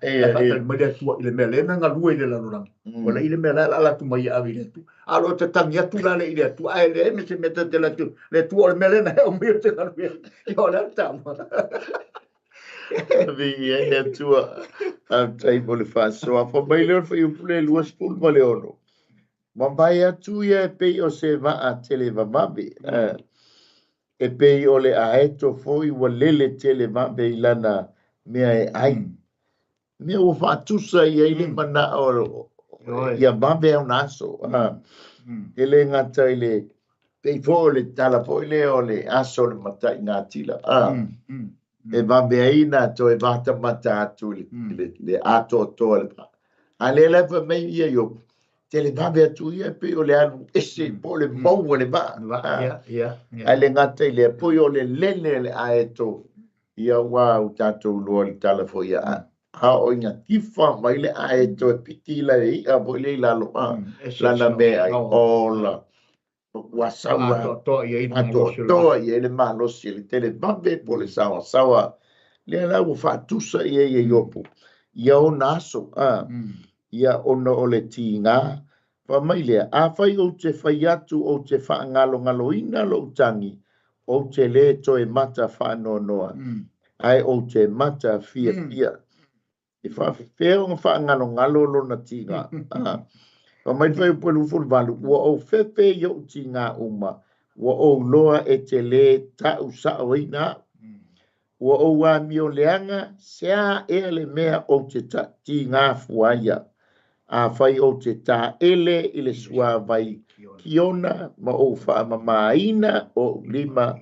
S3: me le tu ile me le nga lu ile la lo o le ile me la tu mai a ile tu alo te tangia tu la le ile tu ale me se mete de la tu le tu o me le na o me te la io la tamo
S2: vi e tua tai pole fa so a fo mai le fo yu pule luas pul male ono ma vai atu ia pe o se va a tele va mabe e pe o le a eto foi wa lele tele mabe ilana me ai me o fa tusa ia ile mana o ia mabe o naso ele ngata ile pe fo le tala fo ile o le aso le mata ingatila e mabe ina to e vata mata atu le ato to le ale le fa me ia yo tele mabe atu ia pe o le anu ese po le mau le va ale ngata ile po yo le lele le aeto ia wa utato lo le tala fo ia ha o ina tifa mai le aeto piti la ia po le la lo la na me ai ola wa sawa to ia le malo si le tele mabe po le sawa le la u fa tusa ia yopo ia o naso ia ono o le tinga fa mai le a fai o te fai atu o te fa ngalo ina lo tangi o te le to e mata fa no noa ai o te mata fia e fa feo fa ngalo lo na tinga o mai fai po lu ful valu o fefe yo tinga uma o loa e te le ta usa o ina o wa mio leanga sea e le mea o te ta tinga fuaia a fai o te ta ele ile sua vai kiona ma o fa mamaina o lima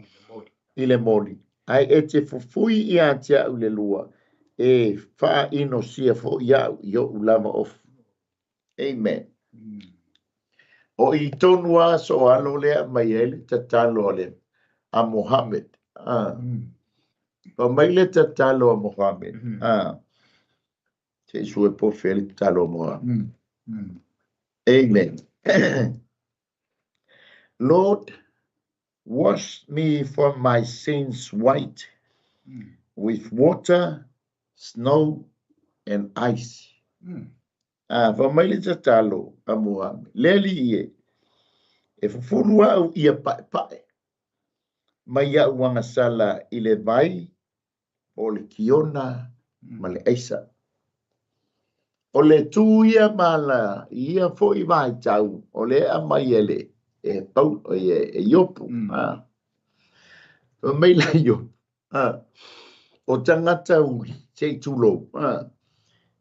S2: ile moli ai e te fufui ia te au le lua e fa ino sia fo ia yo ulama of amen o i tonua so alo le mai ele te talo le a Muhammad o mai le te talo a Muhammad te sue po feli talo moa amen Lord wash me from my sins white with water snow and ice fa mai le te talo a Muhammad leli e fufulua au ia pae mai ia uanga sala i le vai o le kiona ma le eisa o le tu ia mala ia foi vai tau o le a mai ele pau yopu mai la yo o tangata uli se tulo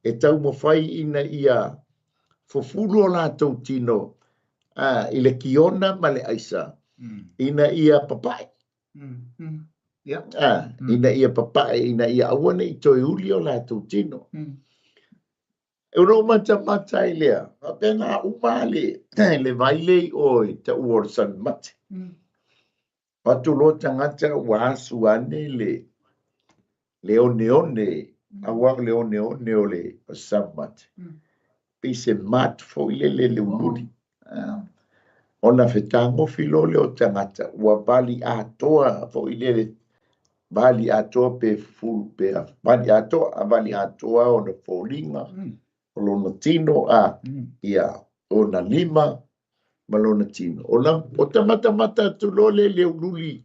S2: e tau mo fai ina ia fofulu o lātou tino i le kiona ma le aisa ina ia papai ina ia papai ina ia awane i toi uli o lātou tino e uro mata i lea a pena umale le vaile oi te uorsan mate watu lo tangata wasu ane le one awa le one o le samat pise mat fo le uluri ona fetango filo le o tangata wa bali atoa fo le bali atoa pe full pe bali atoa ona folinga o lona tino ia ona lima malona tino o tamata tu lo le uluri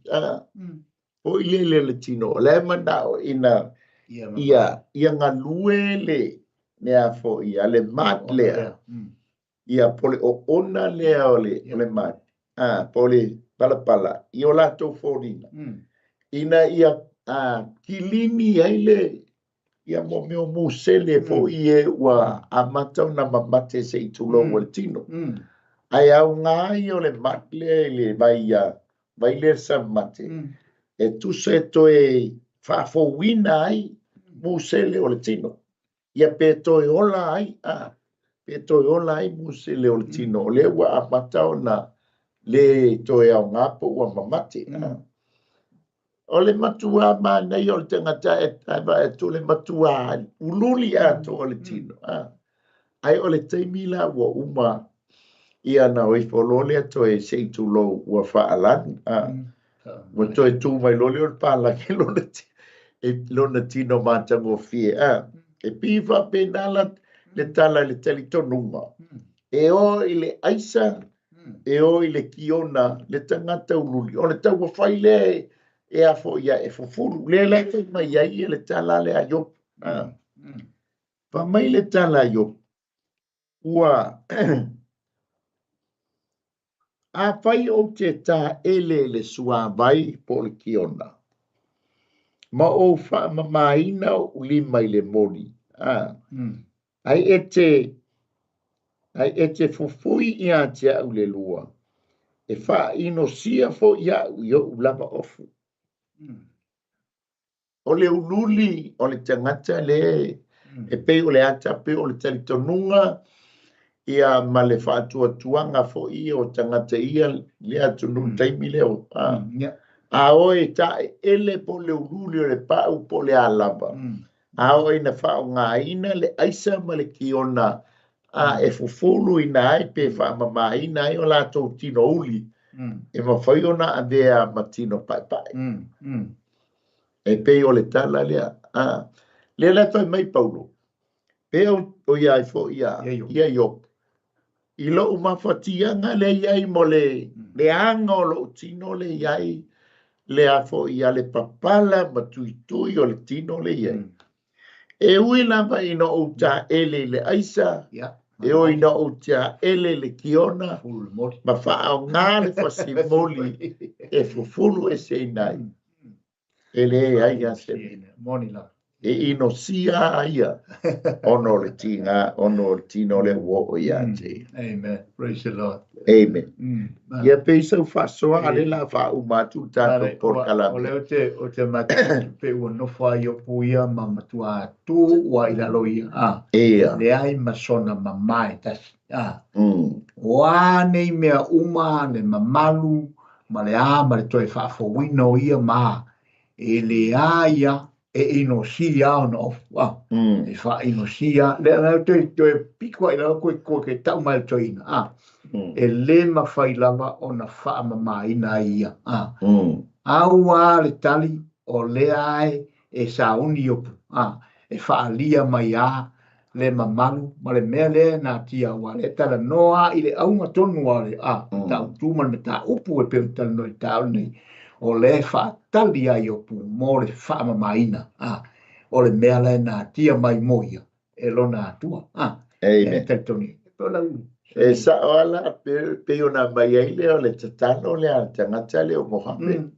S2: o le tino le mandao ina ia ngalue le nea fo ia le mat lea ia pole o ona lea o le mat pole pala i o lato forina ina ia kilini ai le ia mo meo musele fo ie wa amatau na mamate se i tulo o le tino ai au ngai o le mat le vai le sa mate e tu se to e fa fo wina ai musele o le tino ia pe to e ola ai musele o le tino le wa amatau na le to e au ngapo wa mamate o le matua ma nei o le tangata e tu le matua ululi to o le tino ai o le teimila wa uma ia na oi folole to e se tu lo wa fa alan wa to e tu mai lo le pala ke lo le tino matango fie e piva penala le tala le telitonunga e o ile aisa e o ile kiona le tangata ululi o le tau wa fai le e a fo ia e fofulu le mai ia le tala le ayo pa mai le tala yo ua a fai o te tā le sua vai po le kiona. Ma o wha mamaina o lima i le moni. Ai ete fufui ia te au le lua. E wha ino sia fo ia u lava ofu. O le ululi o le tangata le e pe o le ata pe o le talitonunga ia ma le whaatuatuanga fo ia o tangata ia le atu nun taimi leo. A oe ta ele po le ululi o le pau po le alaba. A oe na whao ngā ina le aisa ma le kiona e fufulu ina ai pe wha mama ina ai o lātou tino uli. E mawhaiona a vea ma tino pai. E pe o le tala lea. Le la toi mai paulo. Pe o iai fo ia iop. I lo umawhatianga le iai mo le anga o lo tino le iai le afo ia le papala ma tuitui o le tino le iai. E ui lava ino o ta ele le aisa, e o ino o ta ele le kiona, ma whaao ngā le whasimoli e fufulu e se nai. Ele e aia se.
S3: Moni la.
S2: E ino sia aia ono le tino le wo ia te.
S3: Amen. Praise the Lord.
S2: Amen. Ia pe sau whasoa ale la wha umatu tato por kalame.
S3: O leo te matu pe ua nofa i o puia ma matua tu wa i lalo ia. Le ai masona mamai tasi. Wa nei mea uma le mamalu ma le a ma le toi whaafo wino ia ma. E le aia e ino sia ona ofu. E wha ino sia. Le toi pikua i lalo koe ke tau mai toina. E le mawhai lava o na wha mamaina ia. Aua le tali o le ai e sauni opu. E wha lia mai a le mamalu ma le mea le na tia wa le tala noa i le aunga tonu a le tau tūman me ta upu e peu tala no i tau nei. O le wha tali ai opu mo le wha mamaina. O le mea le na tia mai moia e lo na atua.
S2: Amen.
S3: E talitoni.
S2: E sa ola pe ona mai ai le o le tatalo le a tangata le o Mohammed.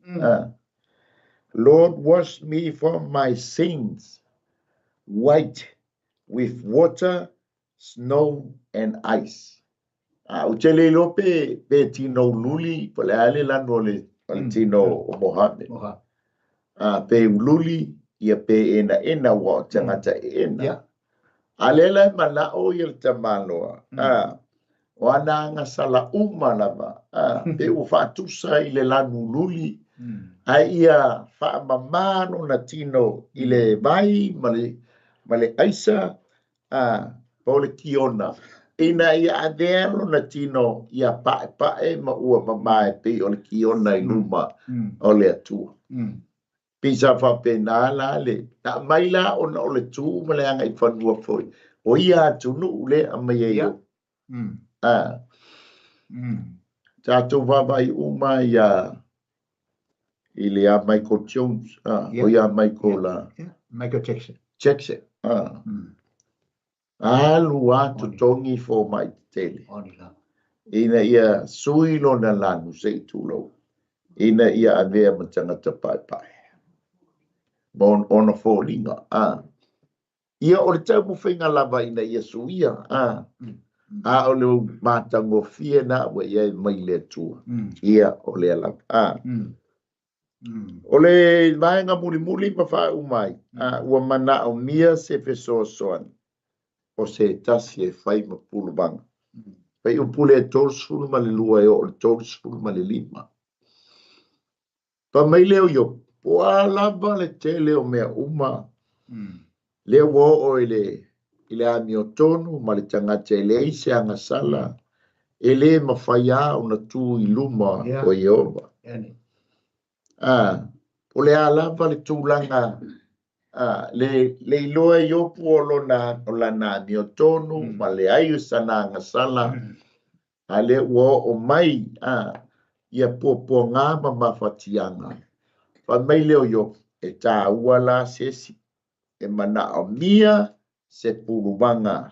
S2: Lord, wash me from my sins white with water, snow and ice. Uchele lo pe tino luli pole ale lano le tino o Mohammed. Pe luli ia pe ena wa tangata ena. Alela mana o il tamaloa. Wana nga sala lava. Pe ufatusa ile lanu luli. Ia fa mamano na tino ile vai male aisa pole kiona. Ina ia adelo na tino ia pae ma ua mamae pe o le kiona I luma o le atua. Pisa fa penala le ta maila ona o le tu ma le anga I whanua foi. O ia tunu ule a mai eio. Tato wabai uma ia ile a Michael Jones. O ia Michael Jackson. Alua to tongi for my tele. Ina ia suilo na lanu se tulo. Ina ia avea matangata pai. Bon ona folinga. Ia o le tau mawhinga lava ina ia suia. O le matango fie na wa ia mai le tua. Ia o le alava. O le vaenga muli ma wha umai. Ua mana o mia se feso soan. O se tasi e whai ma pulu banga. Pai upule e tōsfulu ma le lua e o le tōsfulu ma le lima. Pa mai leo yo. Poa lava le te leo mea uma. Leo wo o ile ami o tonu ma le tangata ele eise anga sala. Ele ma whaia o na tu I luma o Iova. O le alava le tūlanga. Le iloa iopu o lana mi o tonu, ma le aiu sana ngasala, a le ua o mai, ia pōpō ngā ma mawhatianga. Wha mai leo iopu, e tā ua la sesi, e mana o mia se puruvanga,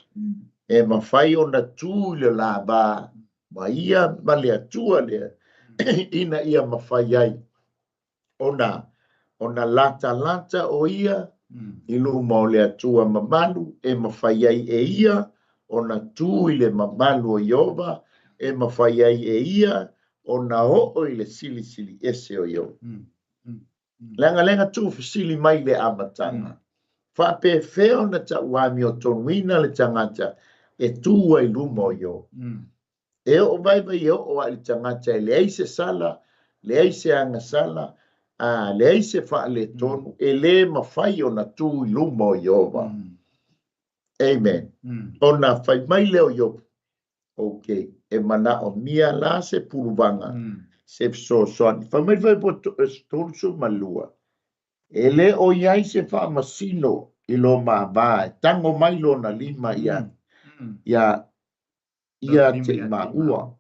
S2: e mawhai o na tū le la ba, ma ia ma le atua le, ina ia mawhai ai, ona lata o ia, I luma o le atua mamalu, e mawhai ai e ia, ona tū I le mamalu o Iova, e mawhai ai e ia, ona o I le sili ese o Iova. Lenga tū fisili mai le amatanga. Whape feo na ta uami o tonuina le tangata, e tū ai luma o Iova. E o vai o ai tangata, le eise sala, le eise anga sala, le eise wha le tonu, e le mawhai o na tū I luma o Iova. Amen. O na whai mai leo Iova. Ok. E mana o mia la se puruvanga. Se so soani. Whai mai vai po tōnsu malua. E le o iai se wha masino I lo ma vae. Tango mai lo na lima ia te ma ua.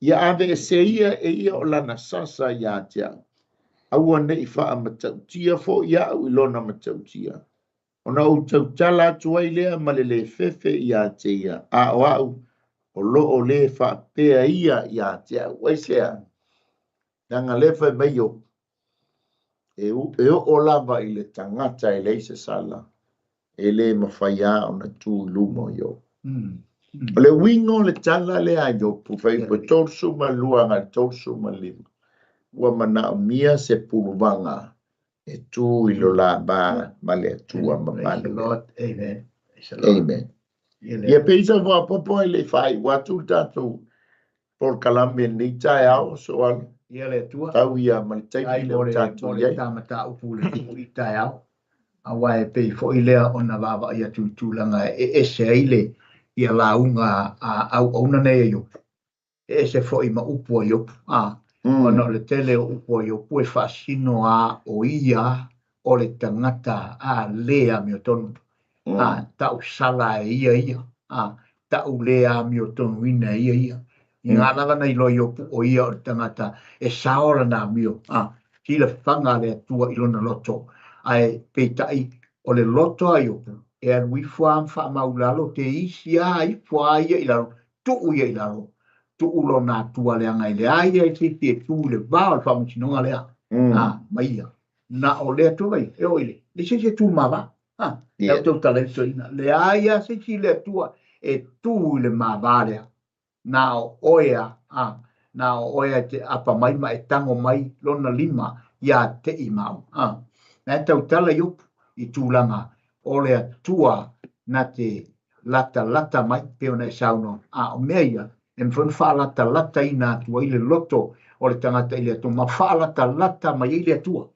S2: Ia ave e se ia e ia o lana sasa ia tia. Aua nei wha matautia fo ia au ilona matautia. Ona o tautala tuai lea malele fefe ia te ia. A o au o loo le wha pea ia te au. Waisea. Nanga lefa mai o. E o lava I le tangata I leise sala. E le mawhaia o na tū luma yo. O le wingo le tala le a yo. Pufai po tōsu ma luanga tōsu ma lima. Ua mana o mia se puruvanga e tū I lo la ba ma le tua ma manu. Amen. Ia peisa wa popo I le whai watu tatu por kalame ni tai au so al.
S3: Ia le tua.
S2: Tau ia ma le taipi le tatu
S3: ia. Tamata upu le I tai au. Awa e pei fo I lea ona wawa ia tūlanga e se aile ia launga au auna nei e yopu. E se fo I ma upu a yopu. Ona le tele o upo I opu e whaasino o ia o le tangata lea mi o tonu. Tau sala e ia. Tau lea mi o tonu ina ia. Ngā ravana I lo I opu o ia o le tangata e saora nā mi o. Hila whanga le atua I lona loto. Ai peitai o le loto a I opu. E an wifua am wha maulalo te isi I fua ia I lalo. tu ye laro tu ulo na tua le ngai le ai ai te tu le va fa mo chino le mai na o le tu vai e oile le se tu mava e tu tale soina le ai a se le tua e tu le mavale na oia na oia te apa mai mai tango mai lona lima ya te imau na tau tala yup i tūlanga o le tua na te lata mai pe ona sauno o meia en fon fa lata ina tua ile loto o le tangata ile to ma fa lata mai ile tua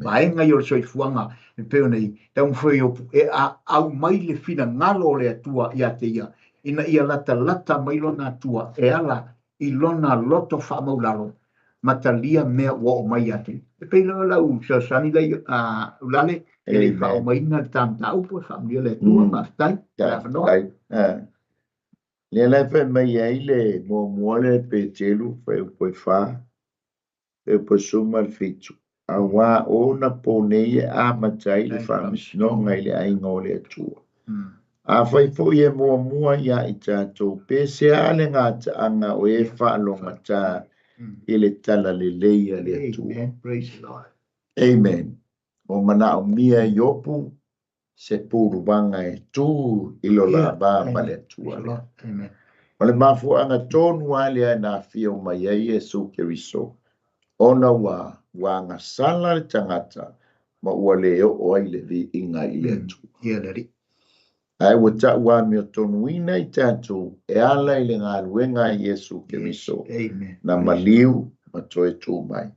S3: mai nga yo soi fuanga pe ona i tau foi o e au mai le fina ngalo le tua ia te ia ina ia lata mai lona tua e ala i lona loto fa maularo matalia mea wo mai ate pe lo la u sa sani dai ulale e fa o mai na tam tau po fa mi le tua ma stai no
S2: le la fe mai ai le mo le pe telu pe fa e po suma fitu awa ona ponei a matai le fa no ngai le ai ngole tua a fai fo ye mo ya i tato pe se ale ngata anga o e fa lo ngata ile tala le leia le tu. Amen. O mana o mia yopu se puru banga e tu ilo la ba ma le tua.
S3: Amen.
S2: O le mafu anga tonu alia na fio mai e Yesu Keriso. Ona wa anga sala le tangata ma ua leo o ai le vi inga ile tu. Ai wata wa mi tonu ina i tatu e ala ile ngā luenga Yesu Keriso.
S3: Amen.
S2: Na maliu ma toe tu mai.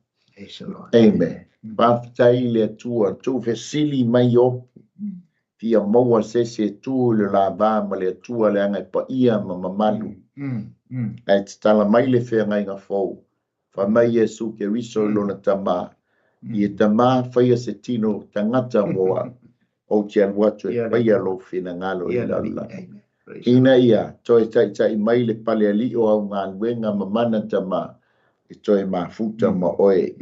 S2: Amen. Baftai le tua tu fesili mai op. Fia maua sese tu le la ba ma le tua le anga pa ia ma mamalu. Ai tala mai le fea ngai ngā fau. Fa mai Yesu Keriso lona tama. I tama faya se tino tangata moa. O tian watu e paya lo fina ngalo i lala. Ina ia, toi tai mai le pale ali o au ngā luenga mamana tama. I toi mafuta ma oe.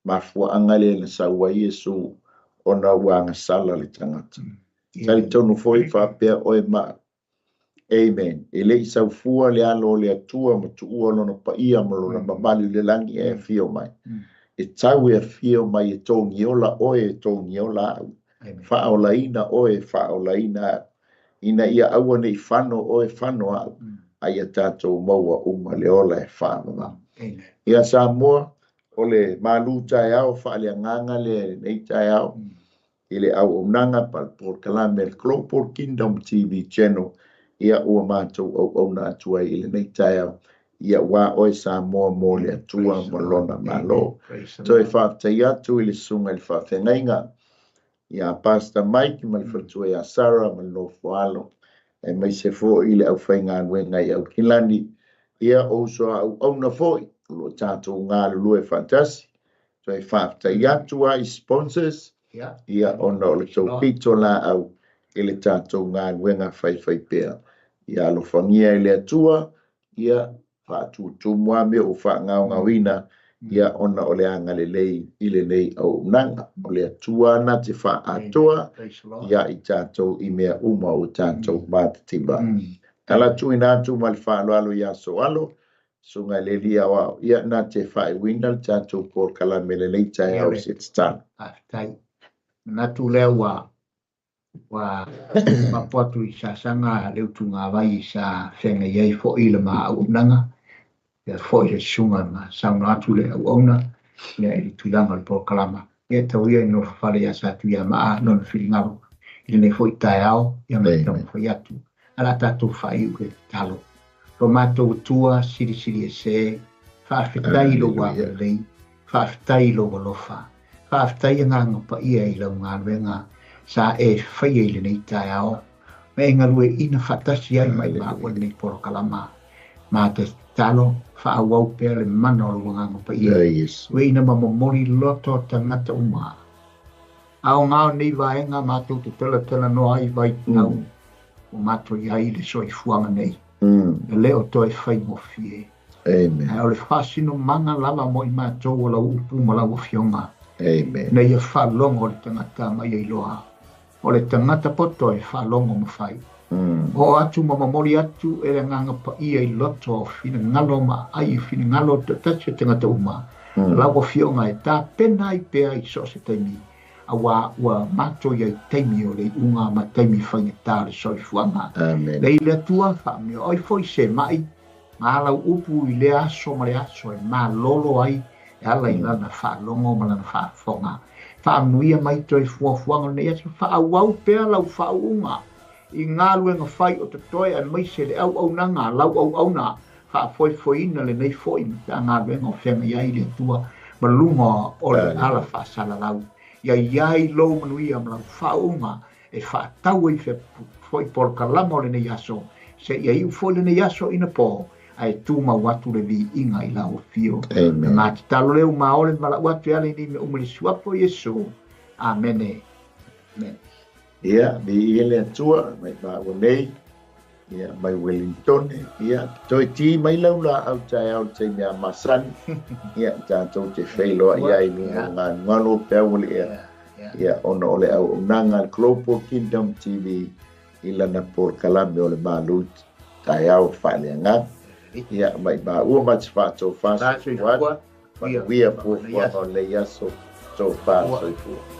S2: Mafua angale na sawa Yesu ona wanga sala le tangata. Tali tonu foi whapea oe ma. Amen. E le isau fua le alo le atua ma tu ua lona pa ia ma lona mamali le langi e fio mai. E tau e fio mai e tō ngiola oe e tō ngiola au. Whaolaina oe whaolaina ina ia aua nei whano oe whano au. Aia tātou maua leola e whano. Ia sa mua o le malu tai au whaalea nganga le nei tai au. Ile au unanga pal por kalame Global Kingdom TV channel. Ia ua mātou au na atua ile nei tai au. Ia wā oe sa mua le atua malona malo. Toi whaatai atu ile sunga ile whaafengainga. Ia Pastor Mike mal fatua ia Sarah mal no foalo e mai se fo ile au fainga wenga ia au kilani ia o so au na foi lo tato nga lu e fantasi so e fafta ia tua sponsors ia ono le so pitola au ile tato nga wenga fai pe ia lo famia ile tua ia fa tu mua me o fa nga wina ia ona ole anga le lei ile nei au nanga ole tua na te fa atoa ia i tato i mea uma o tato matatiba kala tu ina tu mal fa alo ia so alo sunga le lia wa ia na te fa i winda tato por kala mele nei tai au sit stan
S3: tai na tu le wa mapotu i sa sanga le tunga vai sa senga ye fo ile ma au nanga ya foi sunga ma sauna atu le ona le i tulanga le proklama e tauia no fale ya sa tu ya ma no filinga ile ne foi taiao ya me no foi atu ala tatu fai u talo tomato tua siri se fa fitai lo wa le fa fitai lo lofa fa fitai nga pa ia i lo nga venga sa e fai ile ne taiao me ngalue ina fatasi ai mai ma o le proklama ma te talo fa au pe le mano lo nga pa ia we ina ma mori loto tangata uma au nga ni vai nga ma tu tela no ai vai no o mato ia i le soi fuanga nei le o toi fai mo fie
S2: amen
S3: au le fasino manga lava mo i ma to la upu mo la fionga
S2: amen
S3: nei ia fa longo le tangata mai i loa o le tangata poto e fa longo mo fai O atu mamamori atu e le nganga pa ia I loto fina ngalo ma ai fina ngalo tatache tangata uma. Lawa fionga e tā pena I pea I so se taimi. A wa mato ia I taimi o le unga ma taimi whainga tā le soifuanga. Le le tua whamio oi foi se mai. Ngā lau upu I le aso ma le aso e mā lolo ai. E ala I lana wha longo ma lana wha whonga. Wha nuia mai toi fuafuanga ne aso wha awau pea lau wha unga. I ngā luenga whai o te toi a mai se le au nanga, lau au na, wha foi ina le nei foi, ta ngā luenga o whenga iai le tua, ma lunga o le ala wha sala lau. Ia iai lo manui am lau whaunga, e wha tau I foi por kalama o le nei aso, se iai u foi le nei aso ina po, ai tu ma watu le vi inga I lau fio. Ngā te talo leo ma ole mala watu ale ni me umeli suapo Yesu. Amene. Amen.
S2: Ia, mi ele atua, mai o nei, ia, mai Wellington, ia, toi ti mai laula au tai mea masan, ia, tātou te whailoa ia I minga ngā ngalo pēu ole ia, ona ole au nanga Global Kingdom TV, I lana por kalame ole mālut, tai au whaile ngā, ia, mai ua mati whātou whātou whātou, wia pōwha o le iaso, tō whātou pōwha.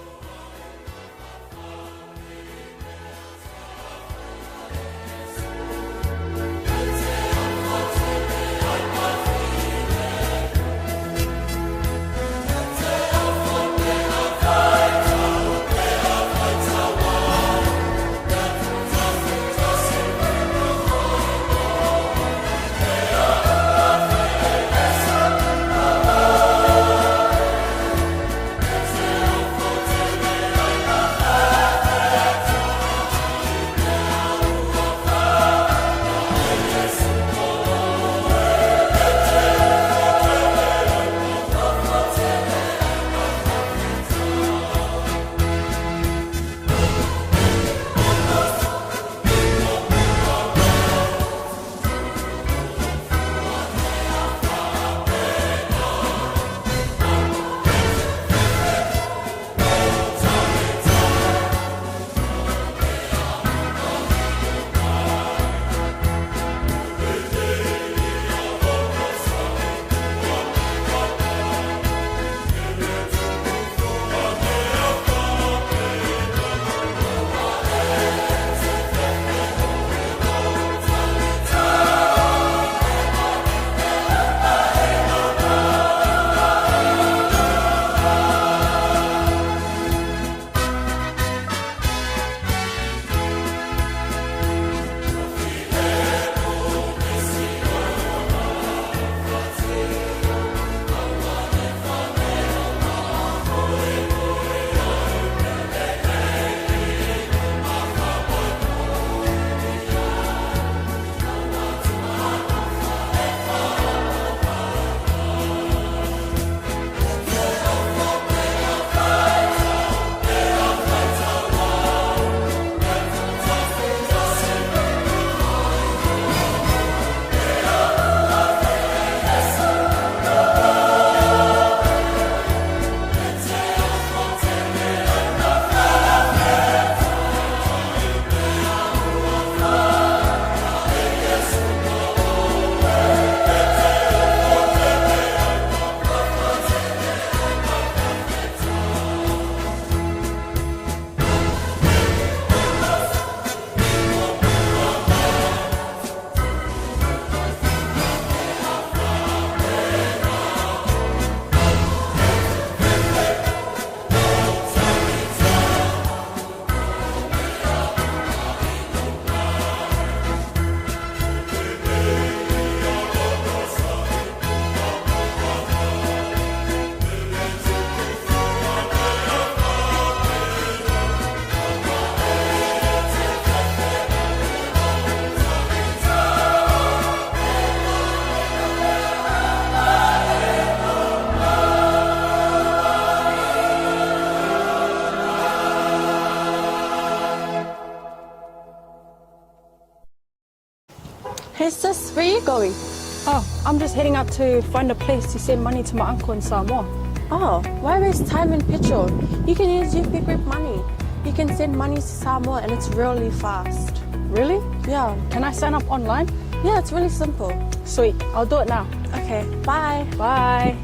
S4: Hey sis, where are you going?
S5: Oh, I'm just heading out to find a place to send money to my uncle in Samoa.
S4: Oh, why waste time and petrol? You can use UP Group money. You can send money to Samoa and it's really fast.
S5: Really?
S4: Yeah.
S5: Can I sign up online?
S4: Yeah, it's really simple.
S5: Sweet, I'll do it now.
S4: Okay, bye.
S5: Bye.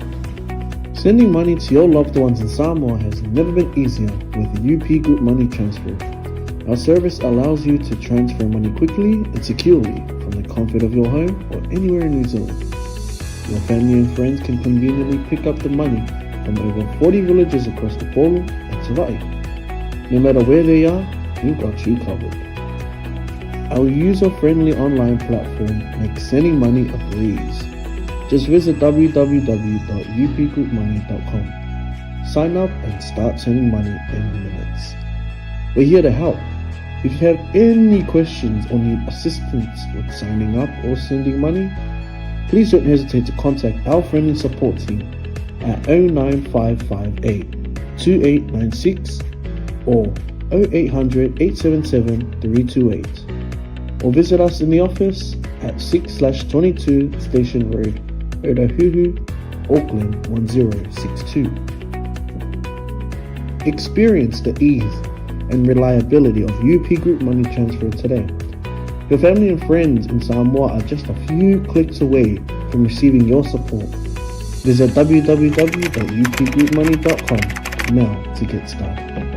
S6: Sending money to your loved ones in Samoa has never been easier with the UP Group Money Transfer. Our service allows you to transfer money quickly and securely from the comfort of your home or anywhere in New Zealand. Your family and friends can conveniently pick up the money from over 40 villages across the Polu and Savai. No matter where they are, we've got you covered. Our user-friendly online platform makes sending money a breeze. Just visit www.upgroupmoney.com. Sign up and start sending money in minutes. We're here to help. If you have any questions or need assistance with signing up or sending money, please don't hesitate to contact our friendly support team at 09558 2896 or 0800 877 328, or visit us in the office at 6/22 Station Road, Otahuhu, Auckland 1062. Experience the ease and reliability of UP Group Money Transfer today. Your family and friends in Samoa are just a few clicks away from receiving your support. Visit www.upgroupmoney.com now to get started.